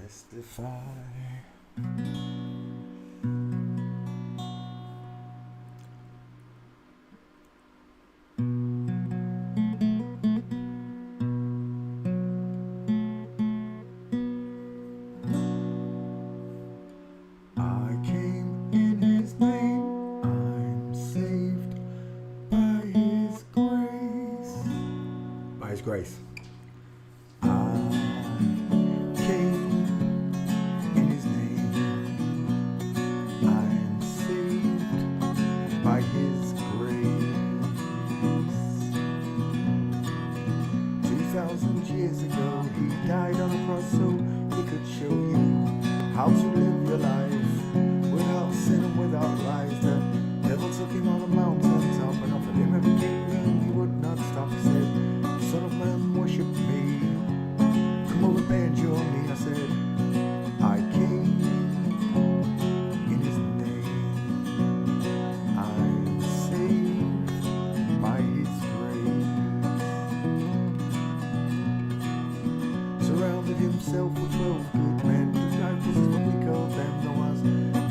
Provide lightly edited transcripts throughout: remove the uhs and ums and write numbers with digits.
testify. I came in his name, I'm saved by his grace. By his grace. I came in his name, I'm saved by his grace. 2,000 years ago, he died on a cross so he could show you how to live your life without sin and without lies. The devil took him on a mountain top and offered him every kingdom. He would not stop. He said, "Son of man, worship me. Come over, bend your knee." I said, I came in his name. I'm saved by his grace. Surrounded himself with 12 good men. Disciples is what we call them. Noah's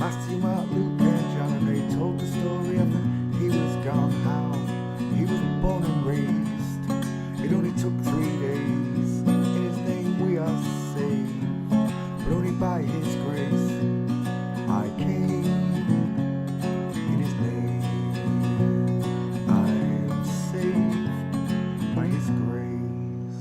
Matthew, Mark, Luke, and John. And they told the story after he was gone, how he was born and raised. It only took 3 days. In his name we are saved, but only by his grace. I came in his name. I am saved by his grace.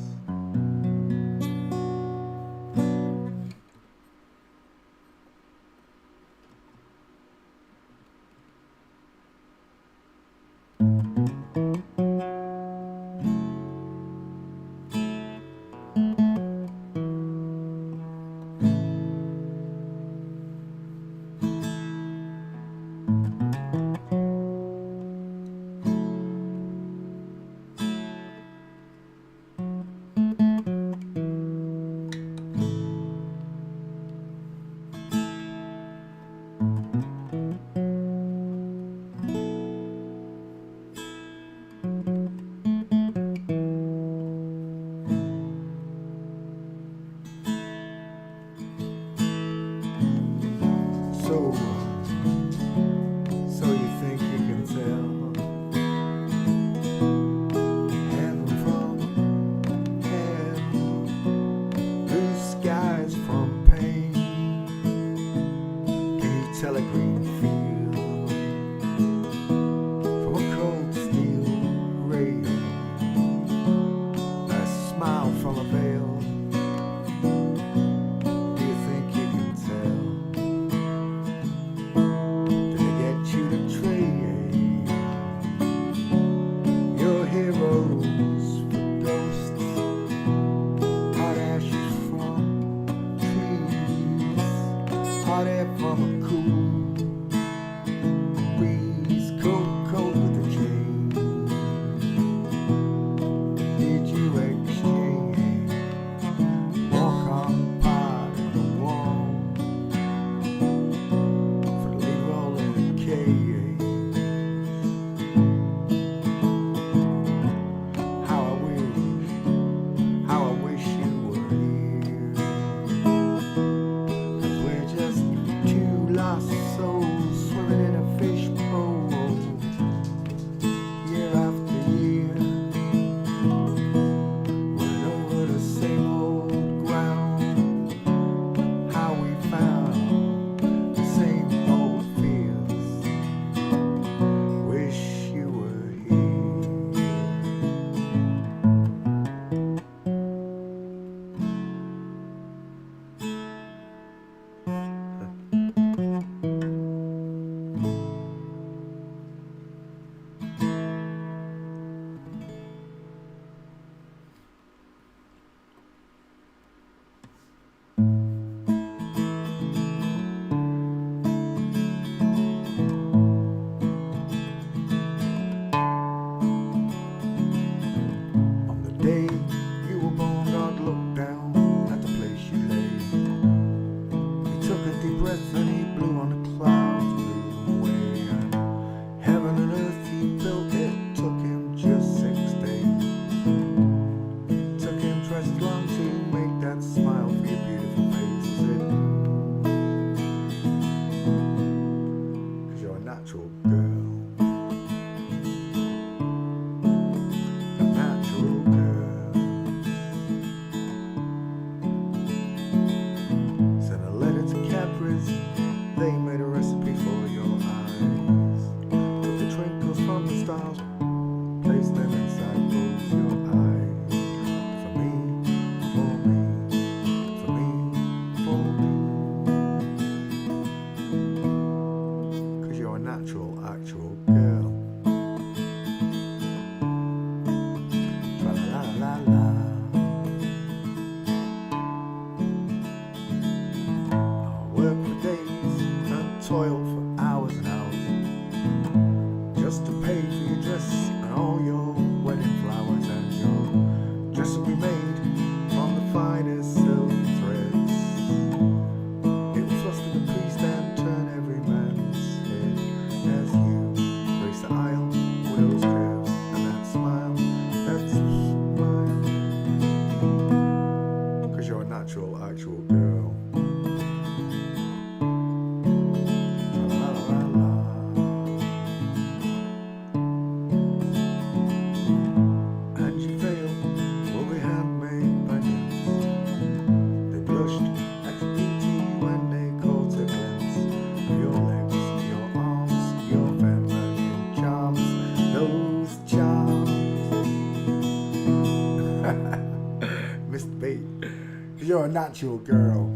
Cause you're a natural girl.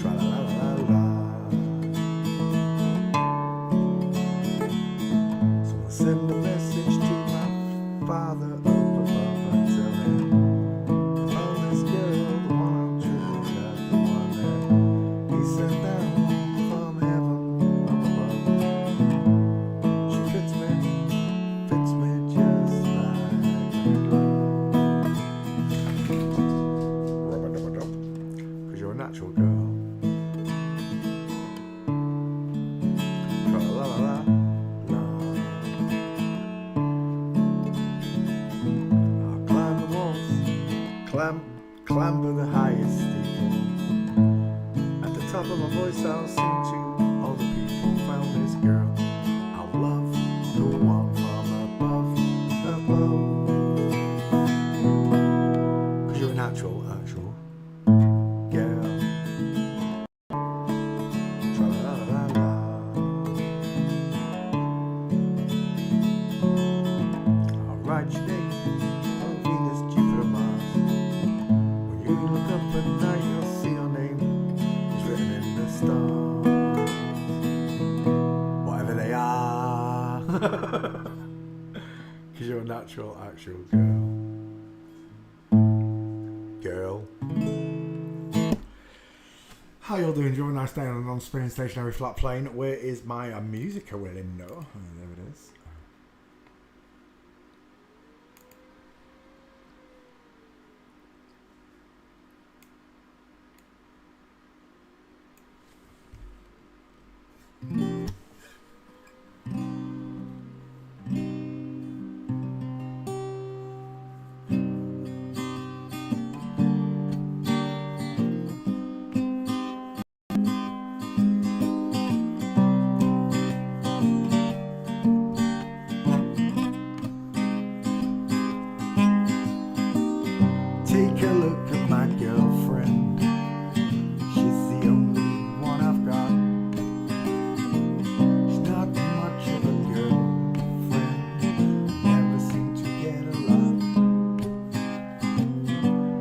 Tra-la-la-la-la. So I send a message to my father up above and tell him I found this girl, the one I'm true, the one that he sent down from heaven up above. She fits me just like a glove. Rub-a-dub-a-dub. Cause you're a natural girl. Tra-la-la-la. Clamber the highest steeple. At the top of my voice I'll sing to all the people. Found this girl, I'll love the one from above. Cause you're a natural girl. Tra-la-la-la-la. I'll write your name on Venus, Jupiter, Mars. You look up at night, you'll see your name is written in the stars, whatever they are. Cause you're a natural, actual girl. How y'all doing? Enjoying a nice day on a non-spinning stationary flat plane. Where is my music? I really know. Oh, there it is. Take a look at my girlfriend. She's the only one I've got. She's not much of a girlfriend, never seem to get a lot.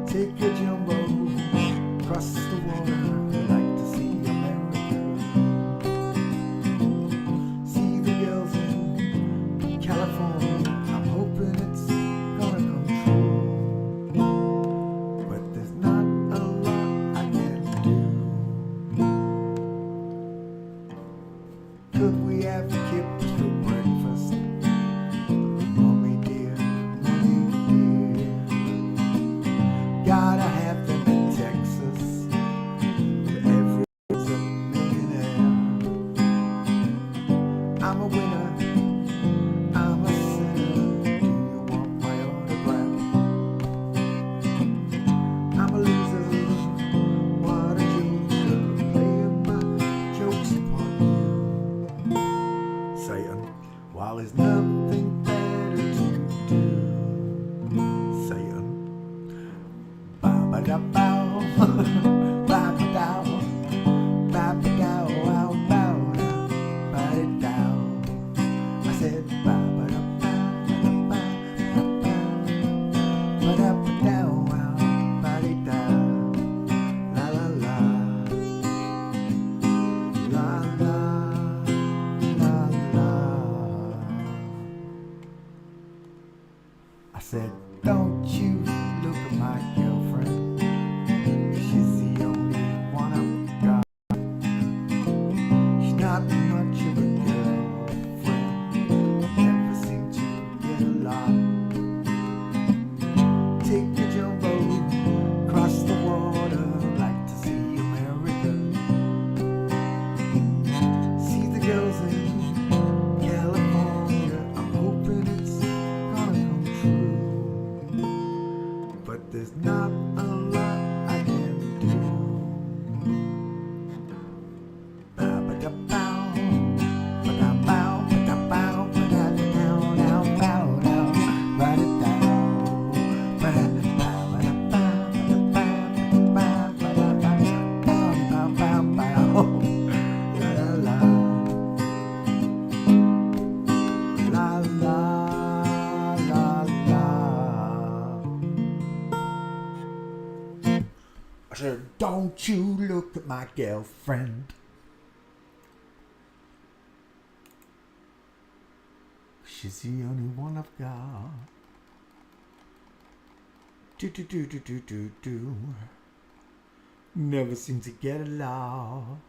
Take a jumbo, cross the water, like to see America. See the girls in California, I'm hoping it's gonna come true. There's not a lot I can do. Could we have kipped for breakfast? Mommy dear, gotta have them in Texas. Everyone's a millionaire. I'm a winner, I'm a sinner. Do you want my autograph? I'm a loser, what a joker, playing my jokes upon you. Satan, while there's nothing better to do. Satan, ba-ba-da-bow, ba-ba-dow, ba-ba-dow, ba-ba-dow, ba-ba-dow. I said ba-ba-da-bow, ba-ba-dow, ba-ba-dow. I said, don't you look at my girlfriend. She's the only one I've got. She's not much of a girlfriend, never seem to get a lot. Take the jumbo, cross the water, like to see America. See the girls in California, I'm hoping it's gonna come true. But there's not a lot I can do. Ba-ba-da-bow, ba-da-bow, ba-da-bow, ba-da-dow, dow, bow, dow. Won't you look at my girlfriend? She's the only one I've got. Do. Never seem to get along.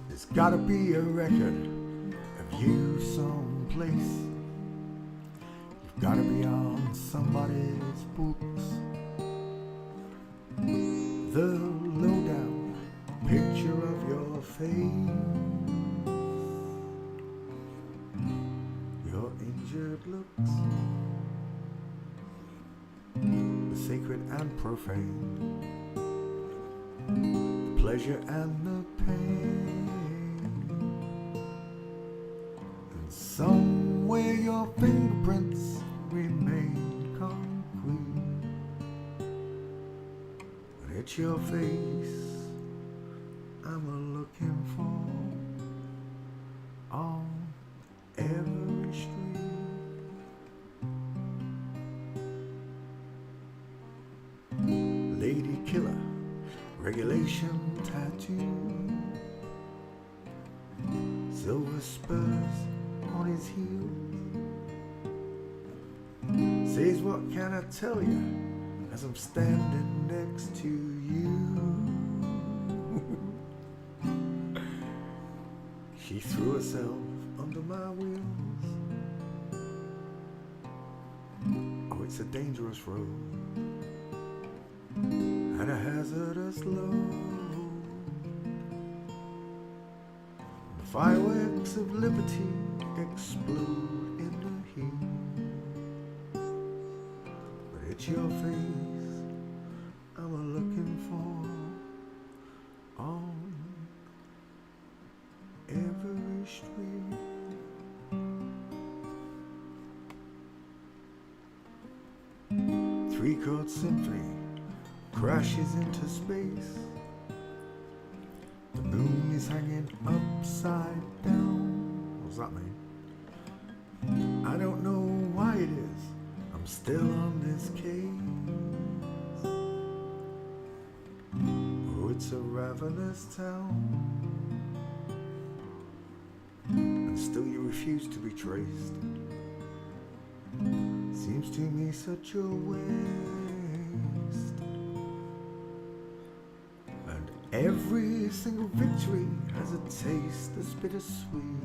There's gotta be a record of you someplace. You've gotta be on somebody's books. The lowdown picture of your face, your injured looks, the sacred and profane, the pleasure and the pain, and somewhere your fingerprints remain concrete. But it's your face I'm a-looking for on every street. Lady killer, regulation tattoo, silver spurs on his heels. Says, what can I tell you as I'm standing next to you? She threw herself under my wheels. Oh, it's a dangerous road and a hazardous load. The fireworks of liberty explode in the heat. But it's your face I'm a-looking for on every street. Three-chord symphony crashes into space. The moon is hanging upside down. What does that mean? I don't know why it is I'm still on this case. Oh, it's a ravenous town, and still you refuse to be traced. Seems to me such a waste. And every single victory has a taste that's bittersweet.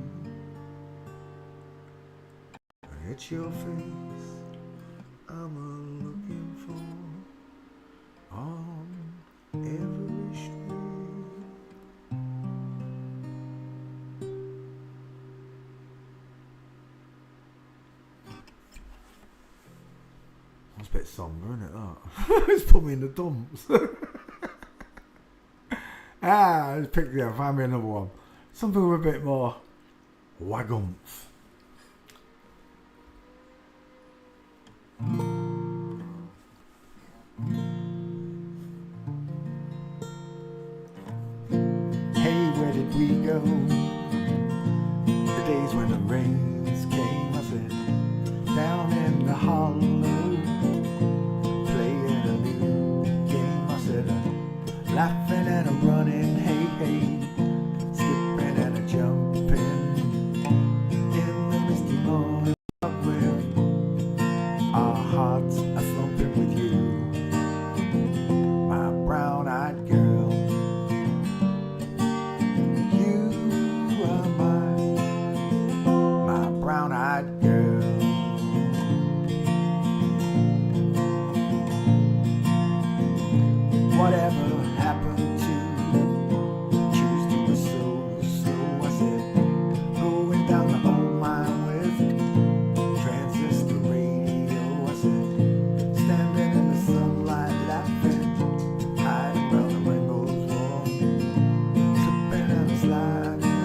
And it's your face I'm a-looking for on every street. That's a bit somber, isn't it, that? It's put me in the dumps. Let's pick the other, find me another one. Something with a bit more wagumph. Hey, where did we go? The days when the rains came, I said, down in the hollow, playing a new game, I said, laughing and a running, hey, hey, skipping and a jumping, in the misty morning, with our hearts a thumping with you, my brown-eyed girl. You are my brown-eyed girl. Whatever happened to Tuesday was so slow, I said, going down the old mine with transistor radio, I said, standing in the sunlight laughing, hiding around the rainbow's wall, slipping and sliding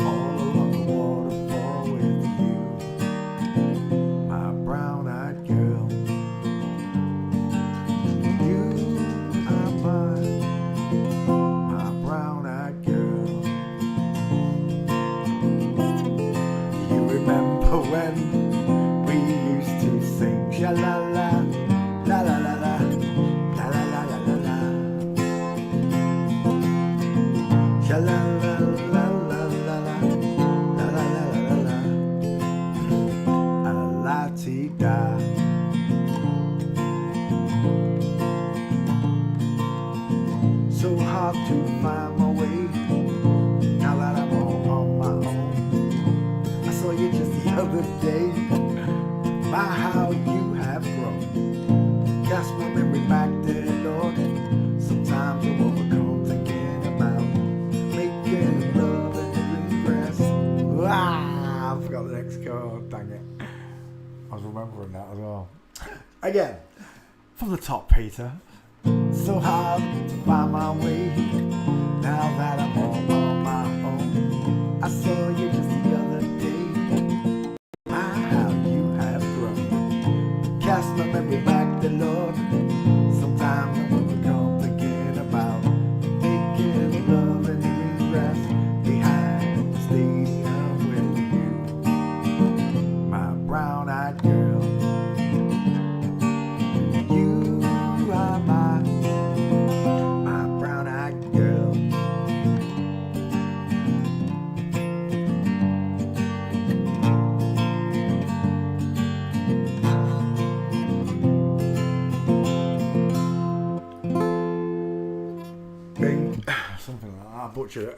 all along the waterfall with you, my brown-eyed girl. You La la la la la la la la la la la la la la ti da. So hard to find my way now that I'm all on my own. I saw you just the other day. My, how you have grown. Cast my memory back there, Lord. Sometimes I overcome thinking about making love in the green grass. Ah, I forgot the next chord. Dang it. I was remembering that as well. Again, from the top, Peter. So hard to find my way now that I'm all on my own. I saw you just the other day. My, how you have grown. Cast my memory back the Lord. Sometimes I will come thinking about making love in the green grass behind the stadium with you, my brown-eyed girl. You are my brown-eyed girl. Bing. Something like that. I butchered it.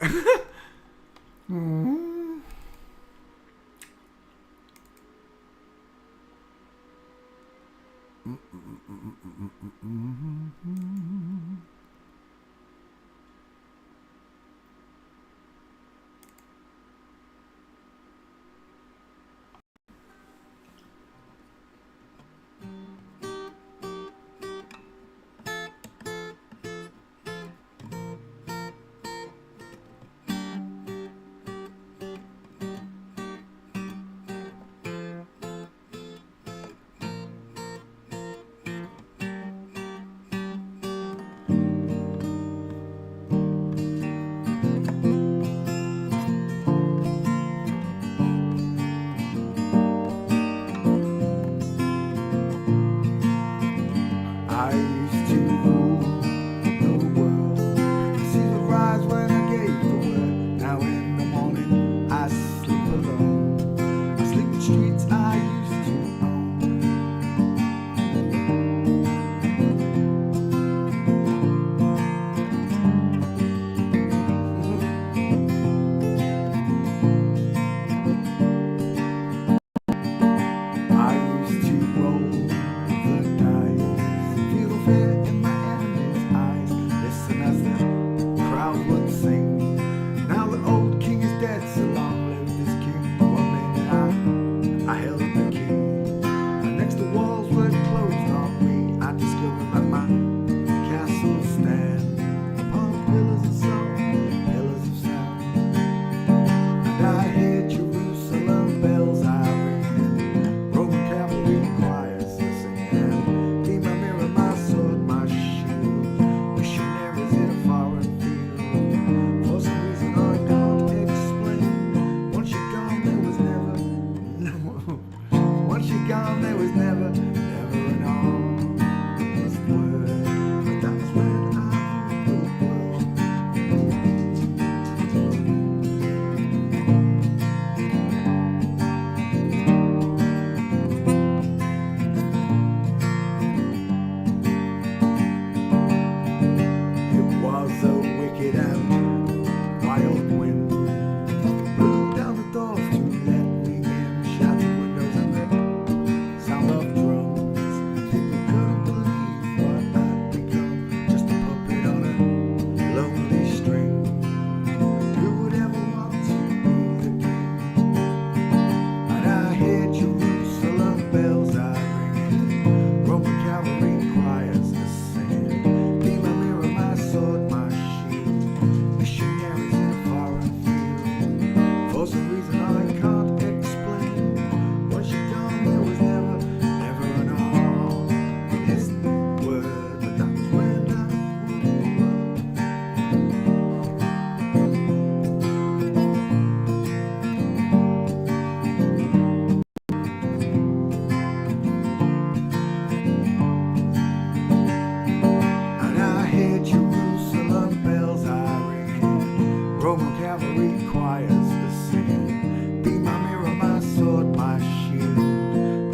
requires the same. Be my mirror, my sword, my shield.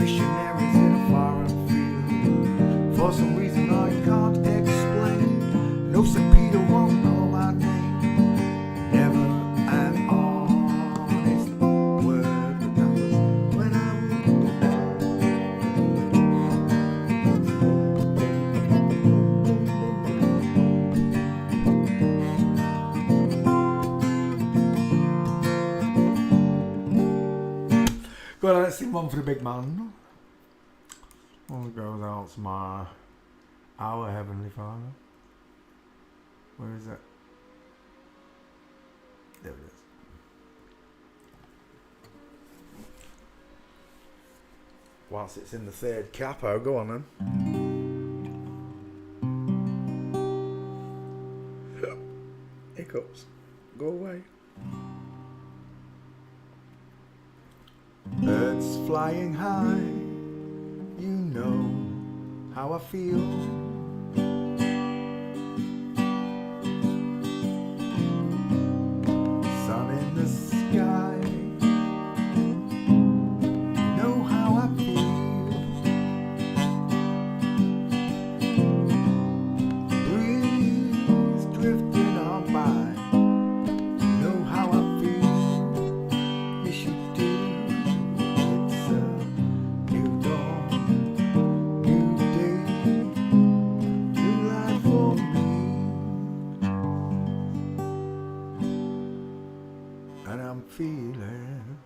Missionaries in a foreign field. For some reason I can't explain. No St. Peter won't know my name. Never an honest word, but that was when I well, let's sing one for the big man. One that goes out to our Heavenly Father. Where is it? There it is. Whilst it's in the third capo, go on then. Hiccups. Go away. Birds flying high, you know how I feel. Sun in the sky, you know how I feel. Breeze drifting on by, you know how I feel. Yes, you do. And I'm feeling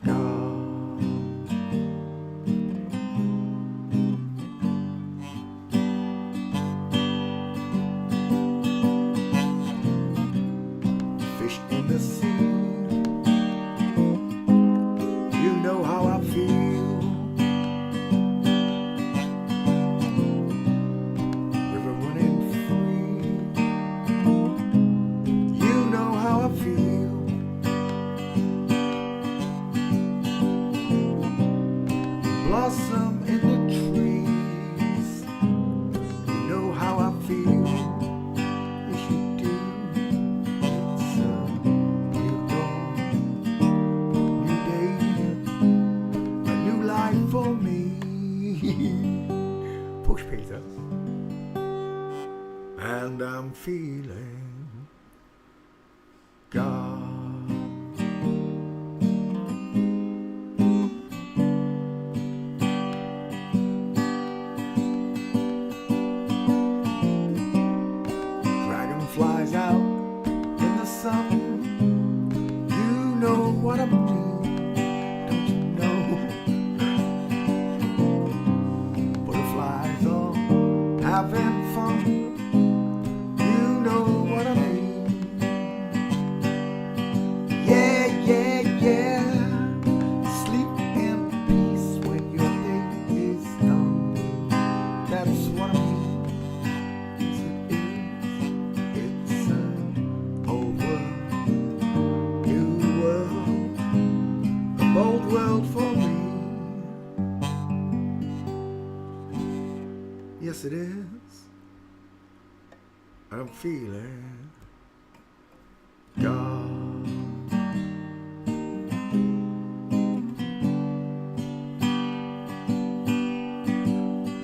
God. Fish in the sea, you know how I feel. River running free, you know how I feel. Blossom in the trees, you know how I feel. Yes, you do. It's a new dawn, new day, a new life for me. Push, Peter. And I'm feeling God. Dragonflies out in the sun, you know what I'm doing, don't you know? Butterflies all having fun, you know what I mean. Yeah, yeah, yeah. Sleep in peace when your day is done. That's what I mean. It's an old world, new world, a bold world for me. Yes, it is. I'm feeling God.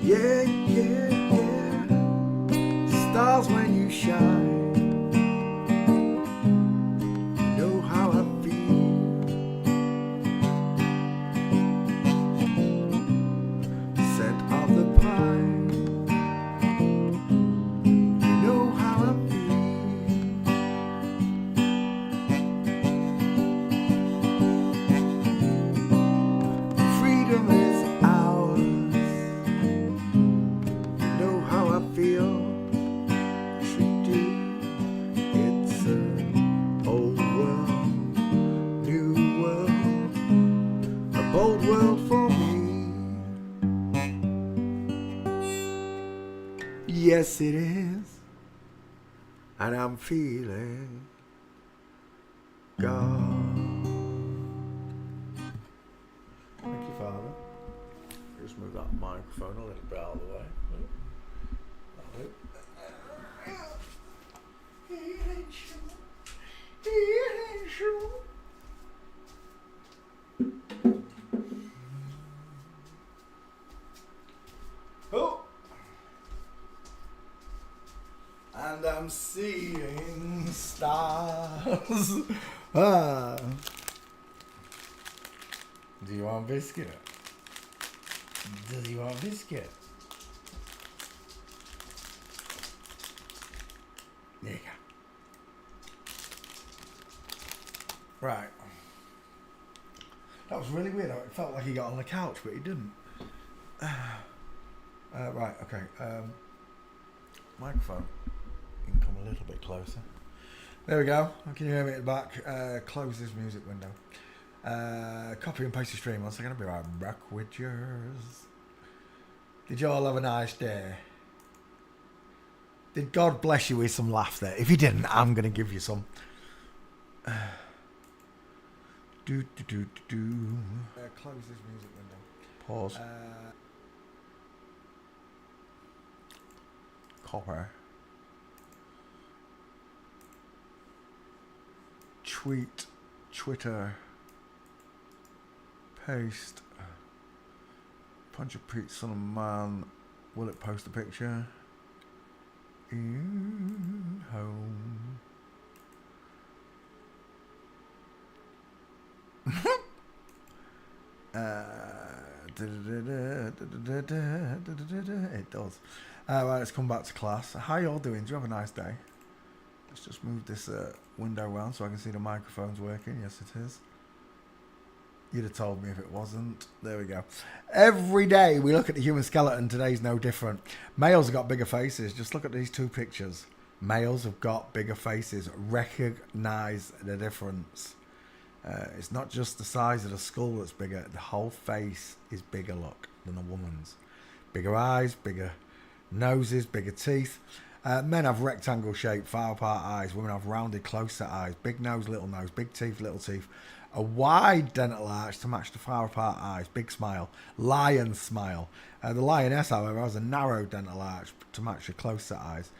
Yeah, yeah, yeah. Stars when you shine, you know how I feel. Scent of the pine, you know how I feel. Freedom is ours, you know how I feel. Yes, you do. It's an old world, new world, a bold world for me. Yes, it is, and I'm feeling God. Thank you, Father. Just move that microphone a little bit out of the way. That'll do. And I'm seeing stars. Ah. Do you want biscuit? Does he want biscuit? There you go. Right. That was really weird. It felt like he got on the couch, but he didn't. Right, okay. Microphone. You can come a little bit closer. There we go. Can you hear me at the back? Close this music window. Copy and paste the stream. Once I'm going to be right back with yours. Did you all have a nice day? Did God bless you with some laughter? If you didn't, I'm going to give you some. Close this music window. Pause. Copper. Tweet. Twitter. Paste. Punch a pizza on a man. Will it post a picture? In home. It does. Right, let's come back to class. How you all doing? Do you have a nice day? Let's just move this window around so I can see the microphone's working. Yes, it is. You'd have told me if it wasn't. There we go. Every day we look at the human skeleton. Today's no different. Males have got bigger faces. Just look at these two pictures. Males have got bigger faces. Recognize the difference. It's not just the size of the skull that's bigger. The whole face is bigger, look, than a woman's. Bigger eyes, bigger noses, bigger teeth. Men have rectangle-shaped, far-apart eyes. Women have rounded, close-set eyes. Big nose, big teeth, little teeth. A wide dental arch to match the far-apart eyes. Big smile. Lion smile. The lioness, however, has a narrow dental arch to match the close-set eyes.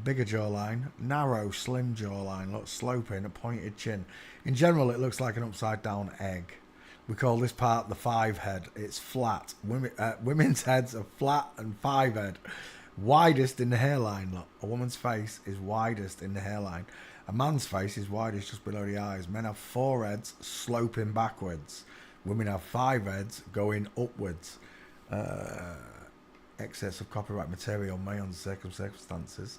Bigger jawline, narrow, slim jawline, looks sloping, a pointed chin. In general, it looks like an upside-down egg. We call this part the five head. It's flat. Women's heads are flat and five head. Widest in the hairline, look. A woman's face is widest in the hairline. A man's face is widest just below the eyes. Men have four heads sloping backwards. Women have five heads going upwards. Excess of copyright material may under circumstances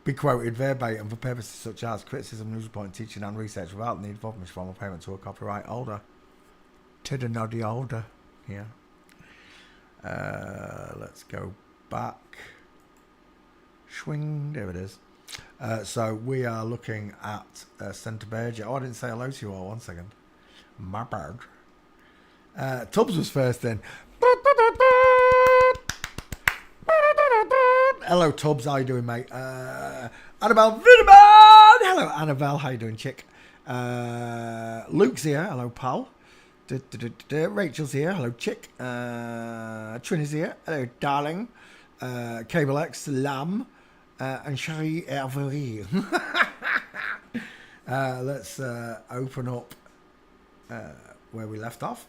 be quoted verbatim for purposes such as criticism, news report, teaching and research without the need for formal payment to a copyright holder. To the noddy holder. Yeah. Let's go back. Swing. There it is. So we are looking at Centre Berger. Oh, I didn't say hello to you all. 1 second. My bad. Tubbs was first in. Hello, Tubbs. How you doing, mate? Annabelle Vinaman. Hello, Annabelle. How you doing, chick? Luke's here. Hello, pal. Rachel's here. Hello, chick. Trini's here. Hello, darling. Cable X, Lamb, and Cherie Herverie. Let's open up where we left off.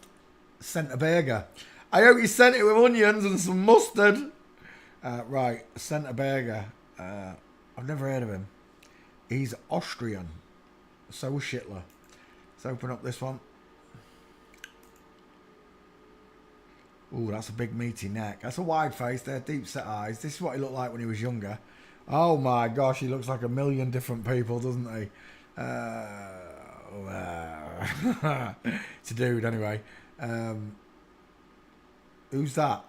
Centre Berger. I hope you sent it with onions and some mustard. Right, Centre Berger. I've never heard of him. He's Austrian. So was Schittler. Let's open up this one. Ooh, that's a big meaty neck. That's a wide face. They're deep set eyes. This is what he looked like when he was younger. Oh my gosh, he looks like a million different people, doesn't he? It's a dude anyway. Who's that?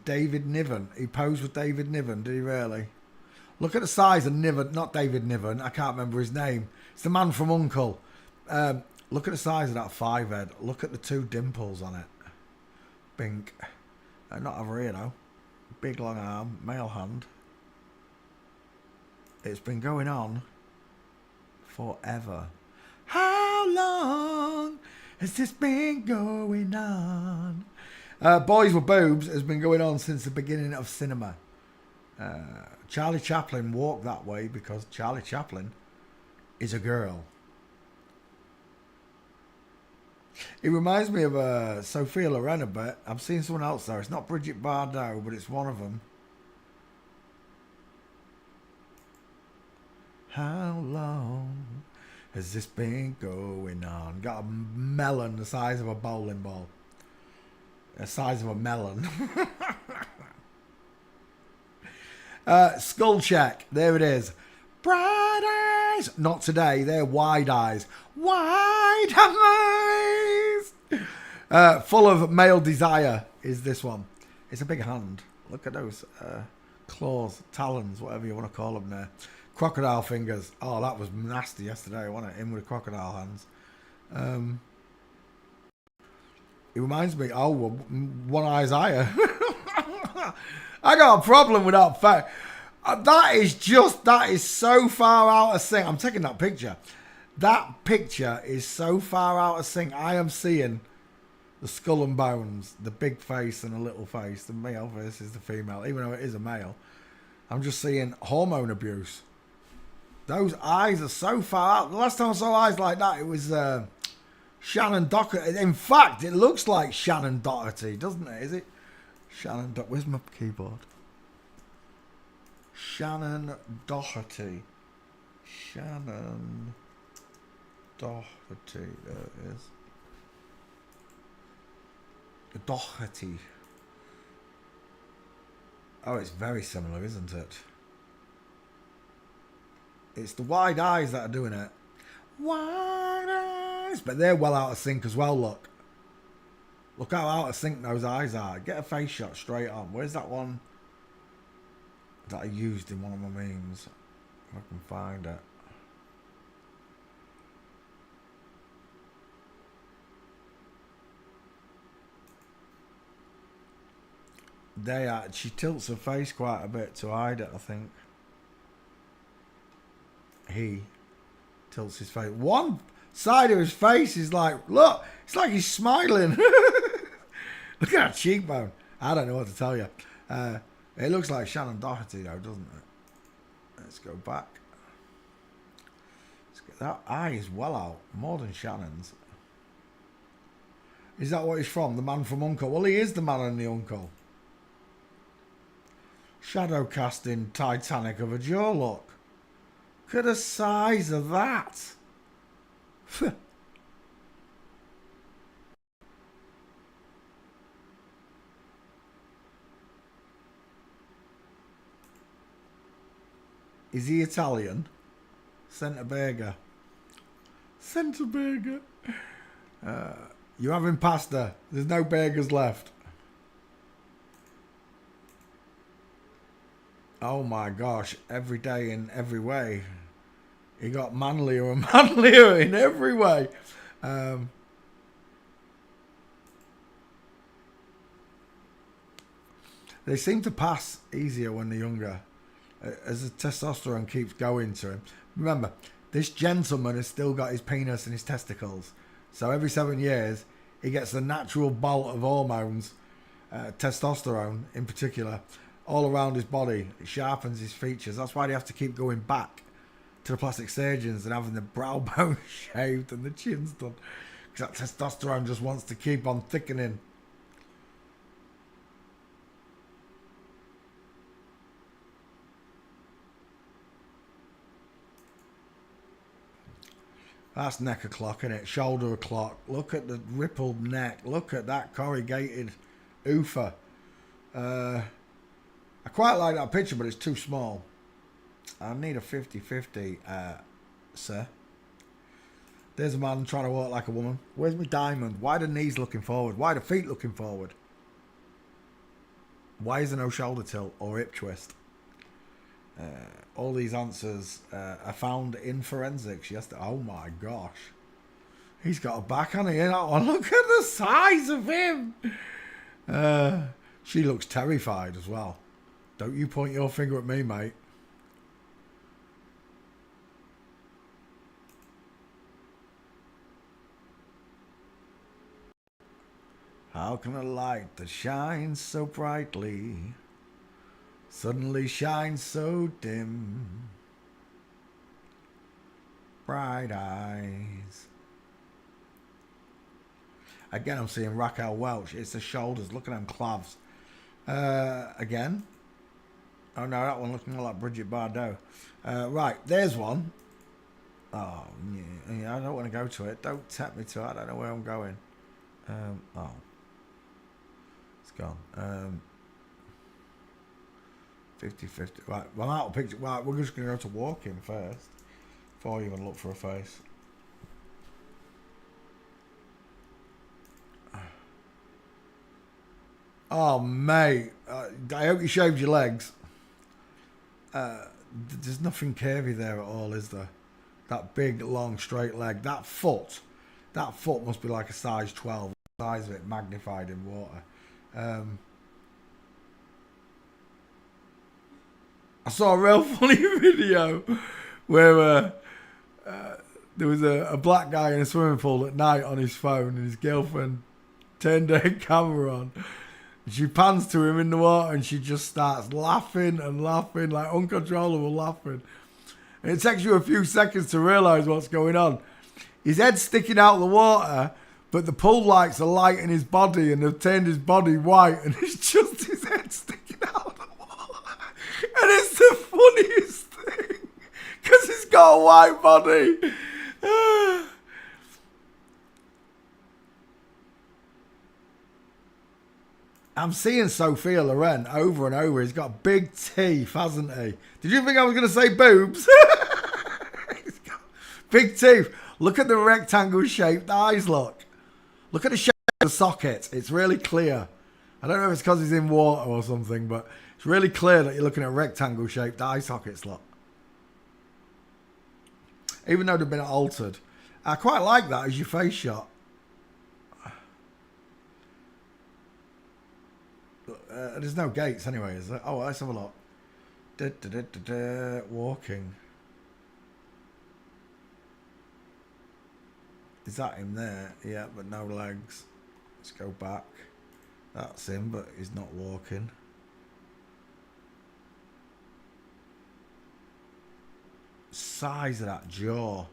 David Niven. He posed with David Niven, did he really? Look at the size of Niven, not David Niven, I can't remember his name. It's the man from Uncle. Look at the size of that five head. Look at the two dimples on it. Bink. Not over here though. Big long arm, male hand. It's been going on forever. How long has this been going on? Boys with boobs has been going on since the beginning of cinema. Charlie Chaplin walked that way because Charlie Chaplin is a girl. It reminds me of Sophia Loren a bit. I've seen someone else there. It's not Bridget Bardot, but it's one of them. How long has this been going on? Got a melon the size of a bowling ball. The size of a melon. Skull check. There it is. Bright eyes. Not today. They're wide eyes. Wide eyes. Full of male desire is this one. It's a big hand. Look at those claws, talons, whatever you want to call them there. Crocodile fingers. Oh, that was nasty yesterday, wasn't it? In with the crocodile hands. It reminds me, oh, well, one eye's higher. I got a problem with that fact. That is so far out of sync. I'm taking that picture. That picture is so far out of sync. I am seeing the skull and bones, the big face and a little face. The male versus the female, even though it is a male. I'm just seeing hormone abuse. Those eyes are so far out. The last time I saw eyes like that, it was Shannon Doherty. In fact, it looks like Shannon Doherty, doesn't it? Is it? Shannon Doherty. Where's my keyboard? Shannon Doherty. Shannon Doherty. There it is. Doherty. Oh, it's very similar, isn't it? It's the wide eyes that are doing it. Wide eyes. But they're well out of sync as well, look. Look how out of sync those eyes are. Get a face shot straight on. Where's that one that I used in one of my memes? If I can find it. They are. She tilts her face quite a bit to hide it, I think. He tilts his face. One side of his face is like, look, it's like he's smiling. Look at that cheekbone. I don't know what to tell you. It looks like Shannon Doherty, though, doesn't it? Let's go back. Let's get that eye is well out, more than Shannon's. Is that what he's from? The Man from Uncle? Well, he is the man and the uncle. Shadow casting Titanic of a jaw, look. Look at the size of that. Is he Italian? Santa Berga. Santa Berga. You're having pasta. There's no burgers left. Oh my gosh. Every day in every way. He got manlier and manlier in every way. They seem to pass easier when they're younger. As the testosterone keeps going to him. Remember, this gentleman has still got his penis and his testicles. So every 7 years, he gets the natural bolt of hormones, testosterone in particular, all around his body. It sharpens his features. That's why they have to keep going back to the plastic surgeons and having the brow bone shaved and the chins done. Because that testosterone just wants to keep on thickening. That's neck o'clock, isn't it? Shoulder o'clock. Look at the rippled neck. Look at that corrugated oofa. I quite like that picture, but it's too small. I need a 50-50, sir. There's a man trying to walk like a woman. Where's my diamond? Why are the knees looking forward? Why are the feet looking forward? Why is there no shoulder tilt or hip twist? All these answers are found in forensics yesterday. Oh my gosh. He's got a back on it. Oh, look at the size of him. She looks terrified as well. Don't you point your finger at me, mate. How can a light that shines so brightly suddenly shine so dim? Bright eyes. Again, I'm seeing Raquel Welch. It's the shoulders. Look at them clavs. Again. Oh no, that one looks more like Bridget Bardot. Right, there's one. Oh, yeah, I don't want to go to it. Don't tap me to it. I don't know where I'm going. Oh. It's gone. 50-50. Right, well, out of picture. Right, we're just going to go to walking first. Before you even look for a face. Oh, mate. I hope you shaved your legs. There's nothing curvy there at all, is there? That big, long, straight leg. That foot must be like a size 12. The size of it magnified in water. I saw a real funny video where there was a black guy in a swimming pool at night on his phone, and his girlfriend turned her camera on. She pans to him in the water and she just starts laughing and laughing, like uncontrollable laughing. And it takes you a few seconds to realise what's going on. His head's sticking out of the water, but the pool lights are lighting his body and they've turned his body white, and it's just his head sticking out of the water. And it's the funniest thing, because he's got a white body. I'm seeing Sophia Loren over and over. He's got big teeth, hasn't he? Did you think I was going to say boobs? He's got big teeth. Look at the rectangle shaped eyes, look. Look at the shape of the socket. It's really clear. I don't know if it's because he's in water or something, but it's really clear that you're looking at rectangle shaped eye sockets, look. Even though they've been altered. I quite like that as your face shot. There's no gates anyway, is there? Oh, let's have a look. Walking. Is that him there? Yeah, but no legs. Let's go back. That's him, but he's not walking. Size of that jaw.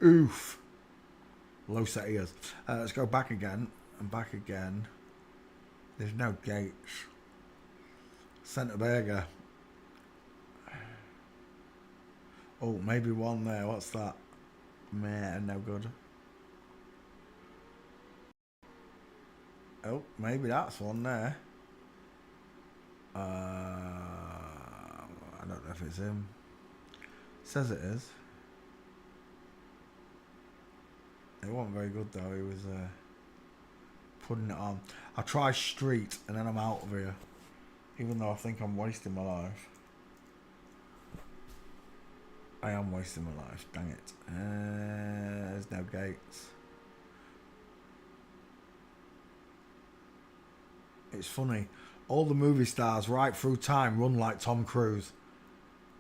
Oof. Low set ears. Let's go back again and back again. There's no gates. Centre burger. Oh, maybe one there. What's that? Man, no good. Oh, maybe that's one there. I don't know if it's him. Says it is. It wasn't very good though. He was putting it on. I'll try street and then I'm out of here. Even though I think I'm wasting my life. I am wasting my life, dang it. There's no gates. It's funny. All the movie stars right through time run like Tom Cruise.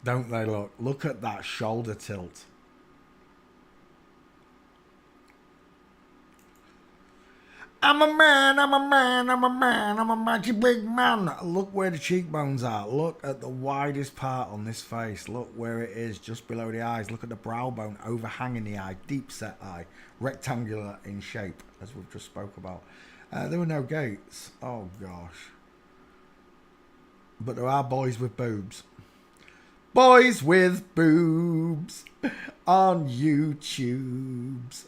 Don't they look? Look at that shoulder tilt. I'm a man, I'm a man, I'm a man, I'm a mighty big man. Look where the cheekbones are. Look at the widest part on this face. Look where it is, just below the eyes. Look at the brow bone overhanging the eye. Deep set eye. Rectangular in shape, as we've just spoke about. There were no gates. Oh, gosh. But there are boys with boobs. Boys with boobs on YouTubes.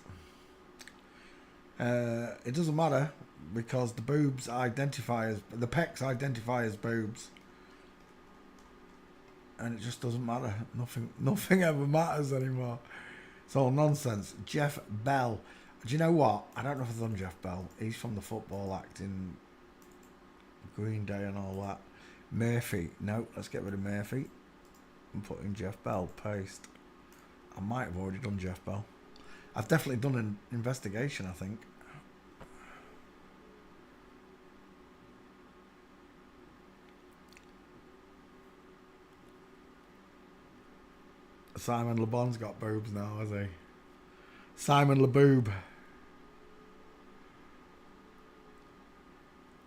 It doesn't matter because the boobs identify as the pecs identify as boobs, and it just doesn't matter. Nothing ever matters anymore. It's all nonsense. Jeff Bell. Do you know what? I don't know if it's on Jeff Bell. He's from the football act in Green Day and all that. Murphy. No, let's get rid of Murphy and put in Jeff Bell. Paste. I might have already done Jeff Bell. I've definitely done an investigation, I think. Simon Le Bon's got boobs now, has he? Simon Le Boob.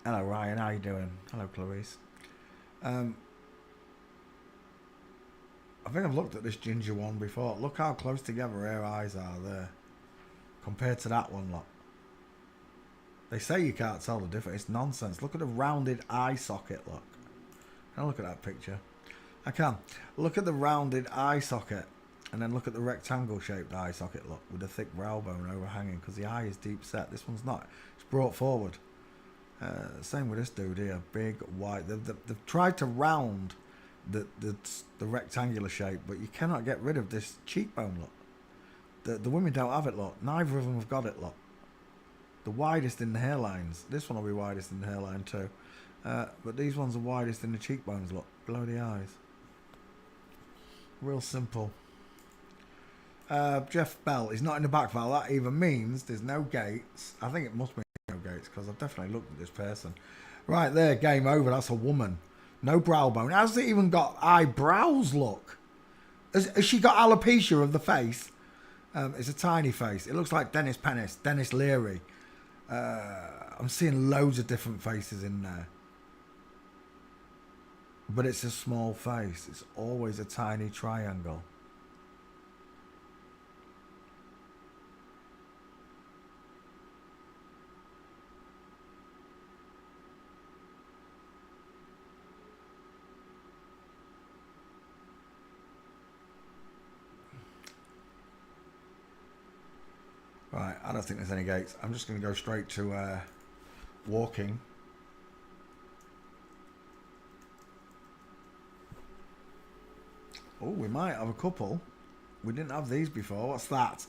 Hello, Ryan. How you doing? Hello, Clarice. I think I've looked at this ginger one before. Look how close together her eyes are there. Compared to that one, look. They say you can't tell the difference. It's nonsense. Look at the rounded eye socket, look. Can I look at that picture? I can. Look at the rounded eye socket, and then look at the rectangle shaped eye socket, look, with the thick brow bone overhanging, because the eye is deep set. This one's not. It's brought forward. Same with this dude here, big, white. They've tried to round the rectangular shape, but you cannot get rid of this cheekbone, look. The women don't have it, look. Neither of them have got it, look. The widest in the hairlines. This one will be widest in the hairline too. But these ones are widest in the cheekbones, look, below the eyes. Real simple. Jeff Bell, he's not in the back file. That even means there's no gates. I think it must be no gates, because I've definitely looked at this person. Right there, game over. That's a woman. No brow bone. How's it even got eyebrows, look? Has she got alopecia of the face? It's a tiny face. It looks like Dennis Pennis, Dennis Leary. I'm seeing loads of different faces in there. But it's a small face. It's always a tiny triangle. Right, I don't think there's any gates. I'm just going to go straight to walking. Oh, we might have a couple. We didn't have these before. What's that?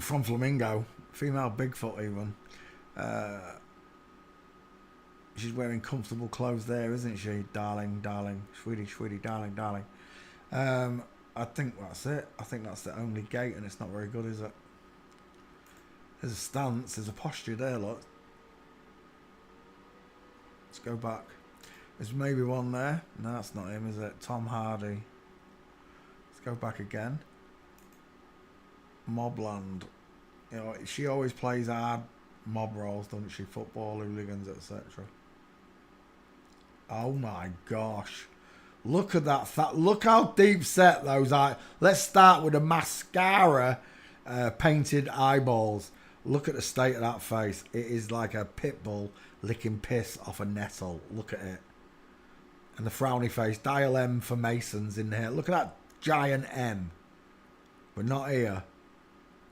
From Flamingo. Female Bigfoot even. She's wearing comfortable clothes there, isn't she? Darling, darling. Sweetie, sweetie, darling, darling. I think that's it. I think that's the only gate, and it's not very good, is it? There's a stance. There's a posture there, look. Let's go back. There's maybe one there. No, that's not him, is it? Tom Hardy. Let's go back again. Mobland. You know, she always plays hard mob roles, doesn't she? Football, hooligans, etc. Oh my gosh. Look at that. Look how deep set those are. Let's start with the mascara painted eyeballs. Look at the state of that face. It is like a pit bull licking piss off a nettle. Look at it. And the frowny face. Dial M for Masons in here. Look at that giant M. But not here.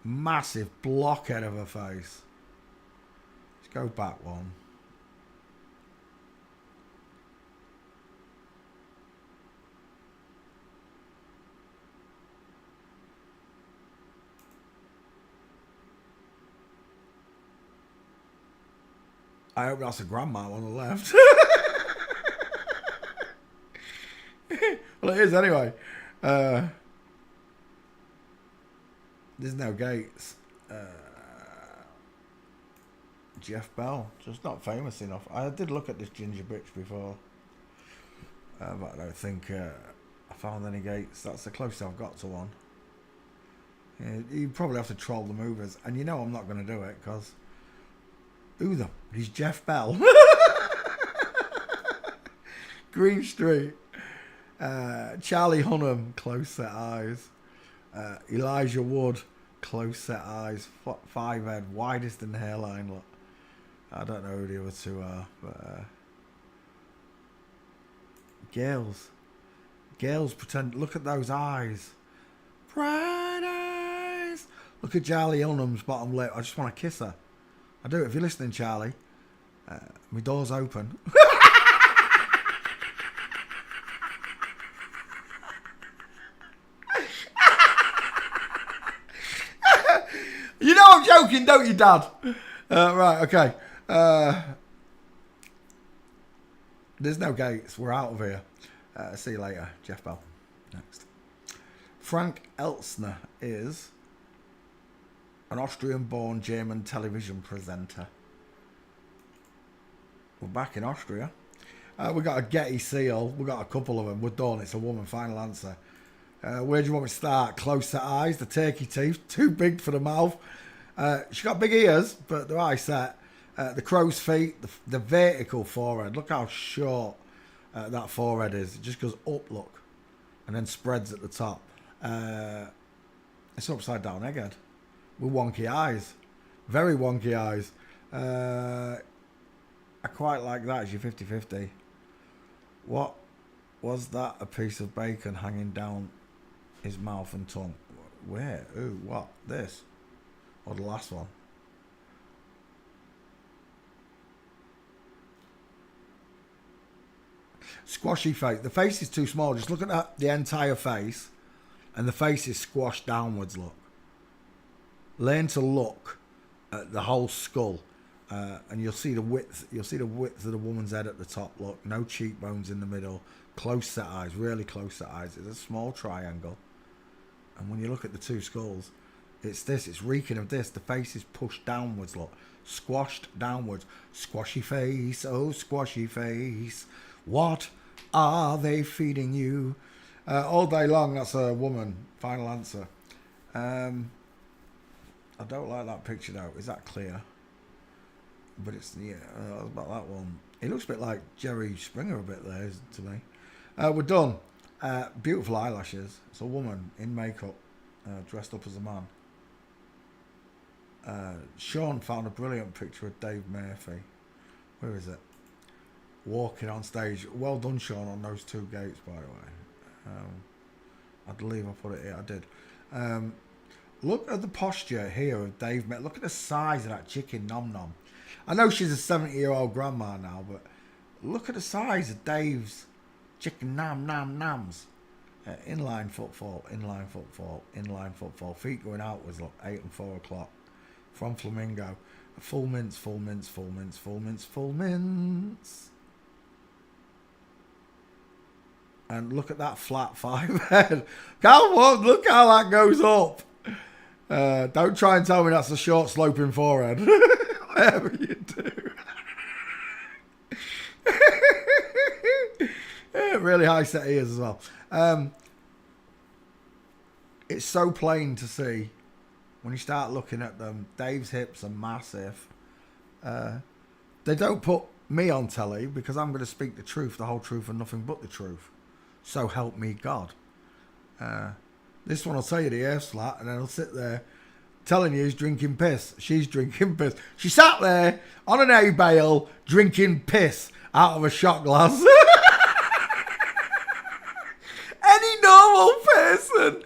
Massive blockhead of a face. Let's go back one. I hope that's a grandma on the left. Well, it is anyway. There's no gates. Jeff Bell, just not famous enough. I did look at this ginger bitch before, but I don't think I found any gates. That's the closest I've got to one. Yeah, you probably have to troll the movers, and you know I'm not going to do it because he's Jeff Bell. Green Street. Charlie Hunnam, close set eyes. Elijah Wood, close set eyes. 5 head, widest in the hairline. Look, I don't know who the other two are, but Gales pretend. Look at those eyes, bright eyes. Look at Charlie Hunnam's bottom lip. I just want to kiss her. I do. If you're listening, Charlie, my door's open. You know I'm joking, don't you, Dad? Right, okay. There's no gates. We're out of here. See you later. Jeff Bell. Next. Frank Elstner is an Austrian-born German television presenter. We're back in Austria. We got a Getty seal. We got a couple of them. We're done. It's a woman. Final answer. Where do you want me to start? Close set eyes, the turkey teeth, too big for the mouth. She got big ears, but they're eye set. The crow's feet, the vertical forehead. Look how short that forehead is. It just goes up, look, and then spreads at the top. It's an upside down egghead with wonky eyes, very wonky eyes. I quite like that as your 50-50. What was that? A piece of bacon hanging down his mouth and tongue? Where? Ooh, what? This? Or the last one? Squashy face. The face is too small. Just look at the entire face, and the face is squashed downwards. Look. Learn to look at the whole skull, and you'll see the width. You'll see the width of the woman's head at the top. Look, no cheekbones in the middle. Close set eyes, really close set eyes. It's a small triangle, and when you look at the two skulls, it's this. It's reeking of this. The face is pushed downwards. Look, squashed downwards. Squashy face, oh squashy face. What are they feeding you? All day long. That's a woman. Final answer. I don't like that picture though. Is that clear? But it's, yeah, about that one. It looks a bit like Jerry Springer a bit there to me. We're done. Beautiful eyelashes. It's a woman in makeup, dressed up as a man. Sean found a brilliant picture of Dave Murphy. Where is it? Walking on stage. Well done, Sean, on those two gates, by the way. I believe I put it here. I did. Look at the posture here of Dave. Look at the size of that chicken nom nom. I know she's a 70-year-old grandma now, but look at the size of Dave's chicken nom nom noms. Inline footfall, inline footfall, inline footfall. Feet going outwards, look, 8 and 4 o'clock. From Flamingo. Full mince, full mince, full mince, full mince, full mince. And look at that flat 5 head. Come on, look how that goes up. Don't try and tell me that's a short sloping forehead. Whatever you do. Really high set ears as well. It's so plain to see when you start looking at them. Dave's hips are massive. They don't put me on telly because I'm going to speak the truth, the whole truth, and nothing but the truth. So help me God. This one will tell you the air's flat, and then he'll sit there telling you he's drinking piss. She's drinking piss. She sat there on an hay bale drinking piss out of a shot glass. Any normal person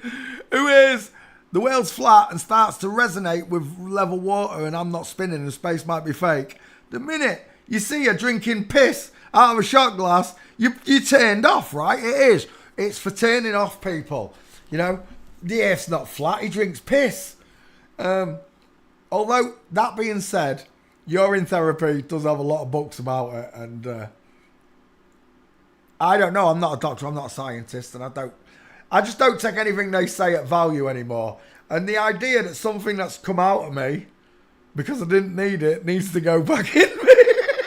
who is the world's flat and starts to resonate with level water and I'm not spinning and space might be fake, the minute you see her drinking piss out of a shot glass, you're turned off, right? It is. It's for turning off people. You know, the earth's not flat. He drinks piss. Although, that being said, You're in Therapy does have a lot of books about it. And I don't know. I'm not a doctor. I'm not a scientist. And I just don't take anything they say at value anymore. And the idea that something that's come out of me, because I didn't need it, needs to go back in me.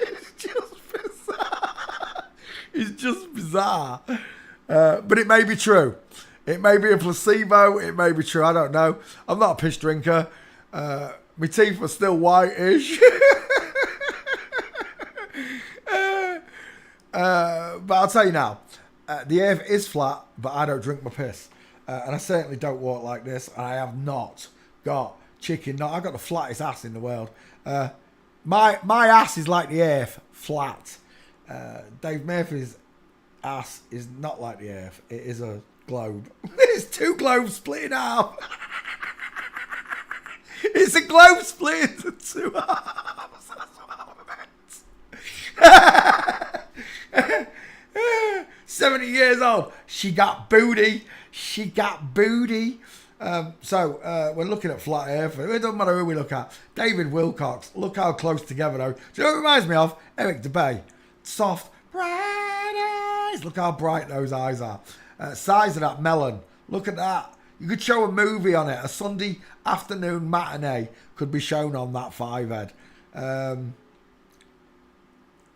It's just bizarre. It's just bizarre. But it may be true. It may be a placebo. It may be true. I don't know. I'm not a piss drinker. My teeth are still whitish. But I'll tell you now. The earth is flat, but I don't drink my piss. And I certainly don't walk like this. I have not got chicken. No, I've got the flattest ass in the world. My ass is like the earth, flat. Dave Murphy's ass is not like the earth. It is a globe. It's two globes split in half. It's a globe split into two halves. That's what I meant. 70 years old. She got booty. She got booty. So we're looking at flat earth. It doesn't matter who we look at. David Wilcox. Look how close together though. Do you know what it reminds me of? Eric DeBay. Soft, bright eyes. Look how bright those eyes are. Size of that melon. Look at that. You could show a movie on it. A Sunday afternoon matinee could be shown on that 5-head.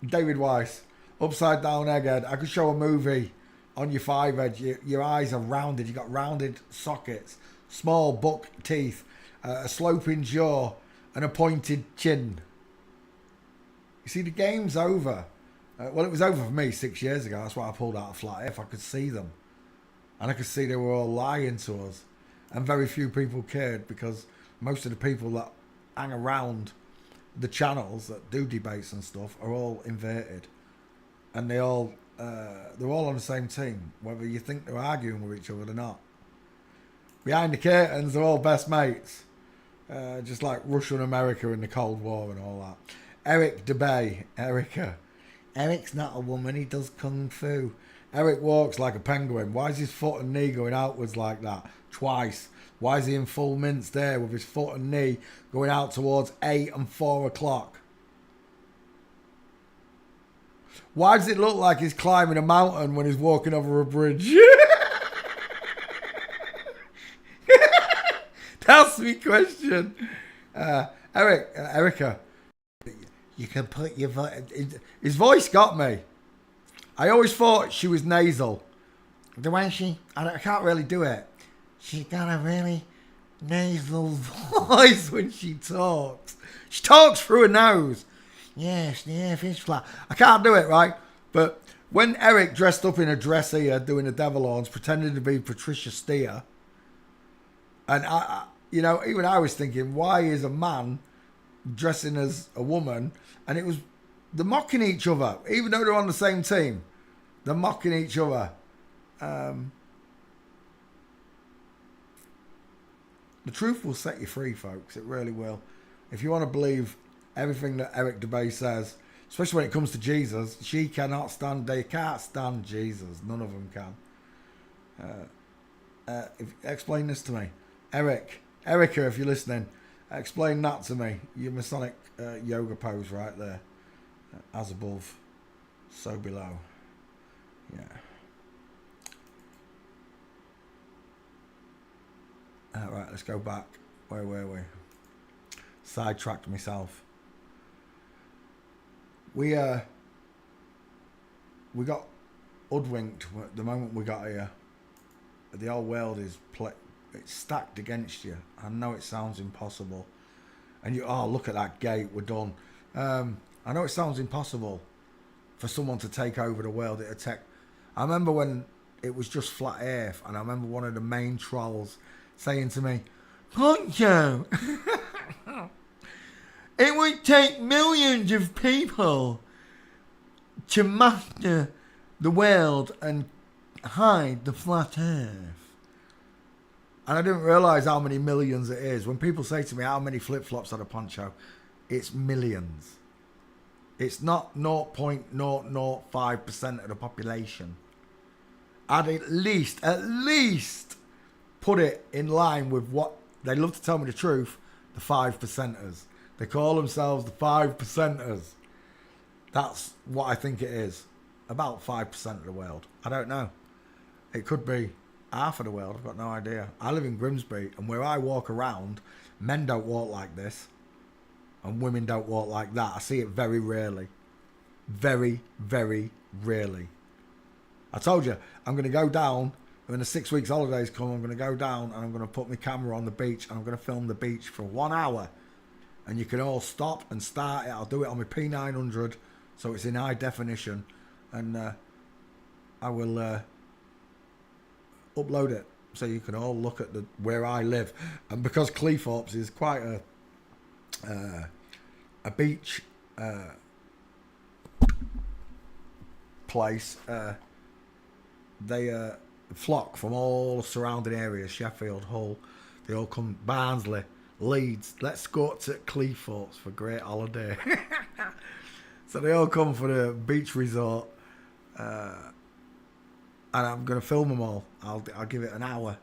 David Weiss. Upside down egghead. I could show a movie on your 5-head. Your eyes are rounded. You've got rounded sockets. Small buck teeth. A sloping jaw. And a pointed chin. You see, the game's over. Well, it was over for me 6 years ago. That's why I pulled out a flat earth. I could see them. And I could see they were all lying to us. And very few people cared because most of the people that hang around the channels that do debates and stuff are all inverted. And they all they're all on the same team, whether you think they're arguing with each other or not. Behind the curtains, they're all best mates. Just like Russia and America in the Cold War and all that. Eric DeBay, Erica. Eric's not a woman, he does kung fu. Eric walks like a penguin. Why is his foot and knee going outwards like that? Twice. Why is he in full mince there with his foot and knee going out towards 8 and 4 o'clock? Why does it look like he's climbing a mountain when he's walking over a bridge? That's my question. Erica, you can put your voice... His voice got me. I always thought she was nasal. The way I can't really do it. She's got a really nasal voice when she talks. She talks through her nose. Yes, the earth is flat. I can't do it, right? But when Eric dressed up in a dress here, doing the devil horns, pretending to be Patricia Steer, and I even I was thinking, why is a man dressing as a woman? And it was, they're mocking each other, even though they're on the same team. They're mocking each other. The truth will set you free, folks. It really will. If you want to believe everything that Eric DeBay says, especially when it comes to Jesus, they can't stand Jesus. None of them can. Explain this to me. Erica, if you're listening, explain that to me. Your Masonic yoga pose right there. As above, so below. Yeah. Alright, let's go back. Where were we? Sidetracked myself. We got hoodwinked the moment we got here. The whole world is it's stacked against you. I know it sounds impossible. And look at that gate, we're done. I know it sounds impossible for someone to take over the world. I remember when it was just flat earth, and I remember one of the main trolls saying to me, Poncho, it would take millions of people to master the world and hide the flat earth. And I didn't realise how many millions it is. When people say to me, how many flip-flops had a Poncho? It's millions. It's not 0.005% of the population. I'd at least put it in line with what they love to tell me the truth, the 5%ers. They call themselves the 5%ers. That's what I think it is. About 5% of the world. I don't know. It could be half of the world. I've got no idea. I live in Grimsby, and where I walk around, men don't walk like this. And women don't walk like that. I see it very rarely. Very, very rarely. I told you, I'm going to go down. When the 6 weeks holidays come, I'm going to go down and I'm going to put my camera on the beach and I'm going to film the beach for 1 hour. And you can all stop and start it. I'll do it on my P900, so it's in high definition. And I will upload it so you can all look at where I live. And because Cleethorpes is quite a beach place, they flock from all the surrounding areas, Sheffield, Hull, they all come, Barnsley, Leeds. Let's go to Cleethorpes for a great holiday. So they all come for the beach resort, and I'm going to film them all. I'll give it an hour.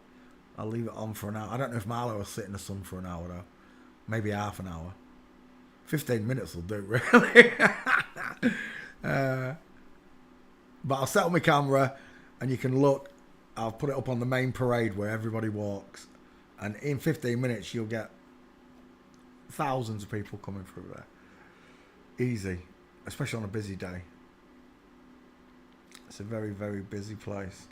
I'll leave it on for an hour. I don't know if Marlo will sit in the sun for an hour though. Maybe half an hour. 15 minutes will do, really. But I'll set up my camera and you can look. I'll put it up on the main parade where everybody walks. And in 15 minutes, you'll get thousands of people coming through there. Easy. Especially on a busy day. It's a very, very busy place.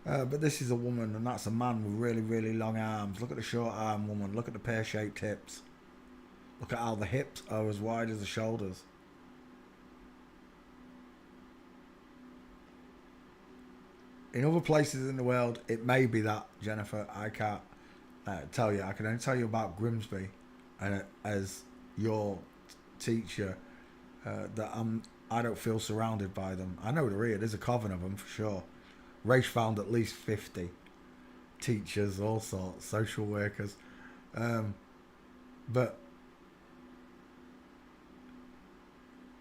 But this is a woman and that's a man with really, really long arms. Look at the short arm woman. Look at the pear-shaped hips. Look at how the hips are as wide as the shoulders. In other places in the world, it may be that, Jennifer. I can't tell you. I can only tell you about Grimsby, and as your teacher, that I don't feel surrounded by them. I know they're here. There's a coven of them for sure. Race found at least 50 teachers, all sorts, social workers. But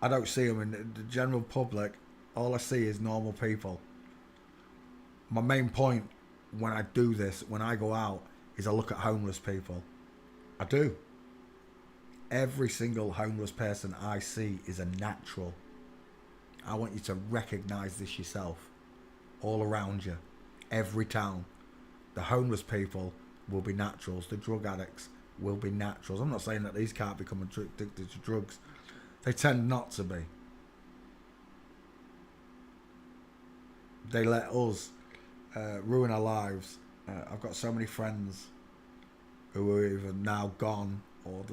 I don't see them in the general public. All I see is normal people. My main point when I do this, when I go out, is I look at homeless people. I do. Every single homeless person I see is a natural. I want you to recognise this yourself. All around you. Every town. The homeless people will be naturals. The drug addicts will be naturals. I'm not saying that these can't become addicted to drugs. They tend not to be. They let us ruin our lives. I've got so many friends who are either now gone, or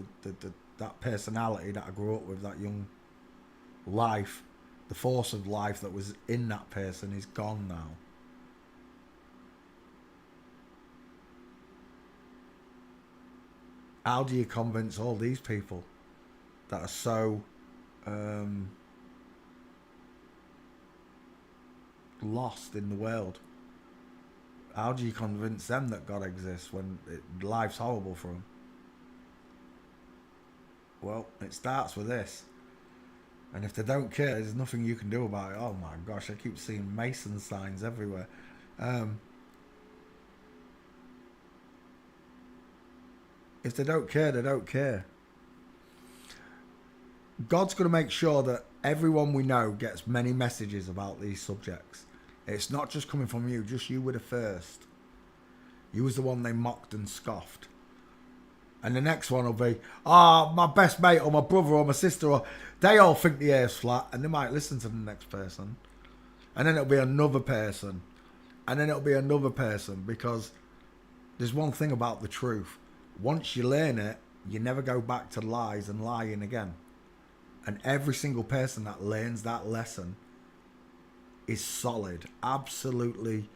that personality that I grew up with, that young life, the force of life that was in that person is gone now. How do you convince all these people that are so lost in the world? How do you convince them that God exists when life's horrible for them? Well, it starts with this. And if they don't care, there's nothing you can do about it. Oh my gosh, I keep seeing Mason signs everywhere. If they don't care, they don't care. God's going to make sure that everyone we know gets many messages about these subjects. It's not just coming from you, just you were the first. You was the one they mocked and scoffed. And the next one will be, my best mate or my brother or my sister, or they all think the air's flat, and they might listen to the next person. And then it'll be another person. And then it'll be another person, because there's one thing about the truth. Once you learn it, you never go back to lies and lying again. And every single person that learns that lesson is solid, absolutely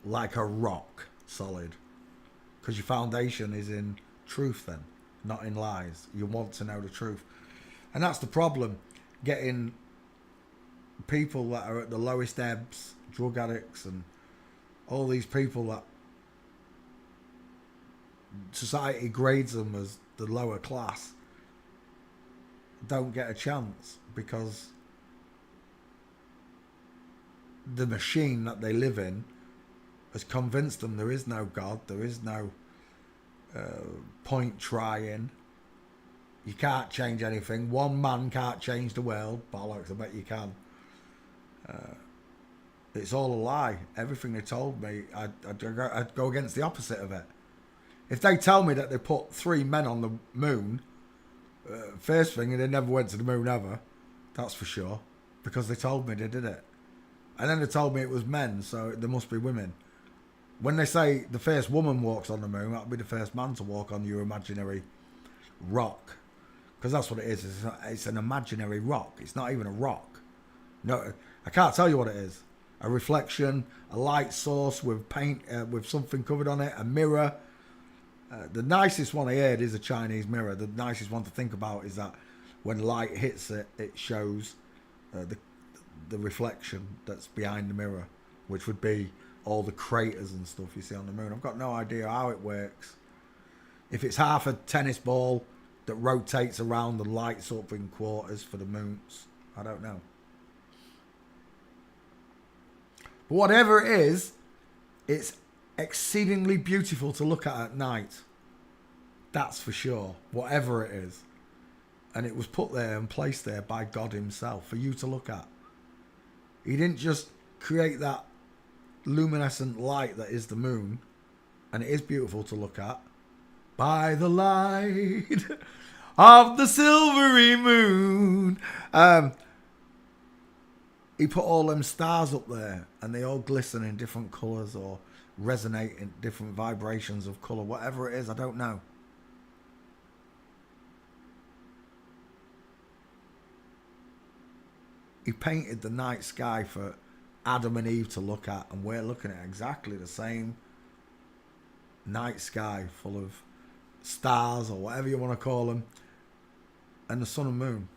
like a rock solid, because your foundation is in truth then, not in lies. You want to know the truth, and that's the problem, getting people that are at the lowest ebbs, drug addicts and all these people that society grades them as the lower class, don't get a chance because the machine that they live in has convinced them there is no God, there is no point trying. You can't change anything. One man can't change the world. Bollocks, I bet you can. It's all a lie. Everything they told me, I'd go against the opposite of it. If they tell me that they put 3 men on the moon, first thing, they never went to the moon ever, that's for sure, because they told me they did it. And then they told me it was men, so there must be women. When they say the first woman walks on the moon, that'll be the first man to walk on your imaginary rock. Because that's what it is. It's an imaginary rock. It's not even a rock. No, I can't tell you what it is. A reflection, a light source with paint, with something covered on it, a mirror. The nicest one I heard is a Chinese mirror. The nicest one to think about is that when light hits it, it shows the reflection that's behind the mirror, which would be all the craters and stuff you see on the moon. I've got no idea how it works. If it's half a tennis ball that rotates around and lights up in quarters for the moons, I don't know. But whatever it is, it's exceedingly beautiful to look at night. That's for sure. Whatever it is. And it was put there and placed there by God himself for you to look at. He didn't just create that luminescent light that is the moon, and it is beautiful to look at, by the light of the silvery moon. He put all them stars up there, and they all glisten in different colours or resonate in different vibrations of colour, whatever it is, I don't know. He painted the night sky for Adam and Eve to look at, and we're looking at exactly the same night sky full of stars or whatever you want to call them, and the sun and moon.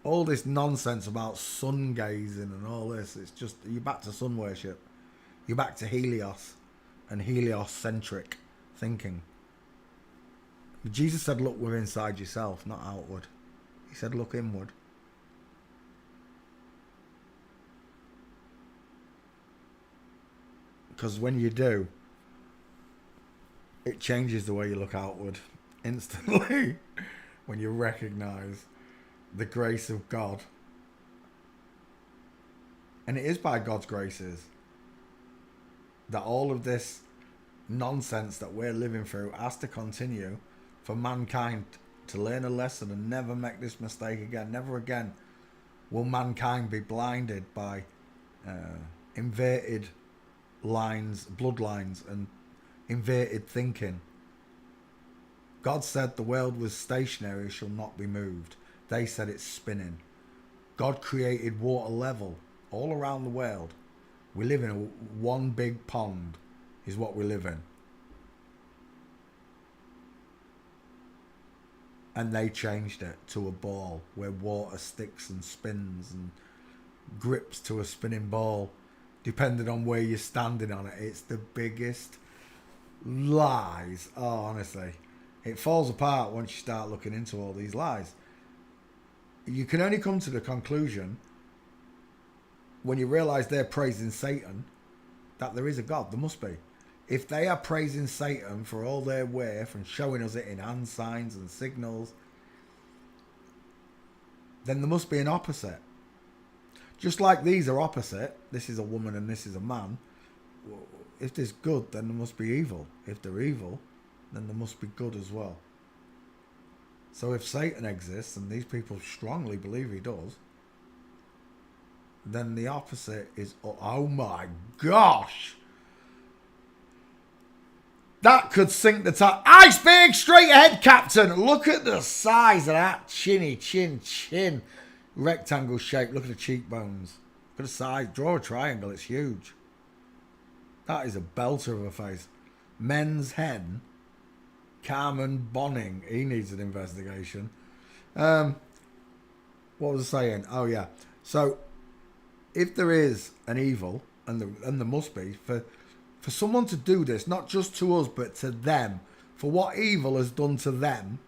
all this nonsense about sun gazing and all this, it's just, you're back to sun worship. You're back to Helios and Helios-centric thinking. Jesus said, look within inside yourself, not outward. He said, look inward. Because when you do, it changes the way you look outward instantly. When you recognize the grace of God. And it is by God's graces that all of this nonsense that we're living through has to continue for mankind to learn a lesson and never make this mistake again. Never again will mankind be blinded by inverted lines, bloodlines, and inverted thinking. God said the world was stationary, shall not be moved. They said it's spinning. God created water level all around the world. We live in one big pond is what we live in. And they changed it to a ball where water sticks and spins and grips to a spinning ball, depending on where you're standing on it. It's the biggest lies. Oh, honestly. It falls apart once you start looking into all these lies. You can only come to the conclusion when you realise they're praising Satan that there is a God. There must be. If they are praising Satan for all they're worth and showing us it in hand signs and signals, then there must be an opposite. Just like these are opposite, this is a woman and this is a man. If there's good, then there must be evil. If they're evil, then there must be good as well. So if Satan exists, and these people strongly believe he does, then the opposite is, oh my gosh! That could sink the top. Iceberg straight ahead, Captain! Look at the size of that chin. Rectangle shape. Look at the cheekbones. Look at the size. Draw a triangle. It's huge. That is a belter of a face. Men's hen. Carmen Bonning. He needs an investigation. What was I saying? Oh, yeah. So, if there is an evil, and there must be, for someone to do this, not just to us, but to them, for what evil has done to them,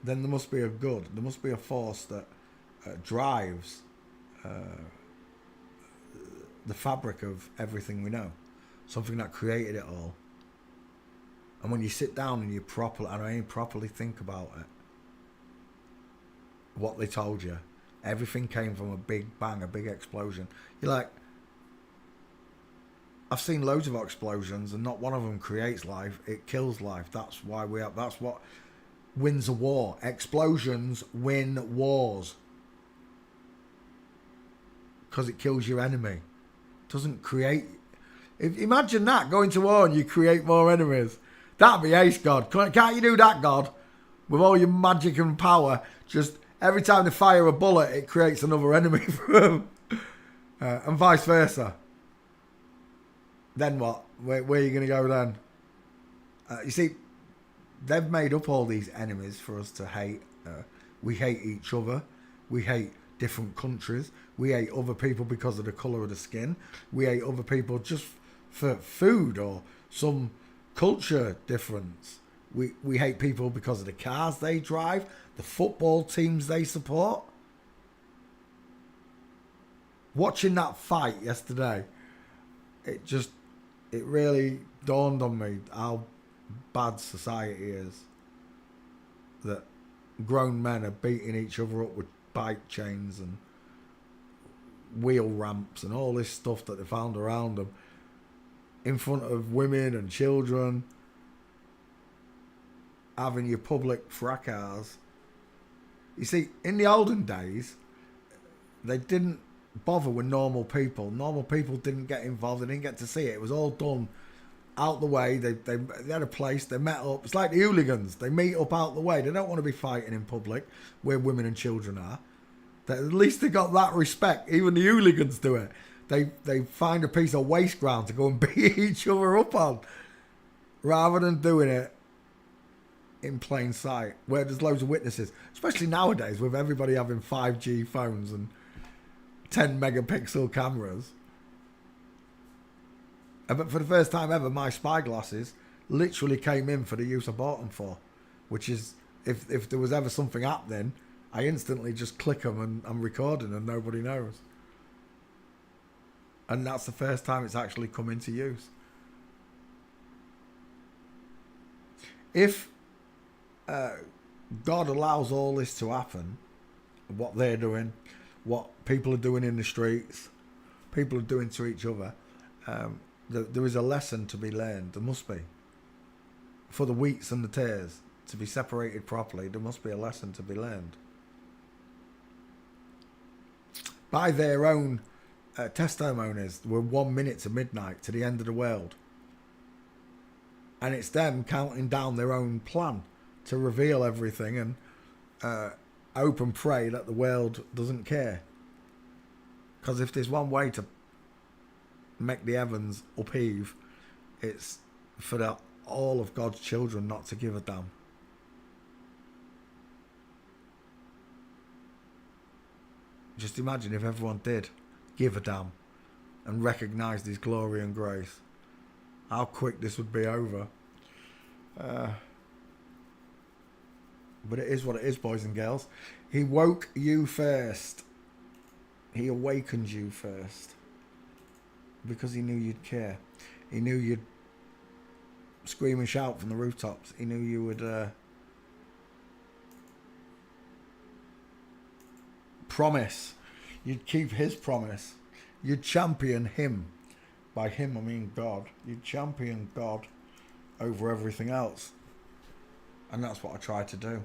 then there must be a good. There must be a force that drives the fabric of everything we know. Something that created it all. And when you sit down and you properly think about it, what they told you, everything came from a big bang, a big explosion. You're like, I've seen loads of explosions and not one of them creates life. It kills life. That's why that's what wins a war. Explosions win wars. Because it kills your enemy. It doesn't create... Imagine that, going to war and you create more enemies. That'd be ace, God. Can't you do that, God? With all your magic and power, just every time they fire a bullet, it creates another enemy for them. And vice versa. Then what? Where are you going to go then? You see, they've made up all these enemies for us to hate. We hate each other. We hate different countries. We hate other people because of the colour of the skin. We hate other people just for food or some culture difference. We hate people because of the cars they drive, the football teams they support. Watching that fight yesterday, it really dawned on me how bad society is. That grown men are beating each other up with bike chains and wheel ramps and all this stuff that they found around them in front of women and children, having your public fracas. You see, in the olden days, they didn't bother with normal people. Normal people didn't get involved. They didn't get to see it. It was all done out the way. They had a place. They met up. It's like the hooligans. They meet up out the way. They don't want to be fighting in public where women and children are. At least they got that respect. Even the hooligans do it. They find a piece of waste ground to go and beat each other up on, rather than doing it in plain sight, where there's loads of witnesses, especially nowadays with everybody having 5G phones and 10 megapixel cameras. But for the first time ever, my spy glasses literally came in for the use I bought them for, which is if there was ever something happening, I instantly just click them and I'm recording and nobody knows. And that's the first time it's actually come into use. If God allows all this to happen, what they're doing, what people are doing in the streets, people are doing to each other, there is a lesson to be learned. There must be. For the wheats and the tares to be separated properly, there must be a lesson to be learned. By their own testimonies, we're 1 minute to midnight to the end of the world. And it's them counting down their own plan to reveal everything and hope and pray that the world doesn't care. Because if there's one way to make the heavens upheave, it's for all of God's children not to give a damn. Just imagine if everyone did give a damn and recognise His glory and grace. How quick this would be over. But it is what it is, boys and girls. He woke you first. He awakened you first. Because He knew you'd care. He knew you'd scream and shout from the rooftops. He knew you would promise. You'd keep His promise. You'd champion Him. By Him I mean God. You'd champion God over everything else. And that's what I try to do.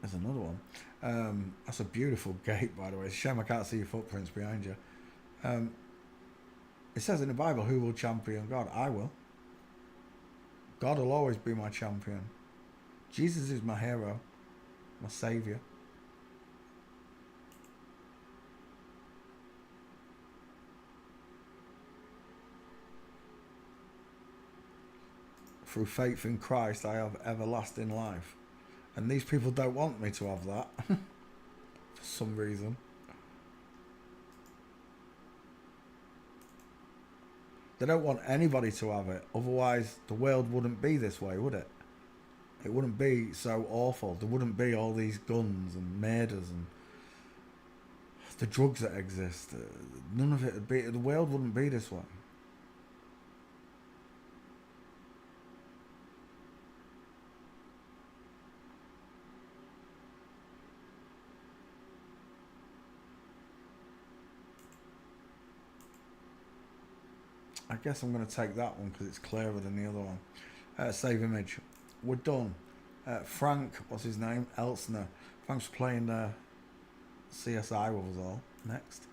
There's another one. That's a beautiful gate, by the way. It's a shame I can't see your footprints behind you. It says in the Bible, who will champion God? I will. God will always be my champion. Jesus is my hero, my saviour. Through faith in Christ, I have everlasting life. And these people don't want me to have that. For some reason. They don't want anybody to have it. Otherwise, the world wouldn't be this way, would it? It wouldn't be so awful. There wouldn't be all these guns and murders and the drugs that exist. None of it would be. The world wouldn't be this way. I guess I'm going to take that one because it's clearer than the other one. Save image. We're done. Frank, what's his name? Elsner. Thanks for playing CSI with us all. Next.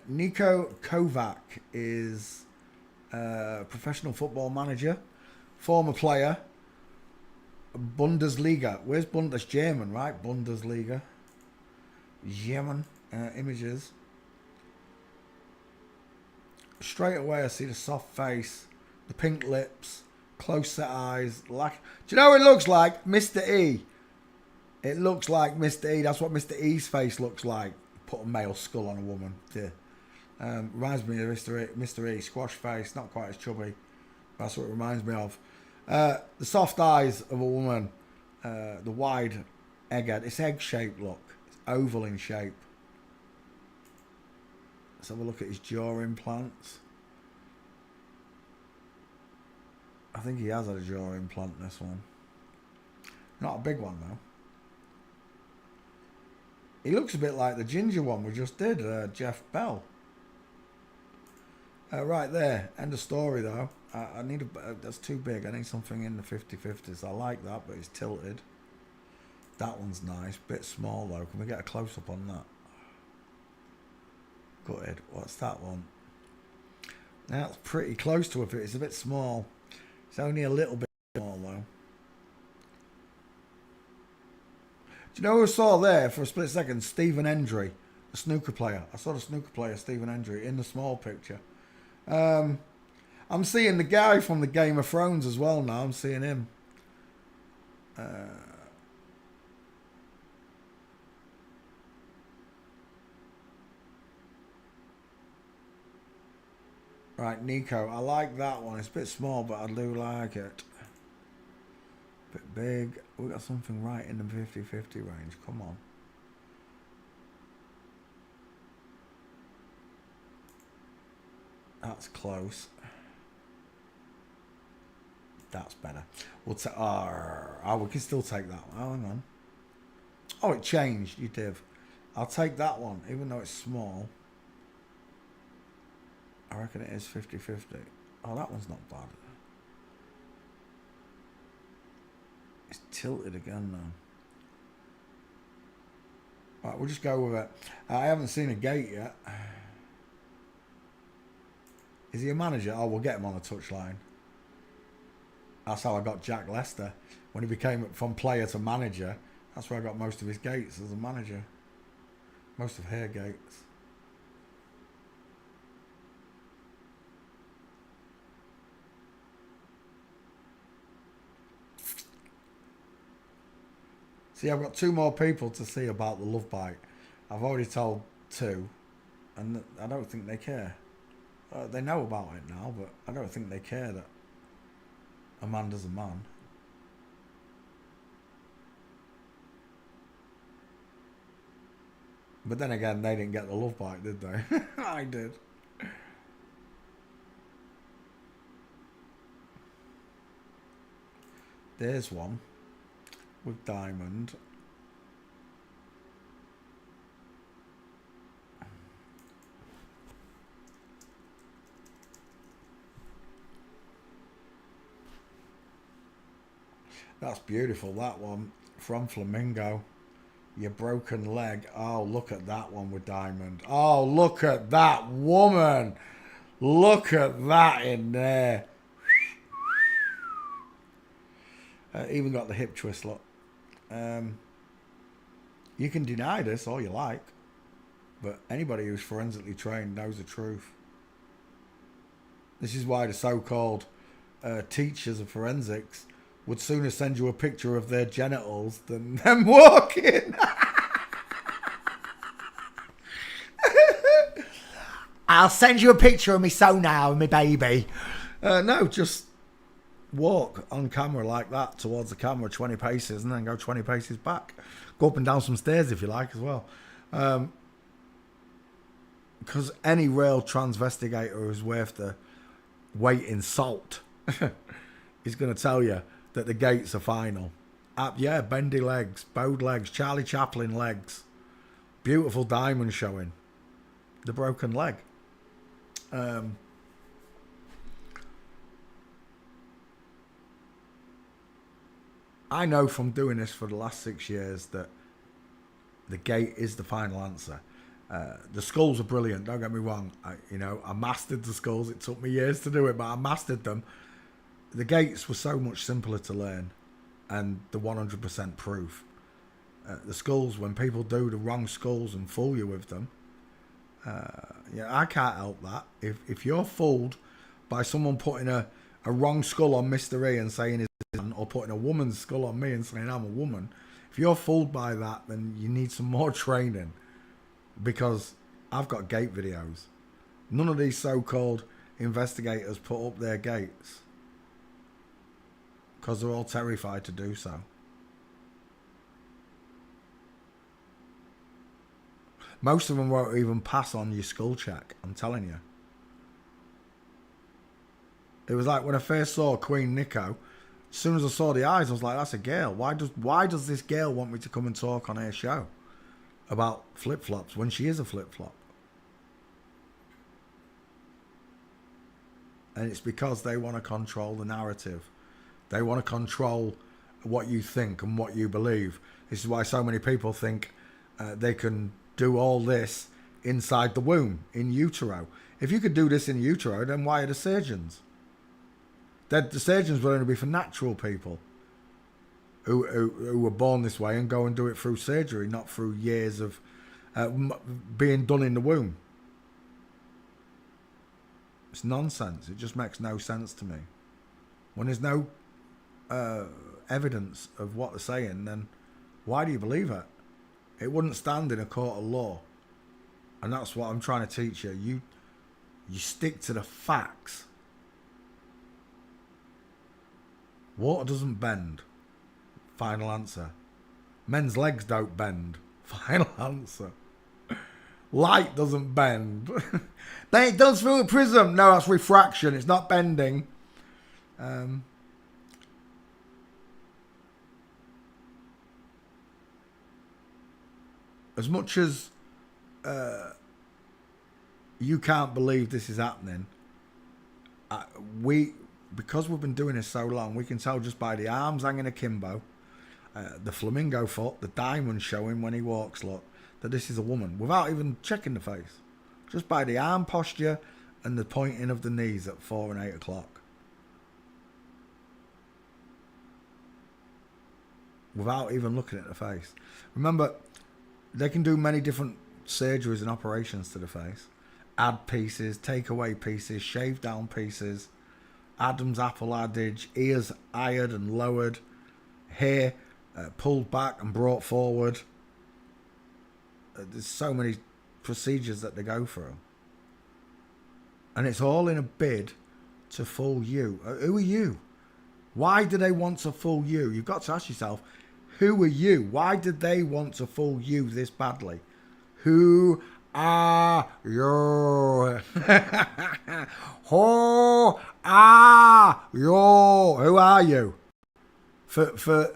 Niko Kovac is a professional football manager, former player, Bundesliga. Where's That's German, right? Bundesliga. German. Images. Straight away I see the soft face, the pink lips, close set eyes. Do you know what it looks like? Mr. E. It looks like Mr. E. That's what Mr. E's face looks like. Put a male skull on a woman. Yeah. Reminds me of Mr. E. Squash face, not quite as chubby. That's what it reminds me of. The soft eyes of a woman. The wide egghead. It's egg-shaped look. It's oval in shape. Let's have a look at his jaw implants. I think he has had a jaw implant, this one. Not a big one, though. He looks a bit like the ginger one we just did, Jeff Bell. Right there, end of story, though. I need that's too big. I need something in the 50-50s. I like that, but it's tilted. That one's nice. Bit small, though. Can we get a close-up on that? Gutted. What's that one? That's pretty close to it. It's a bit small. It's only a little bit small, though. Do you know who I saw there for a split second? Stephen Hendry, the snooker player. I saw the snooker player, Stephen Hendry, in the small picture. I'm seeing the guy from the Game of Thrones as well now. I'm seeing him. Right, Nico. I like that one. It's a bit small, but I do like it. Bit big. We got something right in the 50-50 range. Come on. That's close. That's better. We'll take. Oh, we can still take that one. Oh, hang on. Oh, it changed. You div. I'll take that one, even though it's small. I reckon it is 50-50. Oh, that one's not bad. It's tilted again now. Right, we'll just go with it. I haven't seen a gate yet. Is he a manager? Oh, we'll get him on the touchline. That's how I got Jack Lester. When he became from player to manager, that's where I got most of his gates as a manager. Most of her gates. See, I've got 2 more people to see about the love bite. I've already told 2, and I don't think they care. They know about it now, but I don't think they care that Amanda's a man. But then again, they didn't get the love bite, did they? I did. There's one with diamond. That's beautiful, that one. From Flamingo. Your broken leg. Oh, look at that one with diamond. Oh, look at that woman. Look at that in there. Even got the hip twist, look. You can deny this all you like, but anybody who's forensically trained knows the truth. This is why the so-called teachers of forensics would sooner send you a picture of their genitals than them walking. I'll send you a picture of me so now, me baby. No, just walk on camera like that towards the camera 20 paces and then go 20 paces back. Go up and down some stairs if you like as well. Because any real transvestigator who's worth the weight in salt is going to tell you that the gates are final. Yeah, bendy legs, bowed legs, Charlie Chaplin legs. Beautiful diamond showing. The broken leg. I know from doing this for the last 6 years that the gate is the final answer. The skulls are brilliant, don't get me wrong. I mastered the skulls. It took me years to do it, but I mastered them. The gates were so much simpler to learn, and the 100% proof. The skulls, when people do the wrong skulls and fool you with them, I can't help that. If you're fooled by someone putting a wrong skull on Mr. E and saying he's a man, or putting a woman's skull on me and saying I'm a woman, if you're fooled by that, then you need some more training, because I've got gate videos. None of these so-called investigators put up their gates because they're all terrified to do so. Most of them won't even pass on your skull check, I'm telling you. It was like when I first saw Queen Nico, as soon as I saw the eyes, I was like, that's a girl. Why does this girl want me to come and talk on her show about flip-flops when she is a flip-flop? And it's because they want to control the narrative. They want to control what you think and what you believe. This is why so many people think they can do all this inside the womb, in utero. If you could do this in utero, then why are the surgeons? The surgeons will only be for natural people who were born this way and go and do it through surgery, not through years of being done in the womb. It's nonsense. It just makes no sense to me. When there's no evidence of what they're saying, then why do you believe it? It wouldn't stand in a court of law. And that's what I'm trying to teach you. You stick to the facts. Water doesn't bend. Final answer. Men's legs don't bend. Final answer. Light doesn't bend. Then it does through a prism. No, that's refraction. It's not bending. As much as you can't believe this is happening, because we've been doing this so long, we can tell just by the arms hanging akimbo, the flamingo foot, the diamond showing when he walks, look, that this is a woman, without even checking the face. Just by the arm posture and the pointing of the knees at 4 and 8 o'clock. Without even looking at the face. Remember, they can do many different surgeries and operations to the face. Add pieces, take away pieces, shave down pieces. Adam's apple adage, ears highered and lowered, hair pulled back and brought forward. There's so many procedures that they go through. And it's all in a bid to fool you. Who are you? Why do they want to fool you? You've got to ask yourself, who are you? Why did they want to fool you this badly? Who are you? Who are you? Who are you? For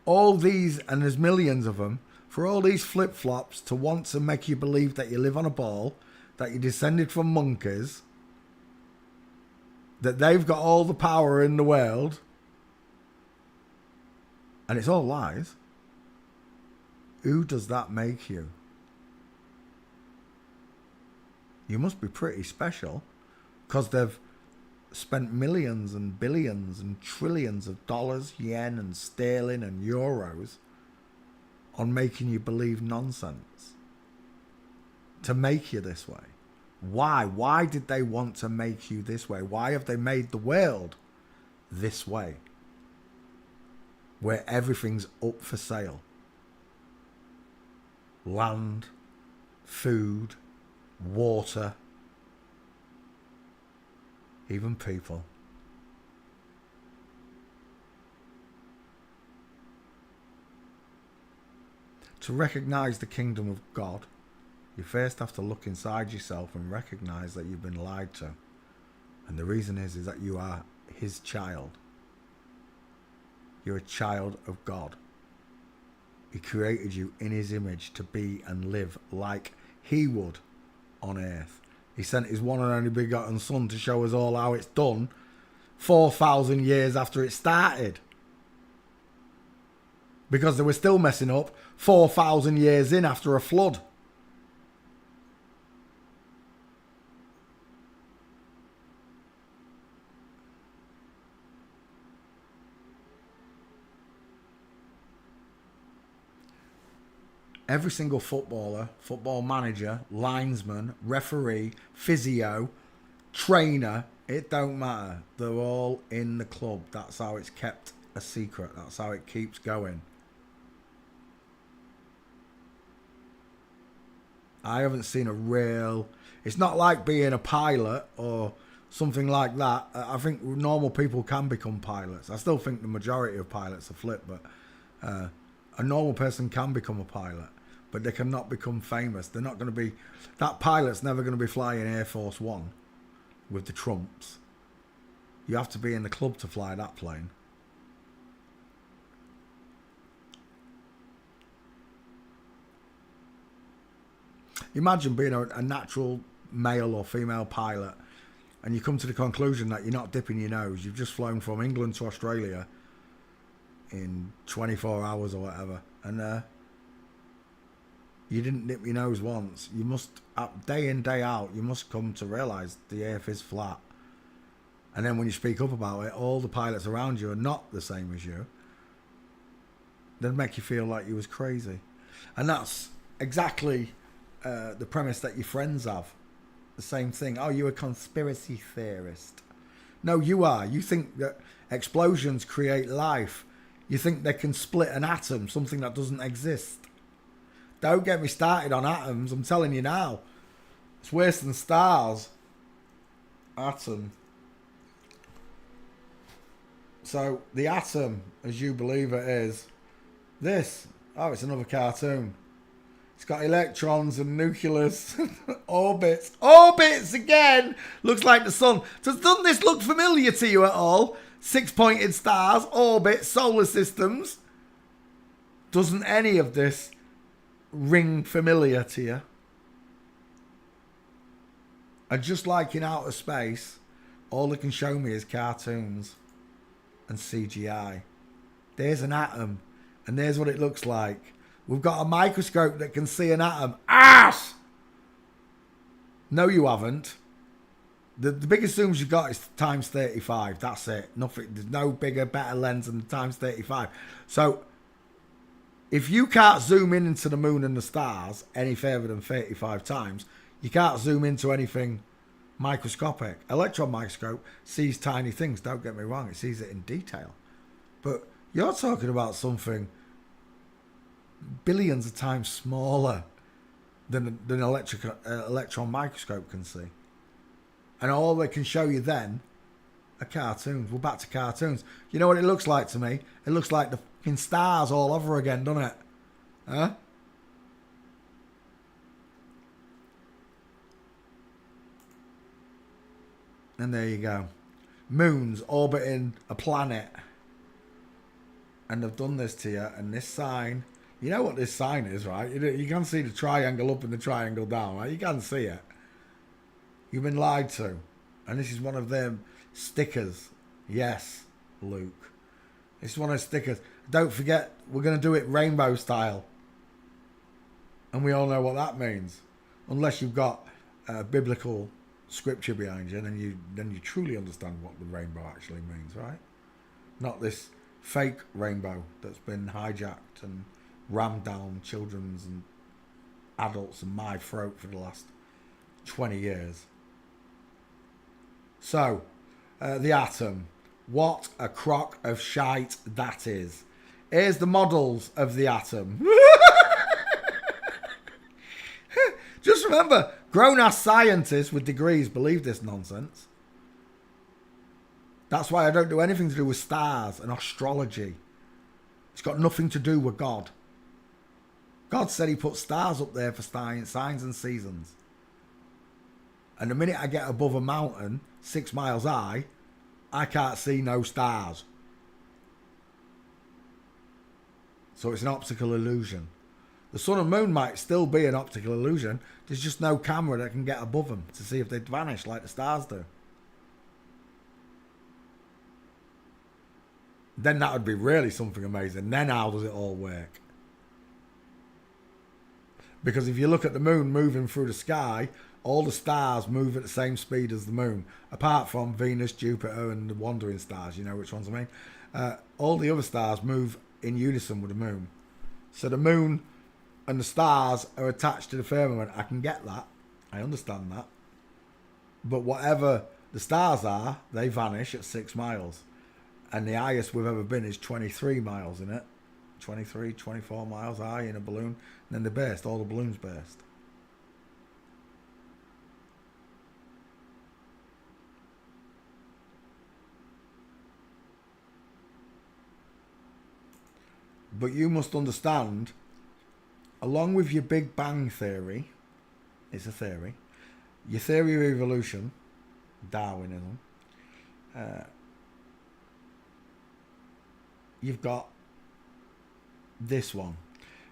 all these, and there's millions of them, for all these flip-flops to want to make you believe that you live on a ball, that you descended from monkeys, that they've got all the power in the world, and it's all lies. Who does that make you? You must be pretty special, because they've spent millions and billions and trillions of dollars, yen and sterling and euros on making you believe nonsense. To make you this way. Why? Why did they want to make you this way? Why have they made the world this way? Where everything's up for sale. Land, food, water, even people. To recognize the kingdom of God, you first have to look inside yourself and recognize that you've been lied to. And the reason is that you are his child. You're a child of God. He created you in his image to be and live like he would on earth. He sent his one and only begotten son to show us all how it's done 4,000 years after it started. Because they were still messing up 4,000 years in after a flood. Every single footballer, football manager, linesman, referee, physio, trainer, it don't matter. They're all in the club. That's how it's kept a secret. That's how it keeps going. I haven't seen a real... It's not like being a pilot or something like that. I think normal people can become pilots. I still think the majority of pilots are flip, but a normal person can become a pilot, but they cannot become famous. They're not going to be... That pilot's never going to be flying Air Force One with the Trumps. You have to be in the club to fly that plane. Imagine being a natural male or female pilot and you come to the conclusion that you're not dipping your nose. You've just flown from England to Australia in 24 hours or whatever, and you didn't dip your nose once. You must, day in, day out, you must come to realise the earth is flat. And then when you speak up about it, all the pilots around you are not the same as you. They'd make you feel like you was crazy. And that's exactly the premise that your friends have. the same thing. Oh, you're a conspiracy theorist. No, you are. You think that explosions create life. You think they can split an atom, something that doesn't exist. Don't get me started on atoms. I'm telling you now. It's worse than stars. Atom. So the atom, as you believe it is, this. Oh, it's another cartoon. It's got electrons and nucleus, orbits. Orbits again! Looks like the sun. Doesn't this look familiar to you at all? 6-pointed stars, orbits, solar systems. Doesn't any of this ring familiar to you? And just like in outer space, all they can show me is cartoons and CGI. There's an atom, and there's what it looks like. We've got a microscope that can see an atom. Ass! No, you haven't. The biggest zooms you got is times 35. That's it. Nothing. There's no bigger, better lens than the times 35. So, if you can't zoom in into the moon and the stars any further than 35 times, you can't zoom into anything microscopic. Electron microscope sees tiny things. Don't get me wrong. It sees it in detail. But you're talking about something billions of times smaller than an electron microscope can see. And all they can show you then are cartoons. We're back to cartoons. You know what it looks like to me? It looks like the fucking stars all over again, doesn't it? Huh? And there you go. Moons orbiting a planet. And they've done this to you. And this sign... You know what this sign is, right? You can see the triangle up and the triangle down, right? You can see it. You've been lied to. And this is one of them stickers. Yes, Luke. It's one of the stickers. Don't forget, we're going to do it rainbow style. And we all know what that means. Unless you've got biblical scripture behind you, then you truly understand what the rainbow actually means, right? Not this fake rainbow that's been hijacked and rammed down children's and adults and my throat for the last 20 years. So, the atom. What a crock of shite that is. Here's the models of the atom. Just remember, grown-ass scientists with degrees believe this nonsense. That's why I don't do anything to do with stars and astrology. It's got nothing to do with God. God said he put stars up there for signs and seasons. And the minute I get above a mountain, 6 miles high, I can't see no stars. So it's an optical illusion. The sun and moon might still be an optical illusion. There's just no camera that can get above them to see if they'd vanish like the stars do. Then that would be really something amazing. Then how does it all work? Because if you look at the moon moving through the sky, all the stars move at the same speed as the moon, apart from Venus, Jupiter, and the wandering stars. You know which ones I mean? All the other stars move in unison with the moon. So the moon and the stars are attached to the firmament. I can get that. I understand that. But whatever the stars are, they vanish at 6 miles. And the highest we've ever been is 23 miles in it. 23, 24 miles high in a balloon. And then they burst. All the balloons burst. But you must understand, along with your Big Bang theory, it's a theory, your theory of evolution, Darwinism, you've got this one,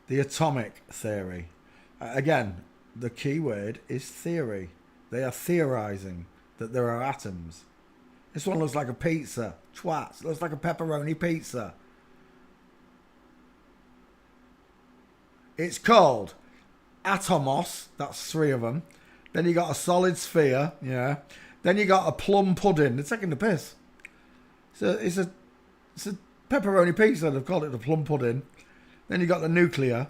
the atomic theory. Again, the key word is theory. They are theorizing that there are atoms. This one looks like a pizza. Twats. It looks like a pepperoni pizza. It's called Atomos. That's 3 of them. Then you got a solid sphere. Yeah. Then you got a plum pudding. They're taking the piss. It's a pepperoni pizza. They've called it the plum pudding. Then you got the nuclear.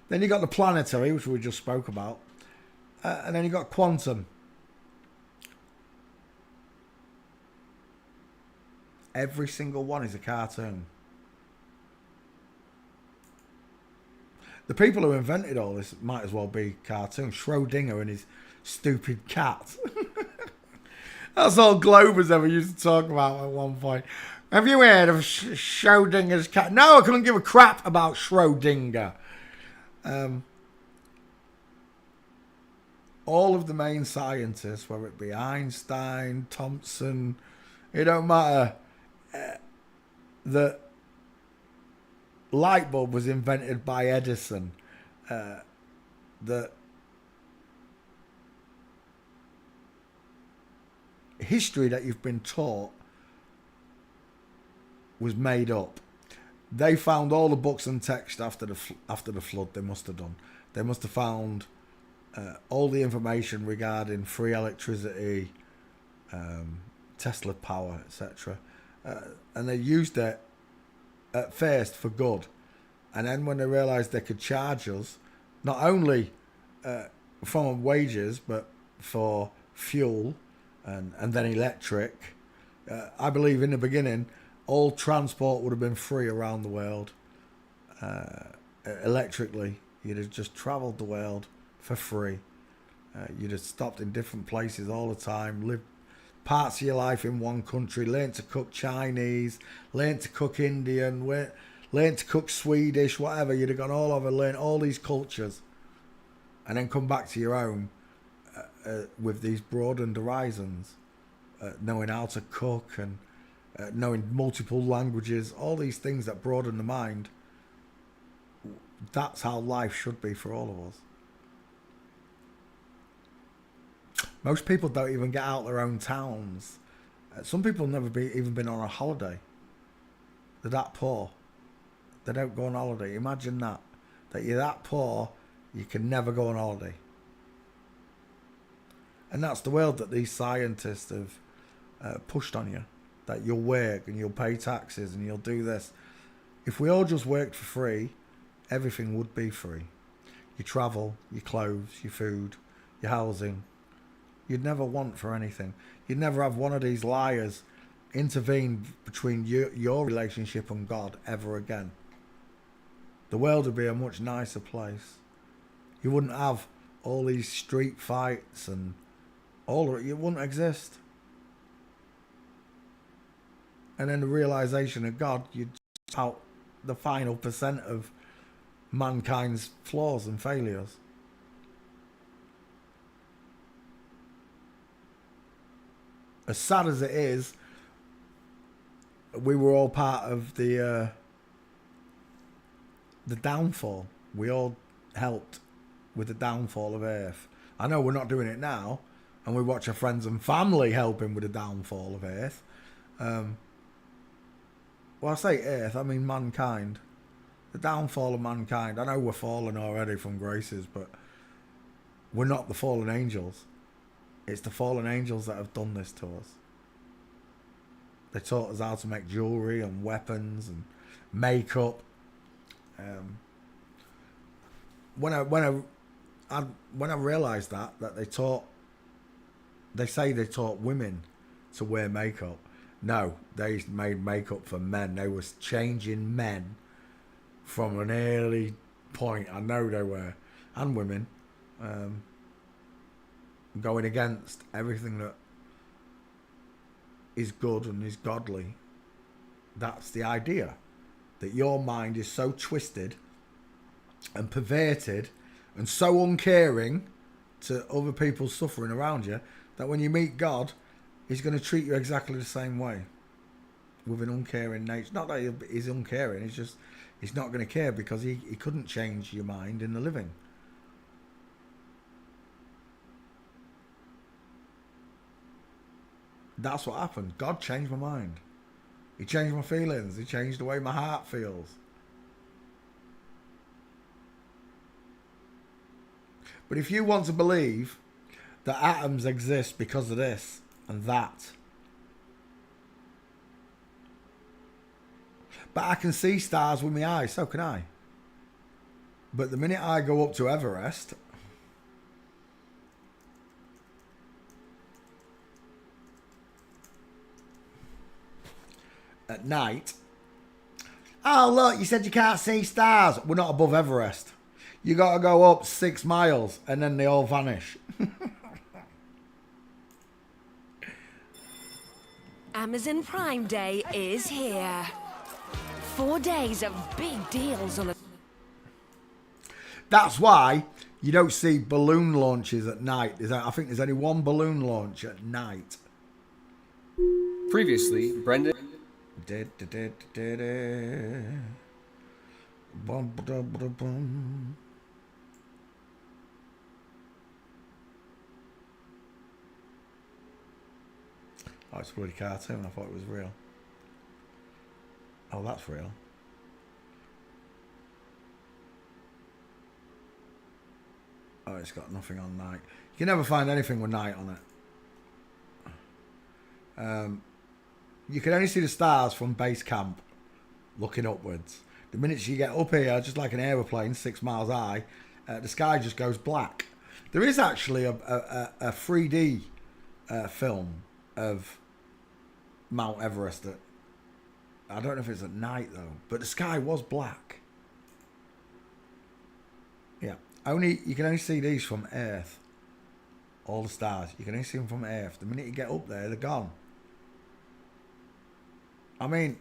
Then you got the planetary, which we just spoke about. And then you got quantum. Every single one is a cartoon. The people who invented all this might as well be cartoons. Schrodinger and his stupid cat. That's all Globers ever used to talk about at one point. Have you heard of Schrodinger's cat? No, I couldn't give a crap about Schrodinger. All of the main scientists, whether it be Einstein, Thomson, it don't matter. The light bulb was invented by Edison. The history that you've been taught was made up. They found all the books and text after the flood. They must have done. They must have found all the information regarding free electricity, Tesla power, etc. And they used it at first for good. And then when they realised they could charge us, not only from wages, but for fuel and then electric, I believe in the beginning, all transport would have been free around the world. Electrically, you'd have just travelled the world for free. You'd have stopped in different places all the time, lived parts of your life in one country, learned to cook Chinese, learned to cook Indian, learned to cook Swedish, whatever. You'd have gone all over, learned all these cultures, and then come back to your home with these broadened horizons, knowing how to cook and knowing multiple languages, all these things that broaden the mind. That's how life should be for all of us. Most people don't even get out their own towns. Some people never even been on a holiday. They're that poor. They don't go on holiday. Imagine that you're that poor, you can never go on holiday. And that's the world that these scientists have pushed on you. That you'll work and you'll pay taxes and you'll do this. If we all just worked for free, everything would be free. Your travel, your clothes, your food, your housing. You'd never want for anything. You'd never have one of these liars intervene between your relationship and God ever again. The world would be a much nicer place. You wouldn't have all these street fights and all of it. It wouldn't exist. And then the realization of God, you'd out the final percent of mankind's flaws and failures. As sad as it is, we were all part of the downfall. We all helped with the downfall of Earth. I know we're not doing it now, and we watch our friends and family helping with the downfall of Earth. Well, I say Earth, I mean mankind. The downfall of mankind. I know we're fallen already from graces, but we're not the fallen angels. It's the fallen angels that have done this to us. They taught us how to make jewellery and weapons and makeup. When I realised that they say they taught women to wear makeup. No, they made makeup for men. They was changing men from an early point. I know they were, and women, going against everything that is good and is godly. That's the idea, that your mind is so twisted and perverted and so uncaring to other people's suffering around you that when you meet God, He's going to treat you exactly the same way, with an uncaring nature. Not that he's uncaring, it's just he's not going to care because he couldn't change your mind in the living. That's what happened. God changed my mind. He changed my feelings. He changed the way my heart feels. But if you want to believe that atoms exist because of this and that, but I can see stars with my eyes, so can I. But the minute I go up to Everest, at night. Oh, look, you said you can't see stars. We're not above Everest. You got to go up 6 miles and then they all vanish. Amazon Prime Day is here. 4 days of big deals on a... That's why you don't see balloon launches at night. I think there's only one balloon launch at night. Previously, Brendan. Bum, ba-dum, ba-dum. Oh, it's a bloody cartoon. I thought it was real. Oh, that's real. Oh, it's got nothing on night. You can never find anything with night on it. You can only see the stars from base camp looking upwards. The minute you get up here, just like an aeroplane 6 miles high, the sky just goes black. There is actually a 3D film of Mount Everest that I don't know if it's at night though, but the sky was black. Yeah, you can only see these from Earth. All the stars, you can only see them from Earth. The minute you get up there, they're gone. I mean,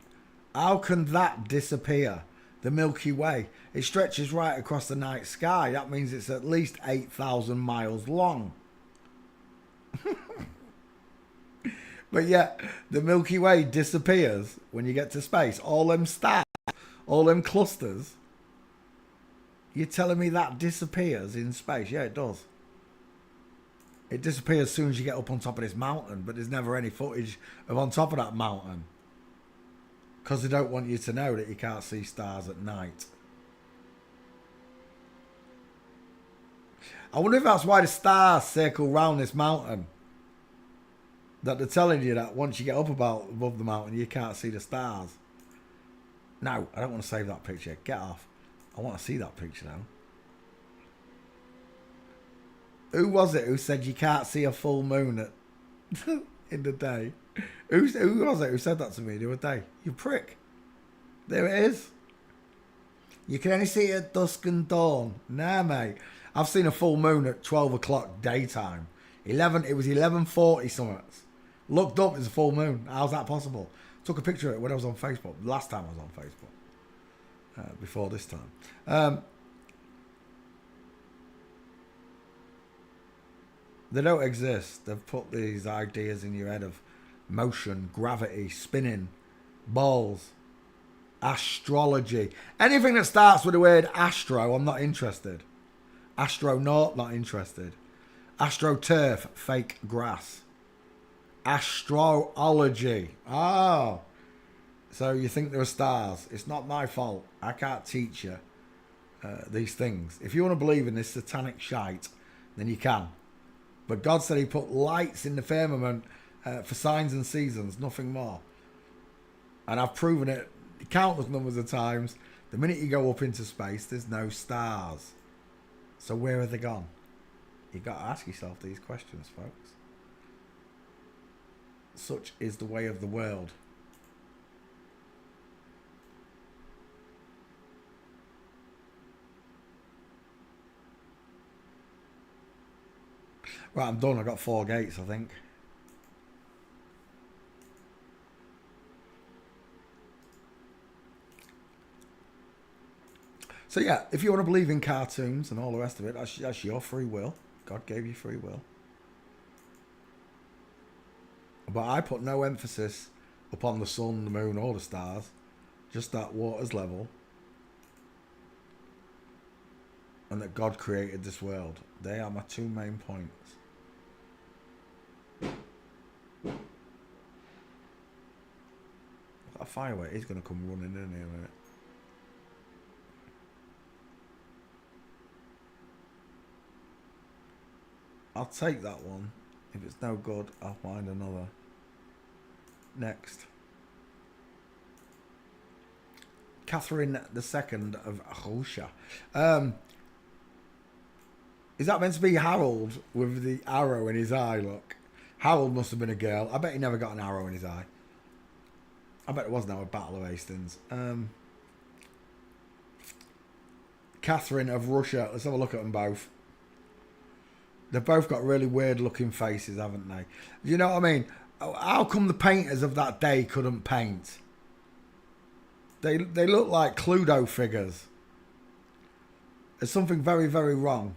how can that disappear? The Milky Way, it stretches right across the night sky. That means it's at least 8,000 miles long. But yet, the Milky Way disappears when you get to space. All them stars, all them clusters. You're telling me that disappears in space? Yeah, it does. It disappears as soon as you get up on top of this mountain, but there's never any footage of on top of that mountain. Because they don't want you to know that you can't see stars at night. I wonder if that's why the stars circle round this mountain. That they're telling you that once you get up above the mountain, you can't see the stars. No, I don't want to save that picture. Get off. I want to see that picture now. Who was it who said you can't see a full moon at in the day? Who was it who said that to me the other day? You prick. There it is. You can only see it at dusk and dawn. Nah, mate. I've seen a full moon at 12 o'clock daytime. It was 11:40 something. Looked up, it's a full moon. How's that possible? Took a picture of it when I was on Facebook. Last time I was on Facebook. Before this time. They don't exist. They've put these ideas in your head of motion, gravity, spinning, balls, astrology. Anything that starts with the word astro, I'm not interested. Astronaut, not interested. AstroTurf, fake grass. Astrology. Oh. So you think there are stars. It's not my fault. I can't teach you these things. If you want to believe in this satanic shite, then you can. But God said he put lights in the firmament for signs and seasons, nothing more. And I've proven it countless numbers of times. The minute you go up into space, there's no stars. So where are they gone? You've got to ask yourself these questions, folks. Such is the way of the world. Right, I'm done. I got 4 gates, I think. So yeah, if you want to believe in cartoons and all the rest of it, that's your free will. God gave you free will. But I put no emphasis upon the sun, the moon, or the stars. Just that water's level. And that God created this world. They are my 2 main points. That firework is going to come running in here in a minute. I'll take that one. If it's no good, I'll find another. Next. Catherine II of Russia. Is that meant to be Harold with the arrow in his eye? Look. Harold must have been a girl. I bet he never got an arrow in his eye. I bet it was now a Battle of Hastings. Catherine of Russia. Let's have a look at them both. They've both got really weird looking faces, haven't they? You know what I mean? How come the painters of that day couldn't paint? They look like Cluedo figures. There's something very, very wrong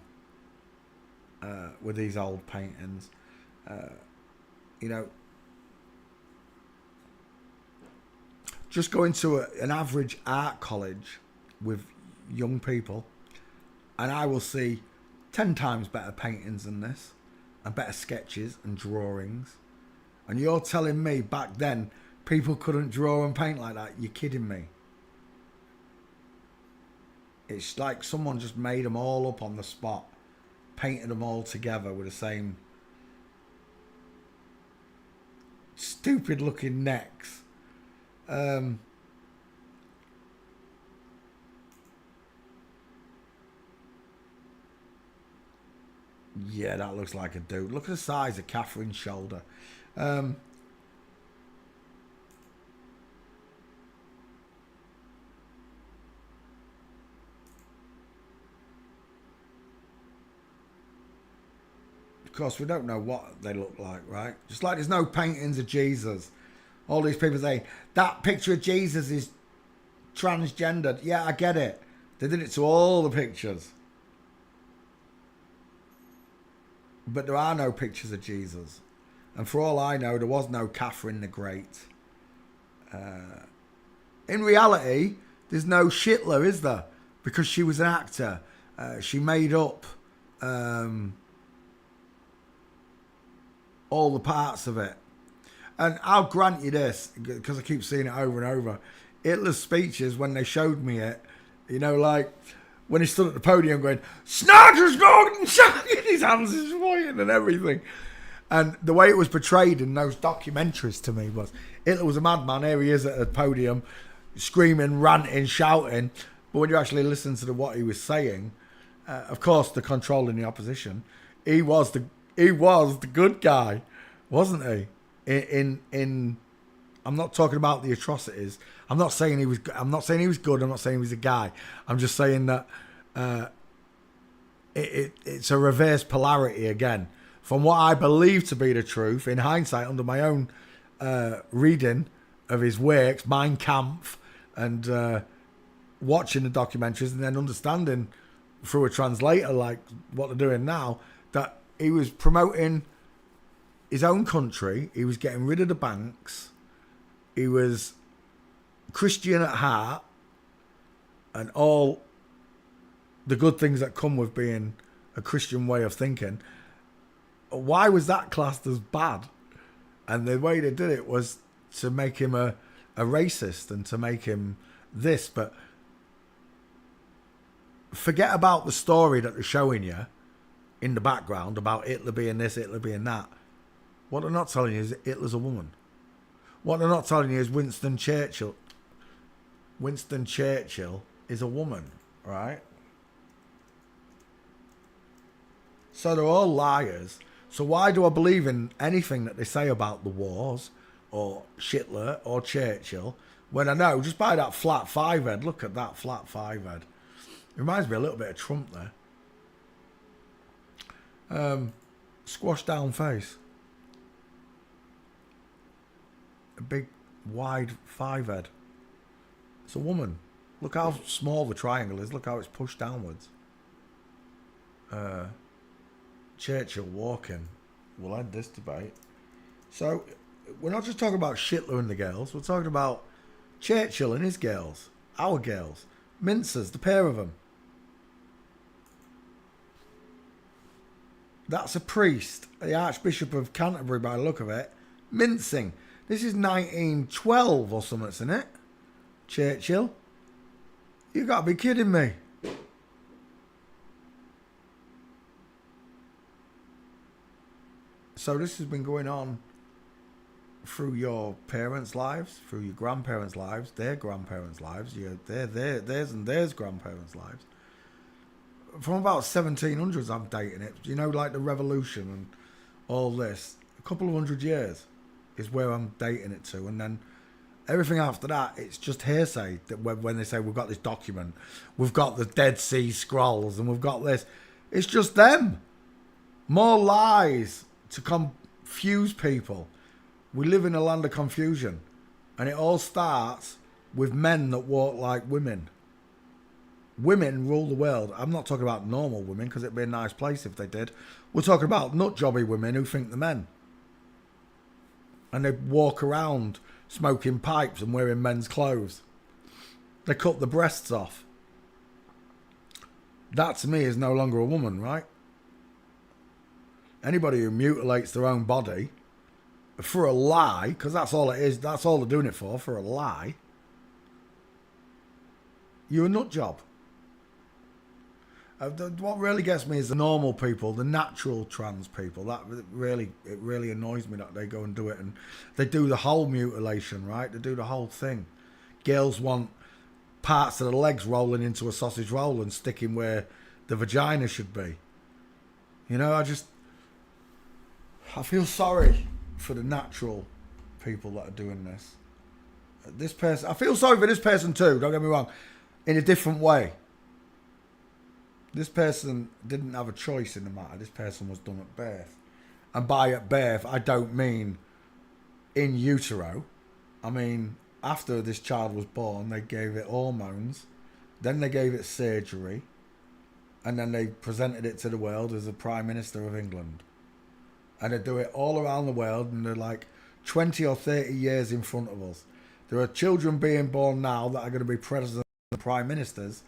with these old paintings. You know, just going to an average art college with young people, and I will see 10 times better paintings than this, and better sketches and drawings. And you're telling me back then people couldn't draw and paint like that? You're kidding me. It's like someone just made them all up on the spot, painted them all together with the same stupid looking necks. Yeah, that looks like a dude. Look at the size of Catherine's shoulder. Of course, we don't know what they look like, right? Just like there's no paintings of Jesus. All these people say, that picture of Jesus is transgendered. Yeah, I get it. They did it to all the pictures. But there are no pictures of Jesus. And for all I know, there was no Catherine the Great. In reality, there's no Schittler, is there? Because she was an actor. She made up all the parts of it. And I'll grant you this, because I keep seeing it over and over. Hitler's speeches, when they showed me it, you know, like when he stood at the podium going, Snarter's going and shaking his hands is swaying and everything. And the way it was portrayed in those documentaries to me was Hitler was a madman. Here he is at the podium, screaming, ranting, shouting. But when you actually listen to what he was saying, of course, the controlling the opposition, he was the good guy, wasn't he? In I'm not talking about the atrocities. I'm not saying he was good. I'm not saying he was a guy. I'm just saying that it's a reverse polarity again. From what I believe to be the truth, in hindsight, under my own reading of his works, Mein Kampf, and watching the documentaries, and then understanding through a translator like what they're doing now, that he was promoting his own country. He was getting rid of the banks. He was Christian at heart, and all the good things that come with being a Christian way of thinking. Why was that classed as bad? And the way they did it was to make him a racist and to make him this. But forget about the story that they're showing you in the background about Hitler being this, Hitler being that. What they're not telling you is Hitler's a woman. What they're not telling you is Winston Churchill is a woman, right? So they're all liars. So why do I believe in anything that they say about the wars or Hitler or Churchill when I know just by that flat five head? Look at that flat five head. It reminds me a little bit of Trump there. Squashed down face. A big wide five head. It's a woman. Look how small the triangle is. Look how it's pushed downwards. Churchill walking. We'll end this debate. So we're not just talking about Schittler and the girls. We're talking about Churchill and his girls. Our girls. Mincers, the pair of them. That's a priest, the Archbishop of Canterbury by the look of it, mincing. This is 1912 or something, isn't it? Churchill. You got to be kidding me. So this has been going on through your parents' lives, through your grandparents' lives, their grandparents' lives, theirs and theirs grandparents' lives. From about 1700s, I'm dating it. You know, like the revolution and all this. A couple of 100 years is where I'm dating it to. And then Everything after that, it's just hearsay. That when they say we've got this document, we've got the Dead Sea Scrolls, and we've got this, it's just them. More lies to confuse people. We live in a land of confusion, and it all starts with men that walk like women. Women rule the world. I'm not talking about normal women, because it'd be a nice place if they did. We're talking about nut jobby women who think they're men. And they walk around smoking pipes and wearing men's clothes. They cut the breasts off. That to me is no longer a woman, right? Anybody who mutilates their own body for a lie, because that's all it is, that's all they're doing it for a lie, you're a nut job. What really gets me is the normal people, the natural trans people. That really, it really annoys me that they go and do it, and they do the whole mutilation, right? They do the whole thing. Girls want parts of the legs rolling into a sausage roll and sticking where the vagina should be. You know, I feel sorry for the natural people that are doing this. This person, I feel sorry for this person too, don't get me wrong, in a different way. This person didn't have a choice in the matter. This person was done at birth. And by at birth, I don't mean in utero. I mean, after this child was born, they gave it hormones. Then they gave it surgery. And then they presented it to the world as the Prime Minister of England. And they do it all around the world, and they're like 20 or 30 years in front of us. There are children being born now that are going to be presidents and prime ministers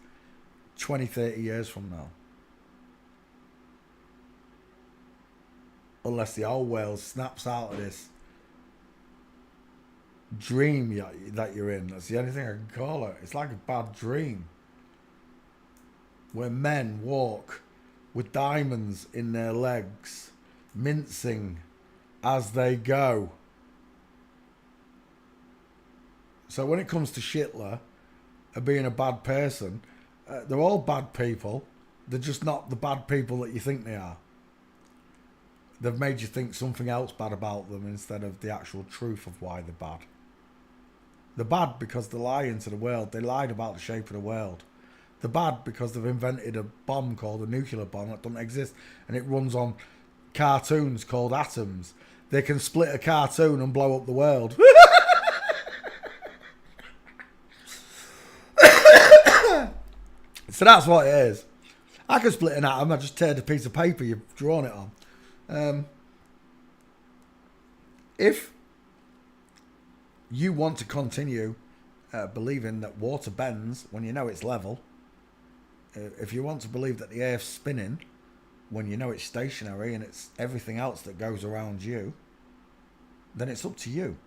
20, 30 years from now. Unless the whole world snaps out of this dream that you're in. That's the only thing I can call it. It's like a bad dream. Where men walk with diamonds in their legs, mincing as they go. So when it comes to Hitler being a bad person, they're all bad people. They're just not the bad people that you think they are. They've made you think something else bad about them instead of the actual truth of why they're bad. They're bad because they're lying to the world. They lied about the shape of the world. They're bad because they've invented a bomb called a nuclear bomb that doesn't exist, and it runs on cartoons called atoms. They can split a cartoon and blow up the world. So that's what it is. I can split an atom. I just tear the piece of paper you've drawn it on. If you want to continue believing that water bends when you know it's level, if you want to believe that the earth's spinning when you know it's stationary and it's everything else that goes around you, then it's up to you.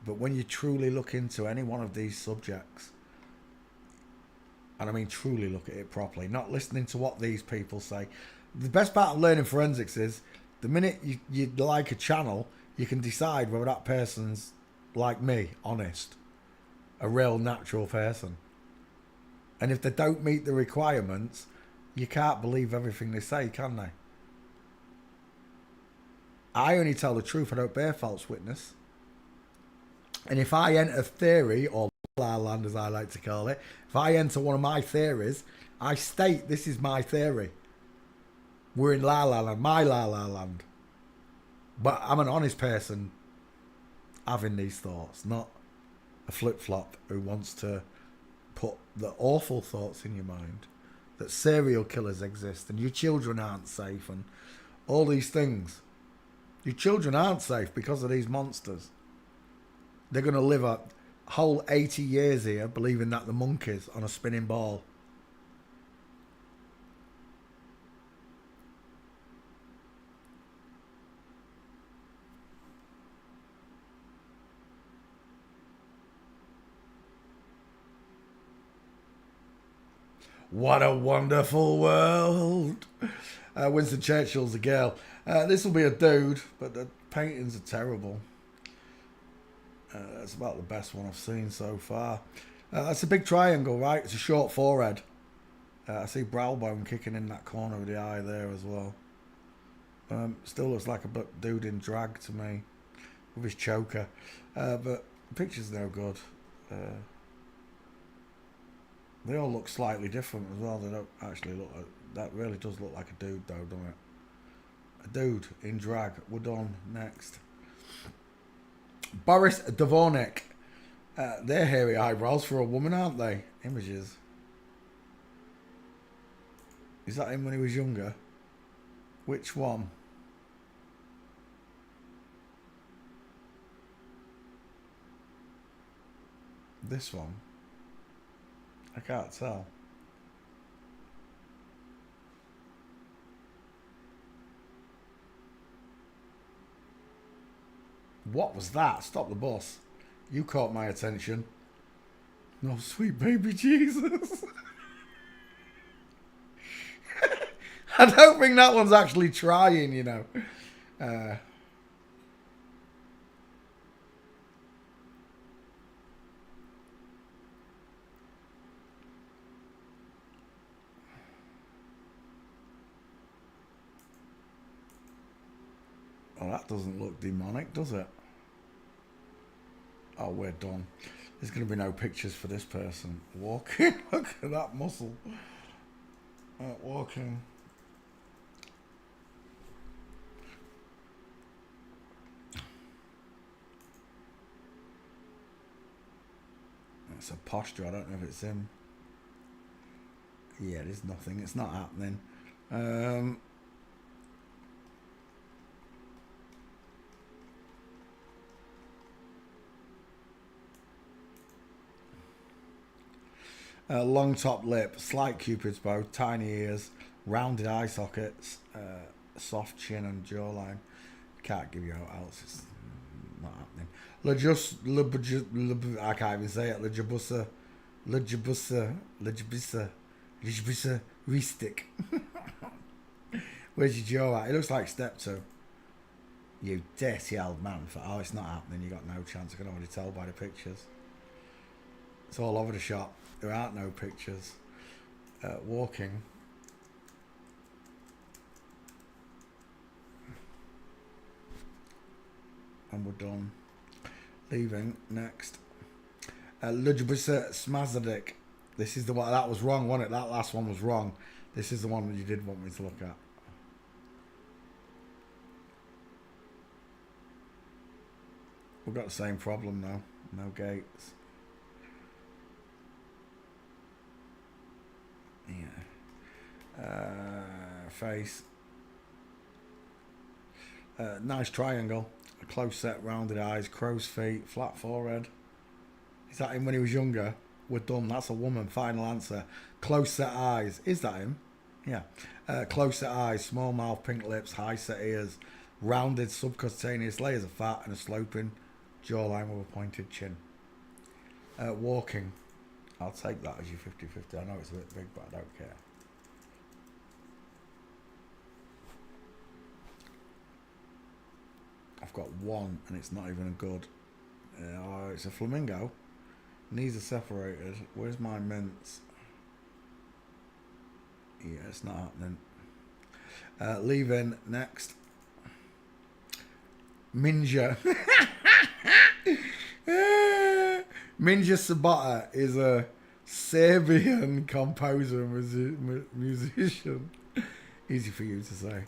But when you truly look into any one of these subjects, and I mean truly look at it properly, not listening to what these people say. The best part of learning forensics is the minute you like a channel, you can decide whether that person's like me, honest, a real natural person. And if they don't meet the requirements, you can't believe everything they say, can they? I only tell the truth. I don't bear false witness. And if I enter theory, or La La Land as I like to call it, if I enter one of my theories, I state this is my theory. We're in La La Land, my La La Land. But I'm an honest person having these thoughts, not a flip-flop who wants to put the awful thoughts in your mind that serial killers exist and your children aren't safe and all these things. Your children aren't safe because of these monsters. They're going to live a whole 80 years here believing that the monkey's on a spinning ball. What a wonderful world. Winston Churchill's a girl. This will be a dude, but the paintings are terrible. That's about the best one I've seen so far. That's a big triangle, right? It's a short forehead. I see brow bone kicking in that corner of the eye there as well. Still looks like a dude in drag to me. with his choker. But the picture's no good. They all look slightly different as well. They don't actually look like... That really does look like a dude though, doesn't it? A dude in drag. We're done. Next. Boris Dvornik. They're hairy eyebrows for a woman, aren't they? Images. Is that him when he was younger? Which one? This one? I can't tell. What was that? Stop the bus. You caught my attention. No, sweet baby Jesus. I don't think that one's actually trying, you know. Oh, that doesn't look demonic, does it? Oh, we're done. There's going to be no pictures for this person. Walking. Look at that muscle. Walking. It's a posture. I don't know if it's him. Yeah, there's nothing. It's not happening. Long top lip, slight cupid's bow, tiny ears, rounded eye sockets, soft chin and jawline. Can't give you out else. It's not happening. I can't even say it. Lejabusa Ristic. Where's your jaw at? It looks like step two. You dirty old man. Oh, it's not happening. You got no chance. I can already tell by the pictures. It's all over the shop. There aren't no pictures. Walking. And we're done. Leaving. Next. Lujbusa Smazadik. This is the one. That was wrong, wasn't it? That last one was wrong. This is the one that you did want me to look at. We've got the same problem now. No gates. Yeah. Face. Nice triangle. A close set, rounded eyes, crow's feet, flat forehead. Is that him when he was younger? We're done. That's a woman. Final answer. Close set eyes. Is that him? Yeah. Close set eyes, small mouth, pink lips, high set ears, rounded subcutaneous layers of fat, and a sloping jawline with a pointed chin. Walking. I'll take that as your 50-50. I know it's a bit big, but I don't care. I've got one, and it's not even a good. Oh, it's a flamingo. Knees are separated. Where's my mints? Yeah, it's not happening. Leaving. Next. Minja. Minja Sabata is a Serbian composer and musician. Easy for you to say.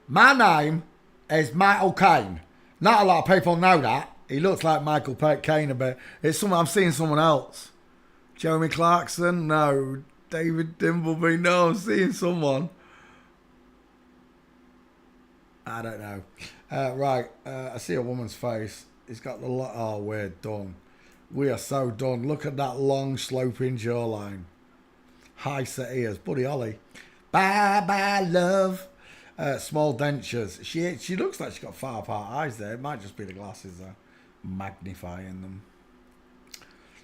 My name is Michael Caine. Not a lot of people know that. He looks like Michael Caine a bit. It's someone I'm seeing someone else. Jeremy Clarkson? No. David Dimbleby? No, I'm seeing someone. I don't know. Right. I see a woman's face. He's got the... Oh, we're done. We are so done. Look at that long sloping jawline. High set ears. Buddy Holly. Bye bye love. Small dentures. She looks like she's got far apart eyes there. It might just be the glasses there. Magnifying them.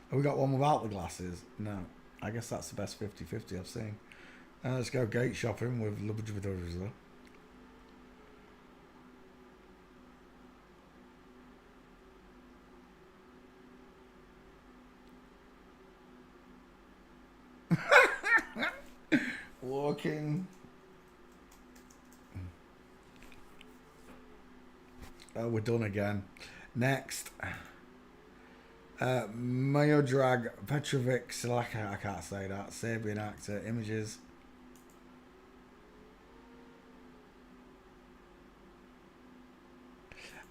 Have we got one without the glasses? No. I guess that's the best 50-50 I've seen. Let's go gate shopping with Lubajibadozza. Walking. We're done again. Next. Miodrag Petrovic Silaka, I can't say that. Serbian actor. Images.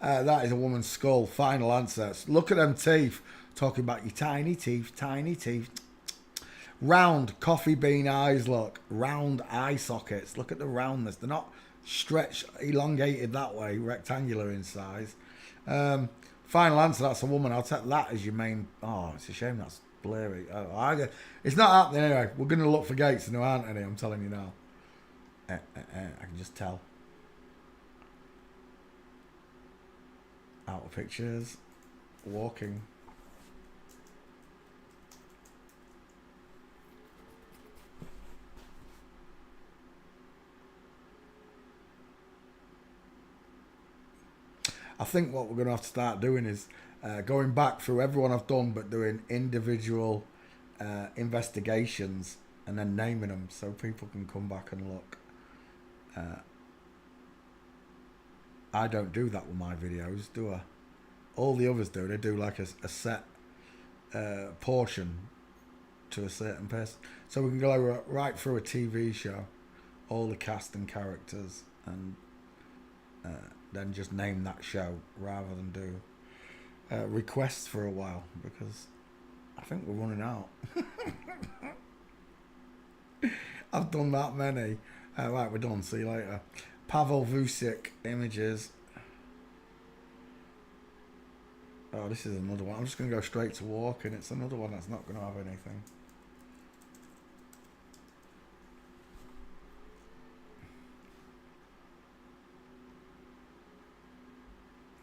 That is a woman's skull. Final answer. Look at them teeth. Talking about your tiny teeth, tiny teeth. Round coffee bean eyes, look. Round eye sockets. Look at the roundness. They're not stretched, elongated that way, rectangular in size. Final answer, that's a woman. I'll take that as your main... Oh, it's a shame that's blurry. It's not happening anyway. We're going to look for gates and there aren't any, I'm telling you now. I can just tell. Out of pictures. Walking. I think what we're going to have to start doing is going back through everyone I've done, but doing individual investigations and then naming them so people can come back and look. I don't do that with my videos, do I? All the others do. They do like a set portion to a certain person. So we can go right through a TV show, all the cast and characters, and then just name that show rather than do requests for a while, because I think we're running out. I've done that many. Right, we're done. See you later. Pavel Vucic, images. Oh, this is another one. I'm just going to go straight to walking. It's another one that's not going to have anything.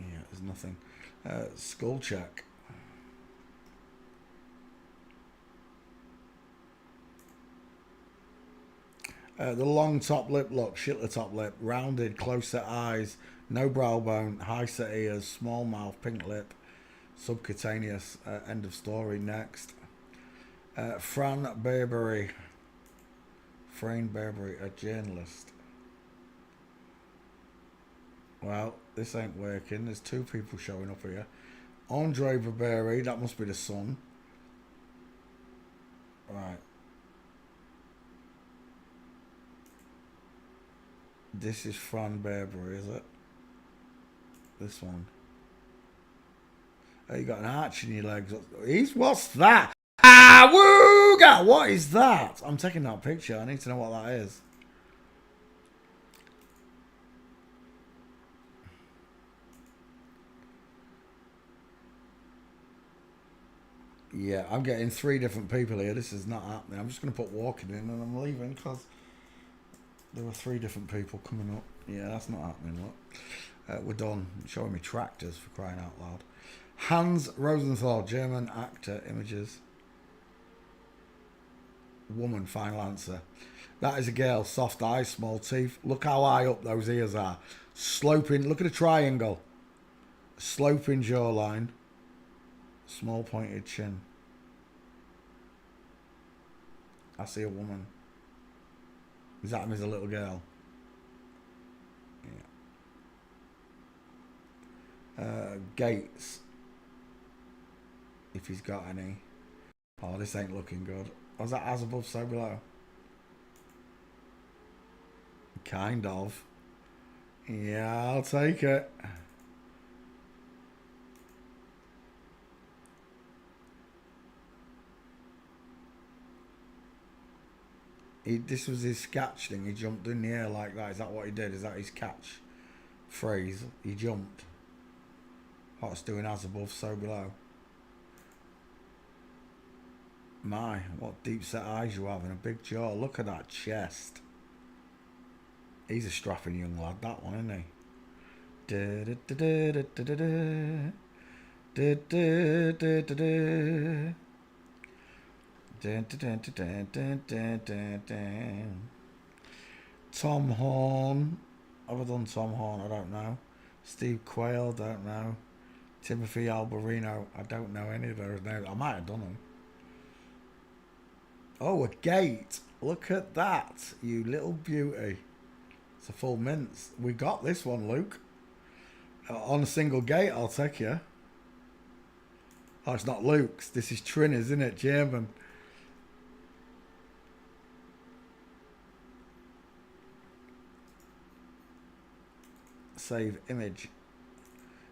Yeah, there's nothing. Skull check. The long top lip look, Shitler top lip, rounded, close set eyes, no brow bone, high set ears, small mouth, pink lip, subcutaneous, end of story. Next. Fran Burberry, a journalist. Well, this ain't working. There's two people showing up here. Andre Burberry, that must be the son. Right. This is Fran Burberry, is it? This one. Oh, you got an arch in your legs. What's that? Ah, wooga! What is that? I'm taking that picture. I need to know what that is. Yeah, I'm getting 3 different people here. This is not happening. I'm just going to put walking in and I'm leaving because there were 3 different people coming up. Yeah, that's not happening. Look, we're done. Showing me tractors, for crying out loud. Hans Rosenthal, German actor. Images. Woman, final answer. That is a girl. Soft eyes, small teeth. Look how high up those ears are. Sloping. Look at a triangle. Sloping jawline. Small pointed chin. I see a woman. Is that him as a little girl? Yeah. Gates. If he's got any. Oh, this ain't looking good. Was that as above, so below? Kind of. Yeah, I'll take it. This was his catch thing. He jumped in the air like that. Is that what he did? Is that his catch phrase? He jumped. What's doing as above, so below? My, what deep set eyes you have and a big jaw. Look at that chest. He's a strapping young lad, that one, isn't he? Tom Horn. Have I done Tom Horn? I don't know. Steve Quayle, don't know. Timothy Alberino, I don't know any of those names. I might have done them. Oh, a gate. Look at that, you little beauty. It's a full mince. We got this one, Luke. On a single gate, I'll take you. Oh, it's not Luke's. This is Trin's, isn't it? German. Save image.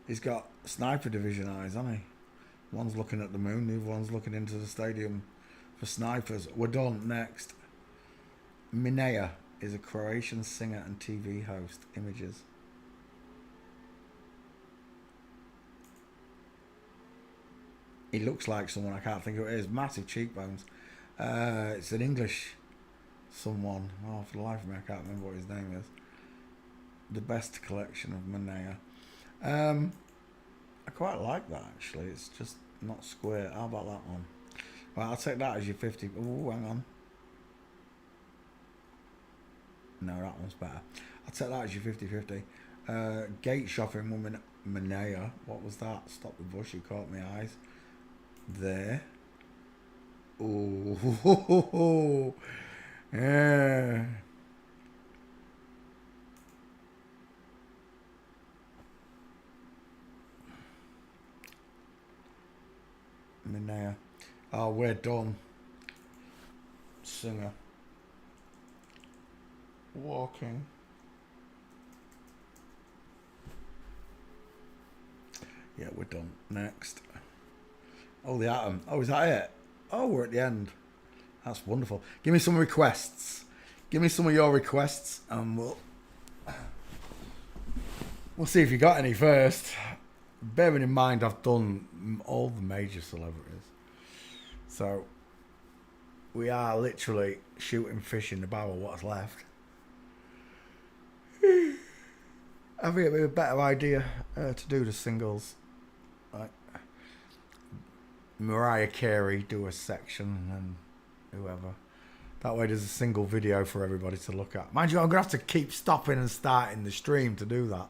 He's got sniper division eyes, hasn't he? One's looking at the moon, the other one's looking into the stadium for snipers. We're done. Next. Minea is a Croatian singer and TV host. Images. He looks like someone, I can't think who it is. Massive cheekbones. It's an English someone. Oh, for the life of me, I can't remember what his name is. The best collection of Minea. I quite like that, actually. It's just not square. How about that one? Right, I'll take that as your 50. Oh, hang on. No, that one's better. I'll take that as your 50-50. Gate shopping woman Minea. What was that? Stop the bush. You caught my eyes. There. Oh, yeah. Minea. Oh, we're done. Singer. Walking. Yeah, we're done. Next. Oh, the Atom. Oh, is that it? Oh, we're at the end. That's wonderful. Give me some requests. Give me some of your requests, and we'll see if you got any first. Bearing in mind, I've done all the major celebrities, so we are literally shooting fish in the barrel. What's left? I think it'd be a better idea to do the singles. Like Mariah Carey do a section and whoever. That way there's a single video for everybody to look at. Mind you, I'm going to have to keep stopping and starting the stream to do that.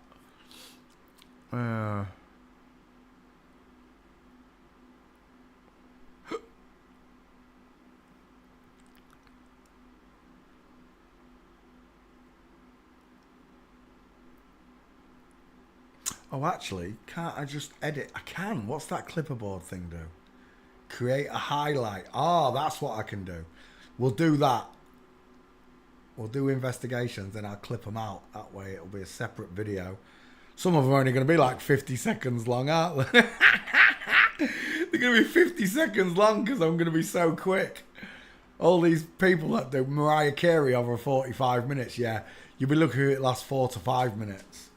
Oh, actually, can't I just edit? I can. What's that clipperboard thing do? Create a highlight. Oh, that's what I can do. We'll do that. We'll do investigations, then I'll clip them out. That way it'll be a separate video. Some of them are only going to be like 50 seconds long, aren't they? They're going to be 50 seconds long because I'm going to be so quick. All these people that do Mariah Carey over 45 minutes, yeah. You'll be looking at it last 4 to 5 minutes.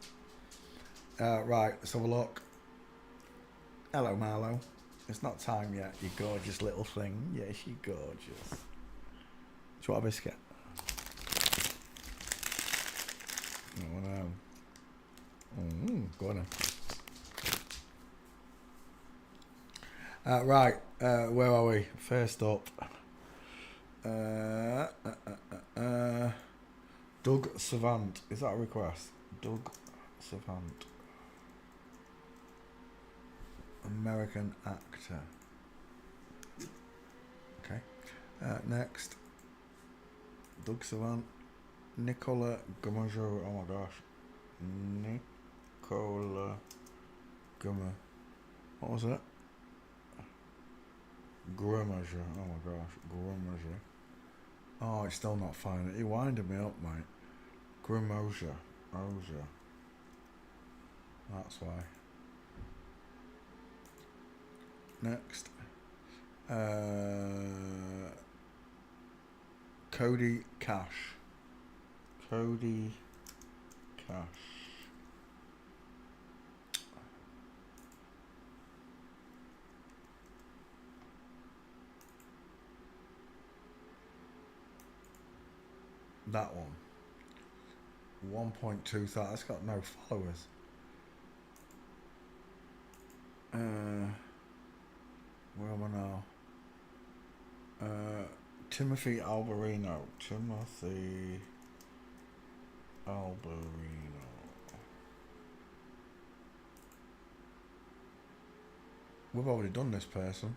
Right, let's have a look. Hello, Marlo. It's not time yet, you gorgeous little thing. Yes, you gorgeous. Do you want a biscuit? Oh, no. Go on then. Right, where are we? First up. Doug Savant. Is that a request? Doug Savant. American actor. Okay. Next. Doug Savant. Nicola Gumajo. Oh my gosh. Nicola Guma. What was it? Grumager. Oh my gosh. Grumager. Oh, it's still not finding it. You're winding me up, mate. Grumosia. Osia. That's why. Next. Cody Cash. Cody Cash. That one. 1.2 thousand. It's got no followers. Where am I now? Timothy Alberino. Timothy Alberino. We've already done this person.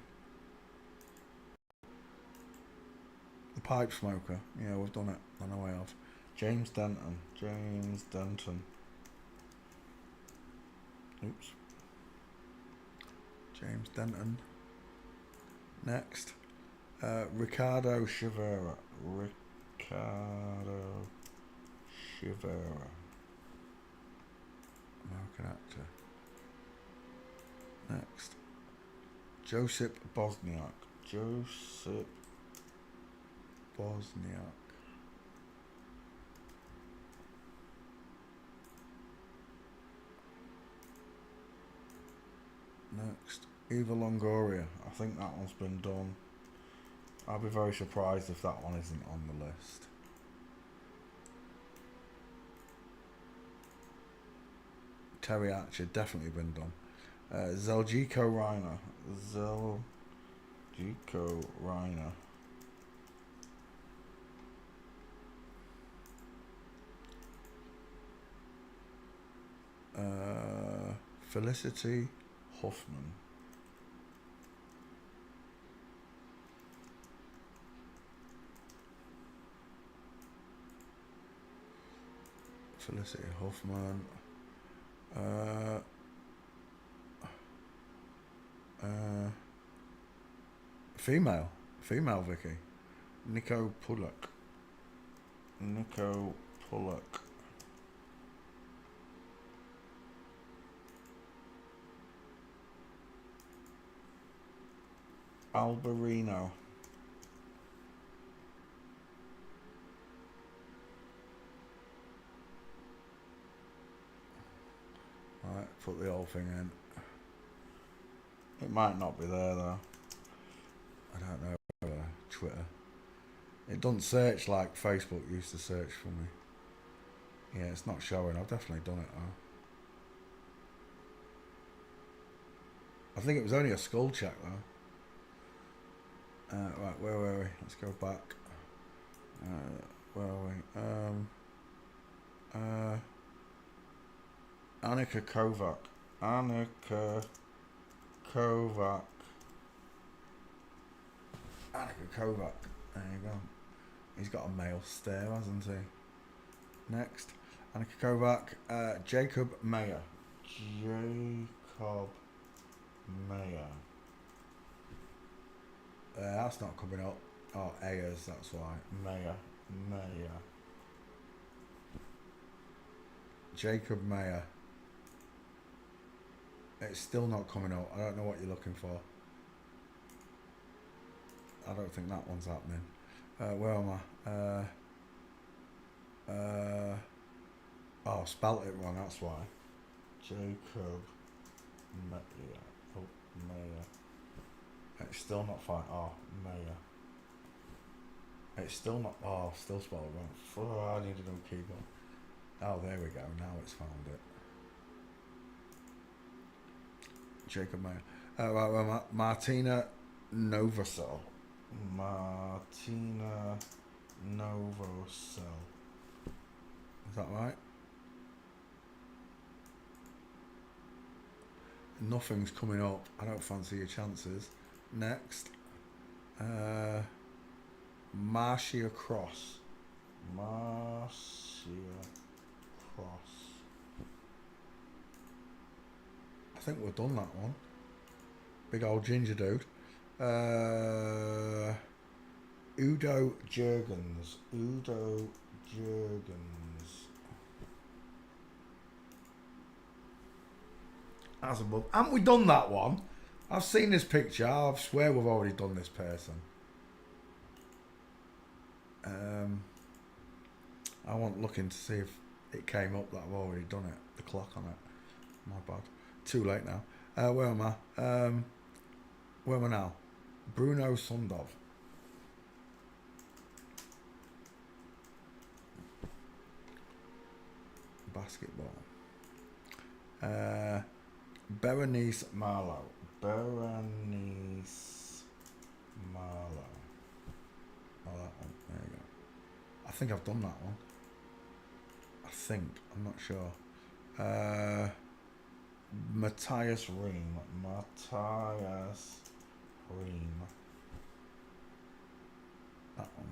The pipe smoker. Yeah, we've done it. I know I have. James Denton. James Denton. Oops. James Denton. Next. Ricardo Chivera. Ricardo Chivera. American actor. Next. Josip Bosniak. Josip Bosniak. Next. Eva Longoria. I think that one's been done. I'll be very surprised if that one isn't on the list. Terry Archer, definitely been done. Zeljko Reiner. Zeljko Reiner. Felicity Huffman. Felicity Huffman. Female Vicky. Nico Pullock. Alberino. Right, put the whole thing in. It might not be there though. I don't know. Twitter. It doesn't search like Facebook used to search for me. Yeah, it's not showing. I've definitely done it though. I think it was only a skull check though. Right, where were we? Let's go back. Where are we? Annika Kovac. Annika Kovac. There you go. He's got a male stare, hasn't he? Next. Annika Kovac. Jacob Mayer. That's not coming up. Oh, Ayers, that's why. Mayer. Jacob Mayer. It's still not coming up. I don't know what you're looking for. I don't think that one's happening. Where am I? Oh, spelt it wrong, that's why. Jacob Mayer. Oh, Mayer. It's still not fine. Oh, Mayer. It's still not. Oh, still spelled wrong. Oh, I need a new keyboard. Oh, there we go. Now it's found it. Jacob Mayer. Right, Martina Novosel. Martina Novosel. Is that right? Nothing's coming up. I don't fancy your chances. Next. Marcia Cross. I think we've done that one. Big old ginger dude. Udo Jurgens. That's above. Haven't we done that one? I've seen this picture. I swear we've already done this person. I wasn't looking to see if it came up that I've already done it. The clock on it. My bad. Too late now. Where am I? Where am I now? Bruno Sundov. Basketball. Berenice Marlowe. Oh, that one. There you go. I think I've done that one. I'm not sure. Matthias Ream. That one.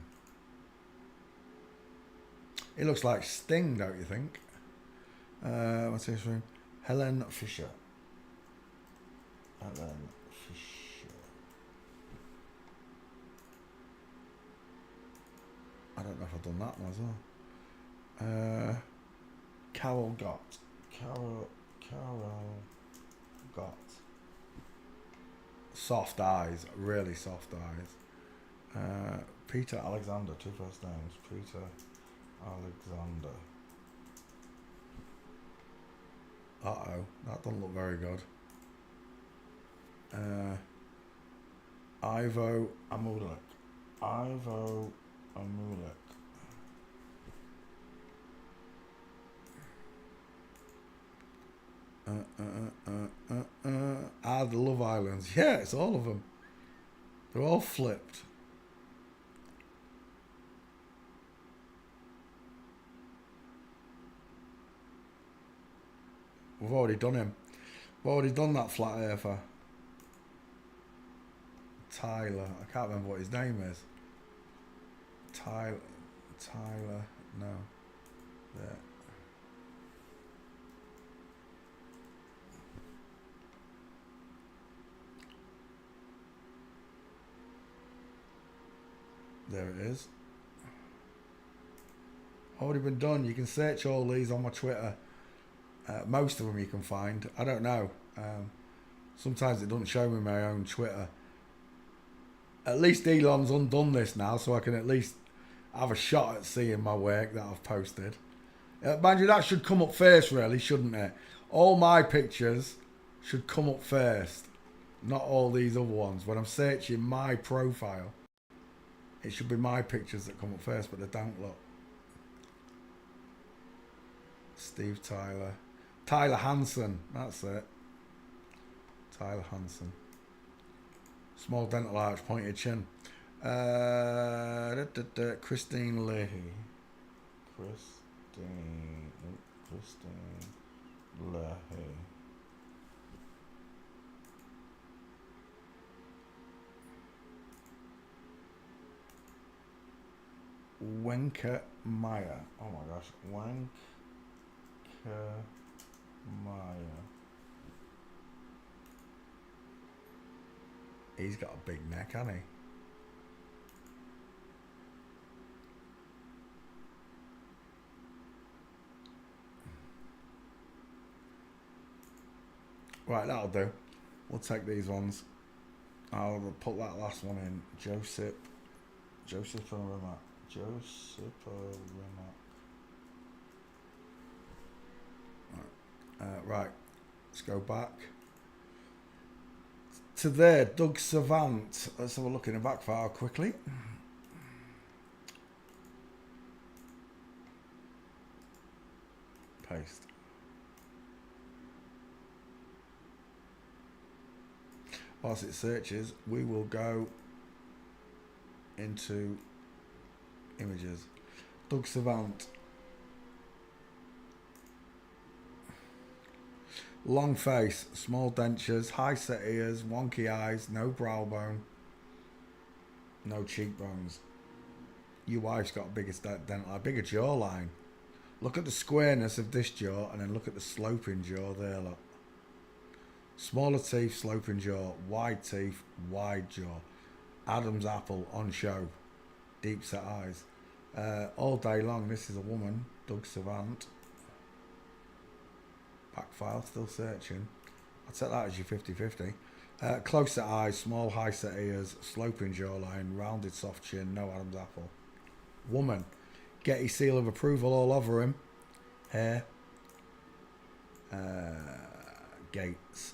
It looks like Sting, don't you think? Matthias Ream. Helen Fisher. Helen Fisher. I don't know if I've done that one as well. Carol Gott. Carol Gott. Soft eyes, really soft eyes. Peter Alexander, two first names. Peter Alexander. Uh-oh, that doesn't look very good. Ivo Amulik. Ivo Amulik. The Love Islands. Yeah, it's all of them. They're all flipped. We've already done him. We've already done that flat earther. Tyler. I can't remember what his name is. Tyler. No. There. There it is. Already been done. You can search all these on my Twitter. Most of them you can find. I don't know. Sometimes it doesn't show me my own Twitter. At least Elon's undone this now, so I can at least have a shot at seeing my work that I've posted. Mind you, that should come up first, really, shouldn't it? All my pictures should come up first, not all these other ones. When I'm searching my profile, it should be my pictures that come up first, but they don't look. Steve Tyler. Tyler Hansen, that's it. Tyler Hansen. Small dental arch, pointed chin. Christine Leahy. Christine Leahy. Wenka Meyer. Oh my gosh. Wenka Meyer. He's got a big neck, hasn't he? Right, that'll do. We'll take these ones. I'll put that last one in. Joseph Rimac. Right, let's go back to there. Doug Savant. Let's have a look in the back file quickly. Paste. Whilst it searches, we will go into images. Doug Savant. Long face, small dentures, high set ears, wonky eyes, no brow bone, no cheekbones. Your wife's got a bigger dental, a bigger jawline. Look at the squareness of this jaw and then look at the sloping jaw there, look. Smaller teeth, sloping jaw, wide teeth, wide jaw. Adam's apple on show. Deep set eyes. All day long, this is a woman, Doug Savant. Back file, still searching. I'll take that as your 50-50. Close set eyes, small high set ears, sloping jawline, rounded soft chin, no Adam's apple. Woman, Getty seal of approval all over him. Hair. Gates.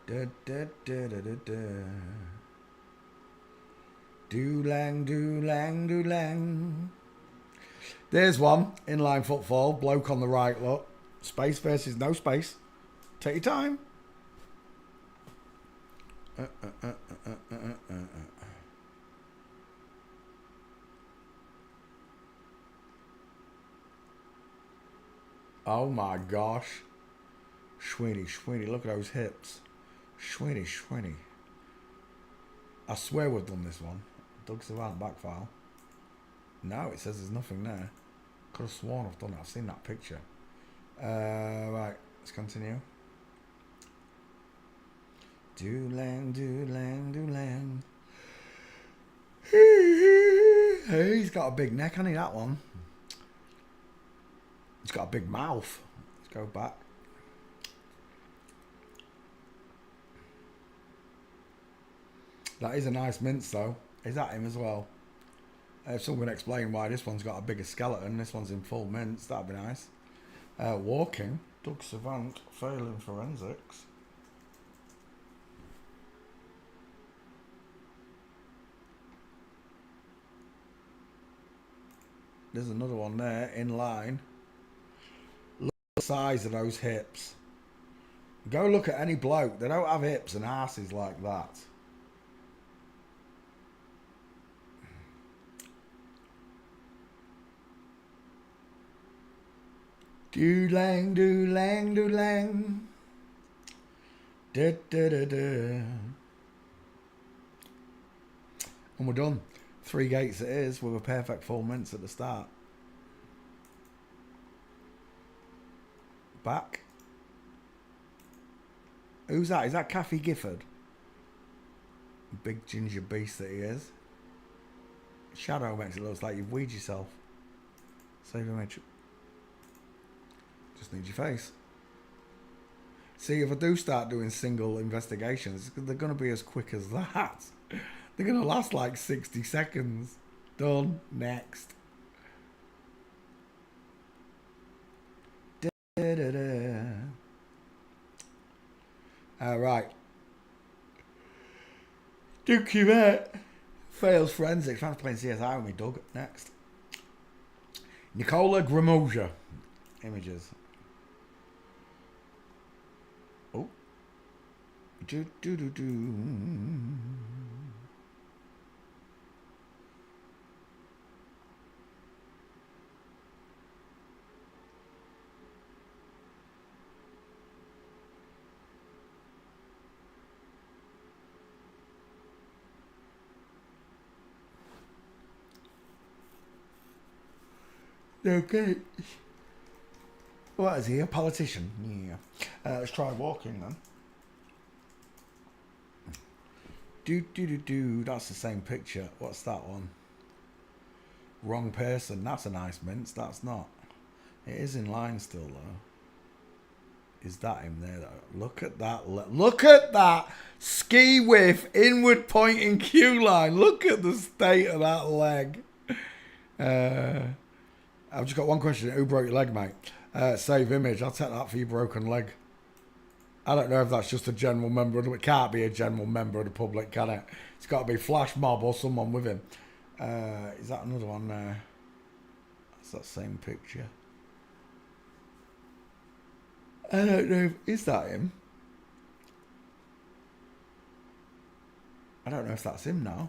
Da, da, da, da, da, da. Do-lang, do-lang, do-lang. There's one. Inline footfall. Bloke on the right, look. Space versus no space. Take your time. Oh my gosh. Schweeny, look at those hips. Schweeny. I swear we've done this one. Doug Savant back file. No, it says there's nothing there. Could have sworn I've done it. I've seen that picture. Right, let's continue. Do-lang, do-lang, do-lang. He's got a big neck, hasn't he, that one? He's got a big mouth. Let's go back. That is a nice mince, though. Is that him as well? If someone can explain why this one's got a bigger skeleton, this one's in full mince, that'd be nice. Walking. Doug Savant, failing forensics. There's another one there, in line. Look at the size of those hips. Go look at any bloke. They don't have hips and asses like that. Do-lang, do-lang, do-lang. Da-da-da-da. And we're done. 3 gates it is, with a perfect full mince at the start. Back. Who's that? Is that Kathy Gifford? Big ginger beast that he is. Shadow makes it look like you've weed yourself. Save image. Just need your face. See, if I do start doing single investigations, they're going to be as quick as that. They're going to last like 60 seconds. Done. Next. Right. Dookie Vet fails forensics. Trying to play CSI with me, Doug. Next. Nicola Gramoja. Images. Oh. Do. Okay. What is he, a politician? Yeah. Let's try walking then. Do. That's the same picture. What's that one? Wrong person. That's a nice mince. That's not. It is in line still though. Is that him there though? Look at that. Look at that ski whiff inward pointing queue line. Look at the state of that leg. I've just got one question. Who broke your leg, mate? Save image. I'll take that for your broken leg. I don't know if that's just a general member of the... It can't be a general member of the public, can it? It's got to be Flash Mob or someone with him. Is that another one there? That's that same picture. I don't know. Is that him? I don't know if that's him now.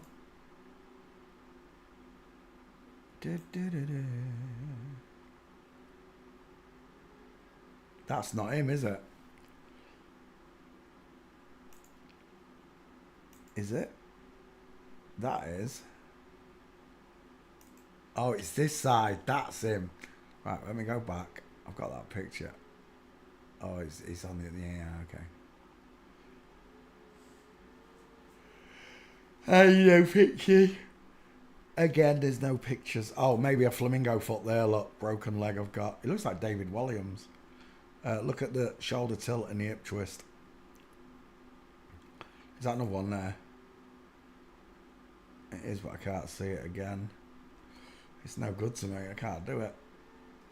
That's not him, is it? Is it? That is. Oh, it's this side. That's him. Right, let me go back. I've got that picture. Oh, it's on the... Yeah, okay. No picture. Again, there's no pictures. Oh, maybe a flamingo foot there. Look, broken leg I've got. It looks like David Williams. Look at the shoulder tilt and the hip twist. Is that another one there? It is, but I can't see it again. It's no good to me. I can't do it.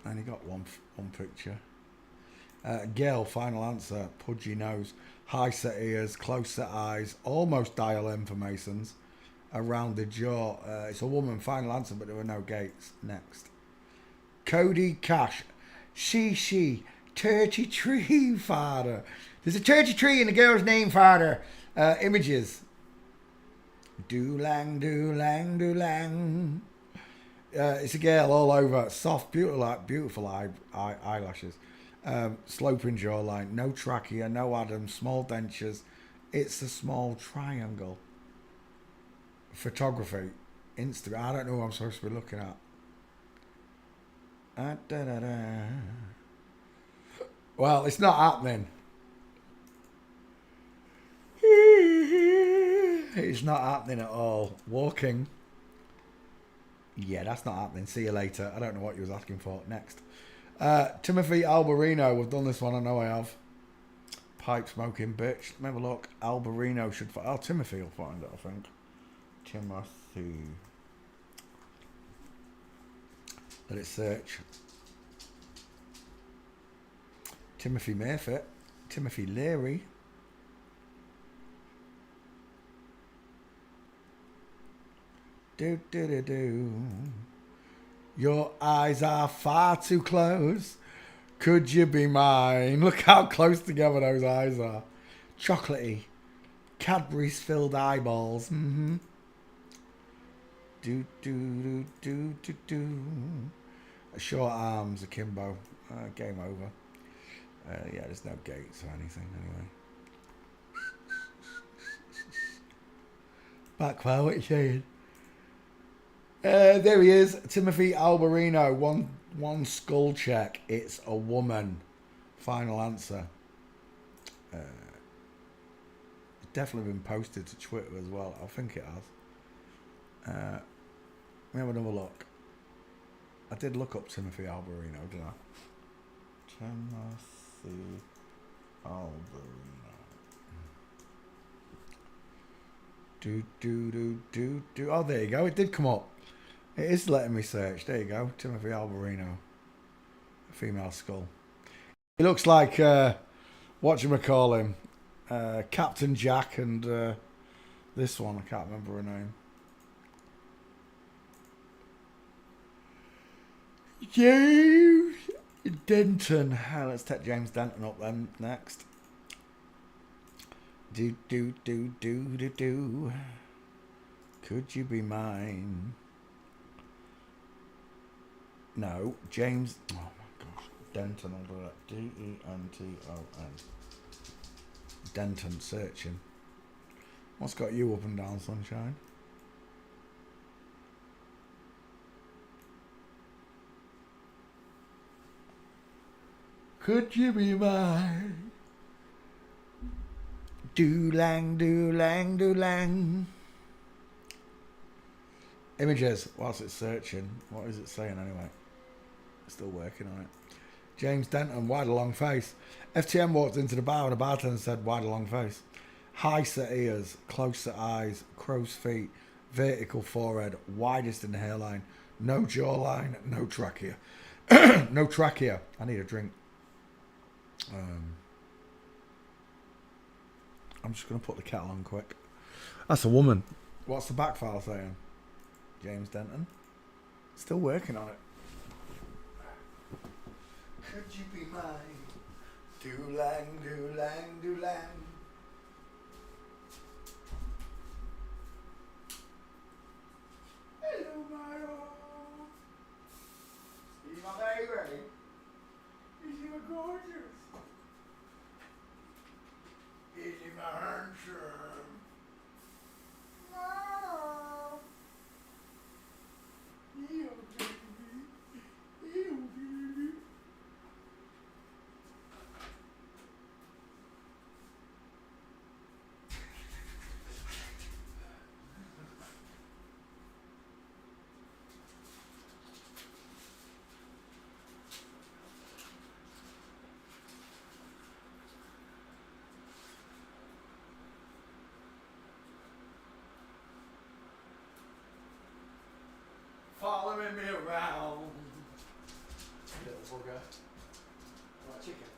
I only got one picture. Gail, final answer. Pudgy nose. High set ears. Close set eyes. Almost dial M for Masons. A rounded jaw. It's a woman. Final answer, but there were no gates. Next. Cody Cash. She. Turkey tree, father. There's a turkey tree in the girl's name, father. Images. Do-lang. It's a girl all over. Soft, beautiful eyelashes. Sloping jawline. No trachea, no Adams. Small dentures. It's a small triangle. Photography. Instagram. I don't know who I'm supposed to be looking at. Well, it's not happening. It's not happening at all. Walking. Yeah, that's not happening. See you later. I don't know what you was asking for. Next. Timothy Alberino. We've done this one. I know I have. Pipe smoking bitch. Let me have a look. Alberino should find... Oh, Timothy will find it, I think. Timothy. Let it search. Timothy Mayfitt. Timothy Leary. Do do do do. Your eyes are far too close. Could you be mine? Look how close together those eyes are. Chocolatey. Cadbury's filled eyeballs. Mm-hmm. Do do do do do do. Short arms, akimbo. Game over. Yeah, there's no gates or anything anyway. Backfire, what are you saying? There he is, Timothy Alberino. One skull check. It's a woman. Final answer. It's definitely been posted to Twitter as well. I think it has. Let me have another look. I did look up Timothy Alberino, didn't I? Timothy Alberino. Do. Oh, there you go. It did come up. It is letting me search. There you go. Timothy Alberino. A female skull. He looks like, whatchamacallit him? Captain Jack and this one. I can't remember her name. James Denton. Let's take James Denton up then next. Do. Could you be mine? No, James. Oh my gosh, Denton. I'll do that. Denton. Denton searching. What's got you up and down, sunshine? Could you be mine? Do-lang. Images, whilst it's searching. What is it saying anyway? Still working on it. James Denton, wide long face. FTM walked into the bar and the bartender said, wide long face. High set ears, close set eyes, crow's feet, vertical forehead, widest in the hairline, no jawline, no trachea. No trachea. I need a drink. I'm just going to put the kettle on quick. That's a woman. What's the back file saying? James Denton. Still working on it. Could you be mine? Do-lang. Hello, my own. Is my baby? Is he gorgeous? Is he my handsome? No. You baby. Following me around. Little bugger. Like chicken.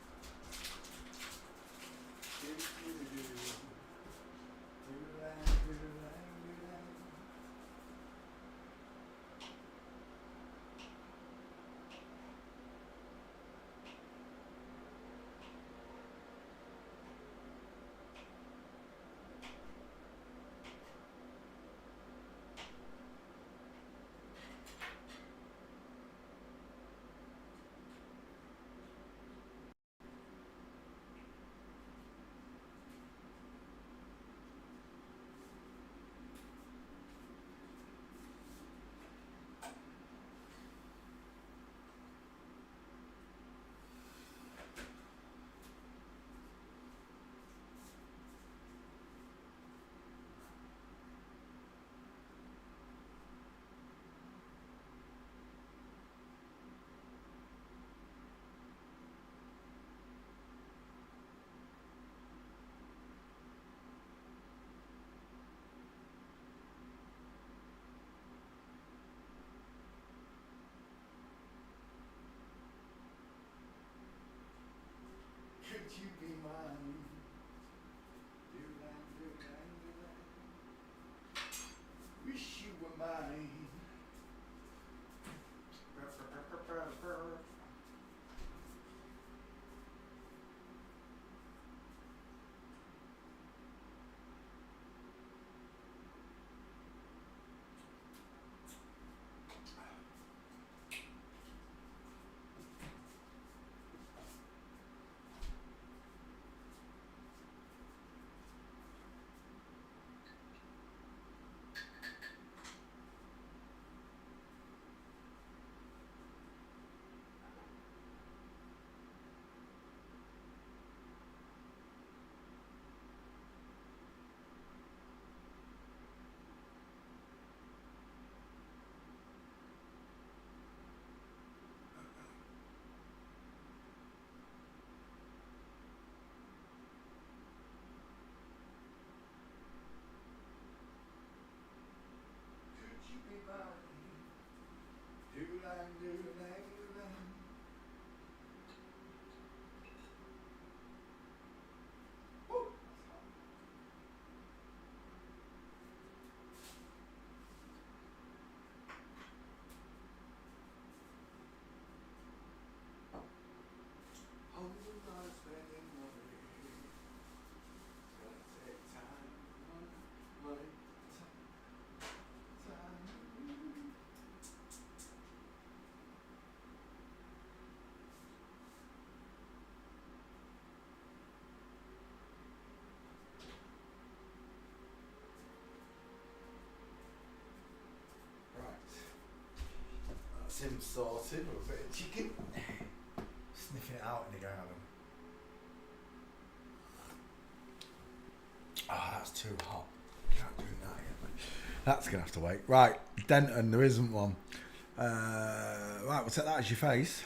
Sim sorted with a bit of chicken. Sniffing it out in the garden. Oh, that's too hot. Can't do that yet. That's going to have to wait. Right, Denton, there isn't one. Right, we'll take that as your face.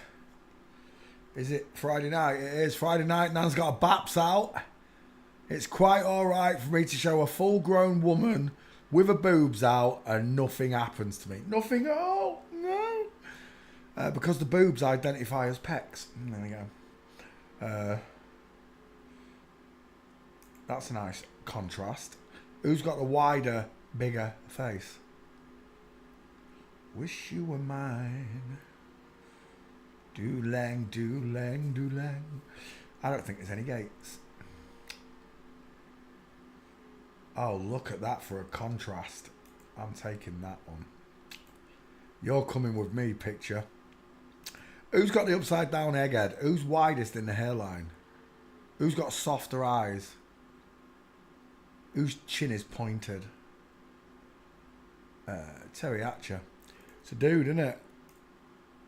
Is it Friday night? It is Friday night. Nan's got a baps out. It's quite alright for me to show a full-grown woman with her boobs out and nothing happens to me. Nothing at all. No. Because the boobs identify as pecs. There we go. That's a nice contrast. Who's got the wider, bigger face? Wish you were mine. Do-lang, do-lang, do-lang. I don't think there's any gates. Oh, look at that for a contrast. I'm taking that one. You're coming with me, picture. Who's got the upside down egghead? Who's widest in the hairline? Who's got softer eyes? Whose chin is pointed? Terry Hatcher. It's a dude, isn't it?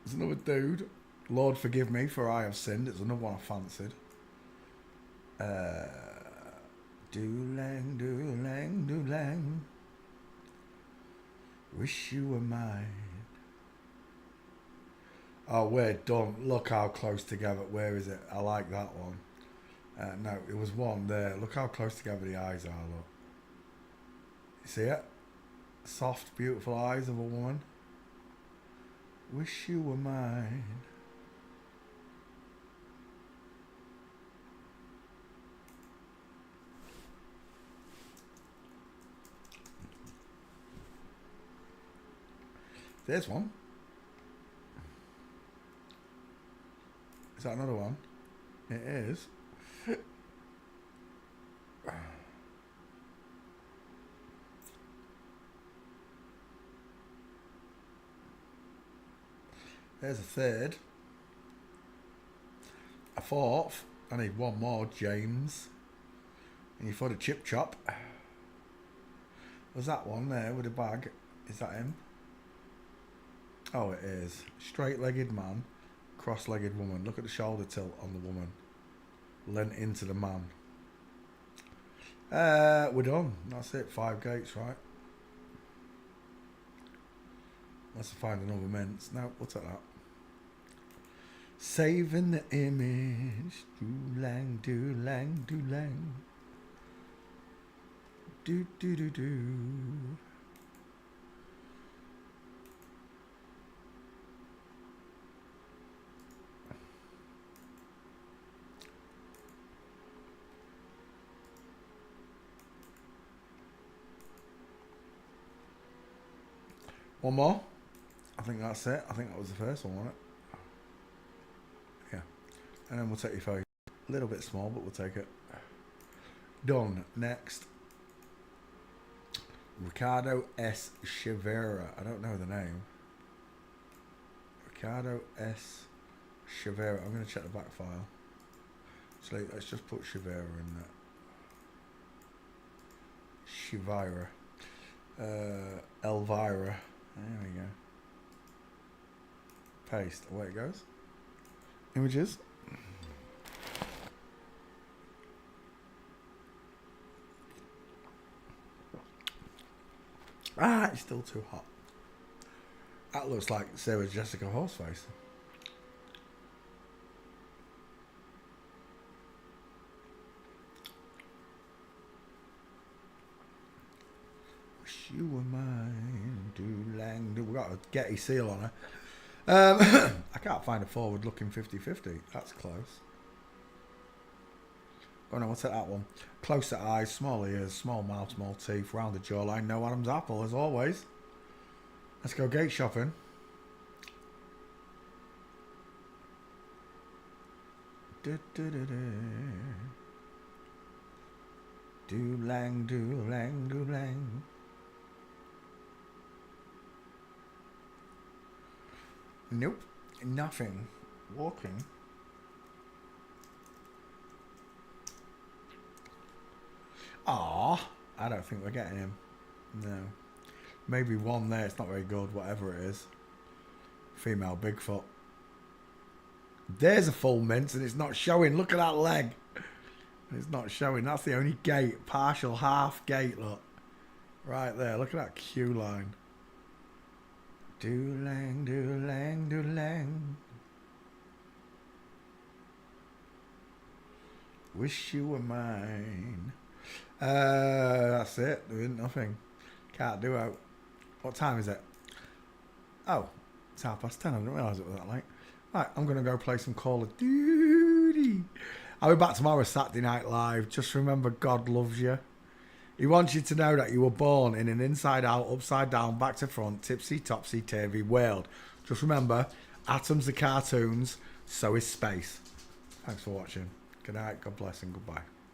It's another dude. Lord forgive me for I have sinned. It's another one I fancied. Do-lang, do-lang, do-lang. Wish you were mine. Oh, we're done. Look how close together. Where is it? I like that one. No, it was one there. Look how close together the eyes are, look. You see it? Soft, beautiful eyes of a woman. Wish you were mine. There's one. Is that another one? It is. There's a third. A fourth. I need one more, James. And you for the chip chop. Was that one there with a bag? Is that him? Oh, it is. Straight-legged man, cross-legged woman. Look at the shoulder tilt on the woman. Lent into the man. We're done. That's it. 5 gates, right? Let's find another mince. No, we'll take that. Saving the image. Do-lang, do-lang, do-lang. Do-do-do-do. One more. I think that's it. I think that was the first one, wasn't it? Yeah. And then we'll take your face. A little bit small, but we'll take it. Done. Next. Ricardo S. Chivera. I don't know the name. Ricardo S. Chivera. I'm going to check the back file. So let's just put Chivera in there. Chivira. Elvira. There we go. Paste. Away it goes. Images. Ah, it's still too hot. That looks like Sarah Jessica Horseface. Wish you were mine. Do-lang, do. We've got a Getty seal on her. I can't find a forward-looking 50-50. That's close. Oh no, what's that one? Closer eyes, small ears, small mouth, small teeth, rounded jawline, no Adam's apple, as always. Let's go gate shopping. Do-lang, do-lang, do-lang. Nope, nothing. Walking. Ah, I don't think we're getting him. No. Maybe one there, it's not very good, whatever it is. Female Bigfoot. There's a full mince and it's not showing. Look at that leg. It's not showing. That's the only gate. Partial half gate, look. Right there. Look at that queue line. Do-lang, do-lang, do-lang. Wish you were mine. That's it. Doing nothing. Can't do out. What time is it? Oh, it's 10:30. I didn't realise it was that late. Right, I'm going to go play some Call of Duty. I'll be back tomorrow, Saturday Night Live. Just remember, God loves you. He wants you to know that you were born in an inside-out, upside-down, back-to-front, tipsy-topsy-turvy world. Just remember, atoms are cartoons, so is space. Thanks for watching. Good night, God bless, and goodbye.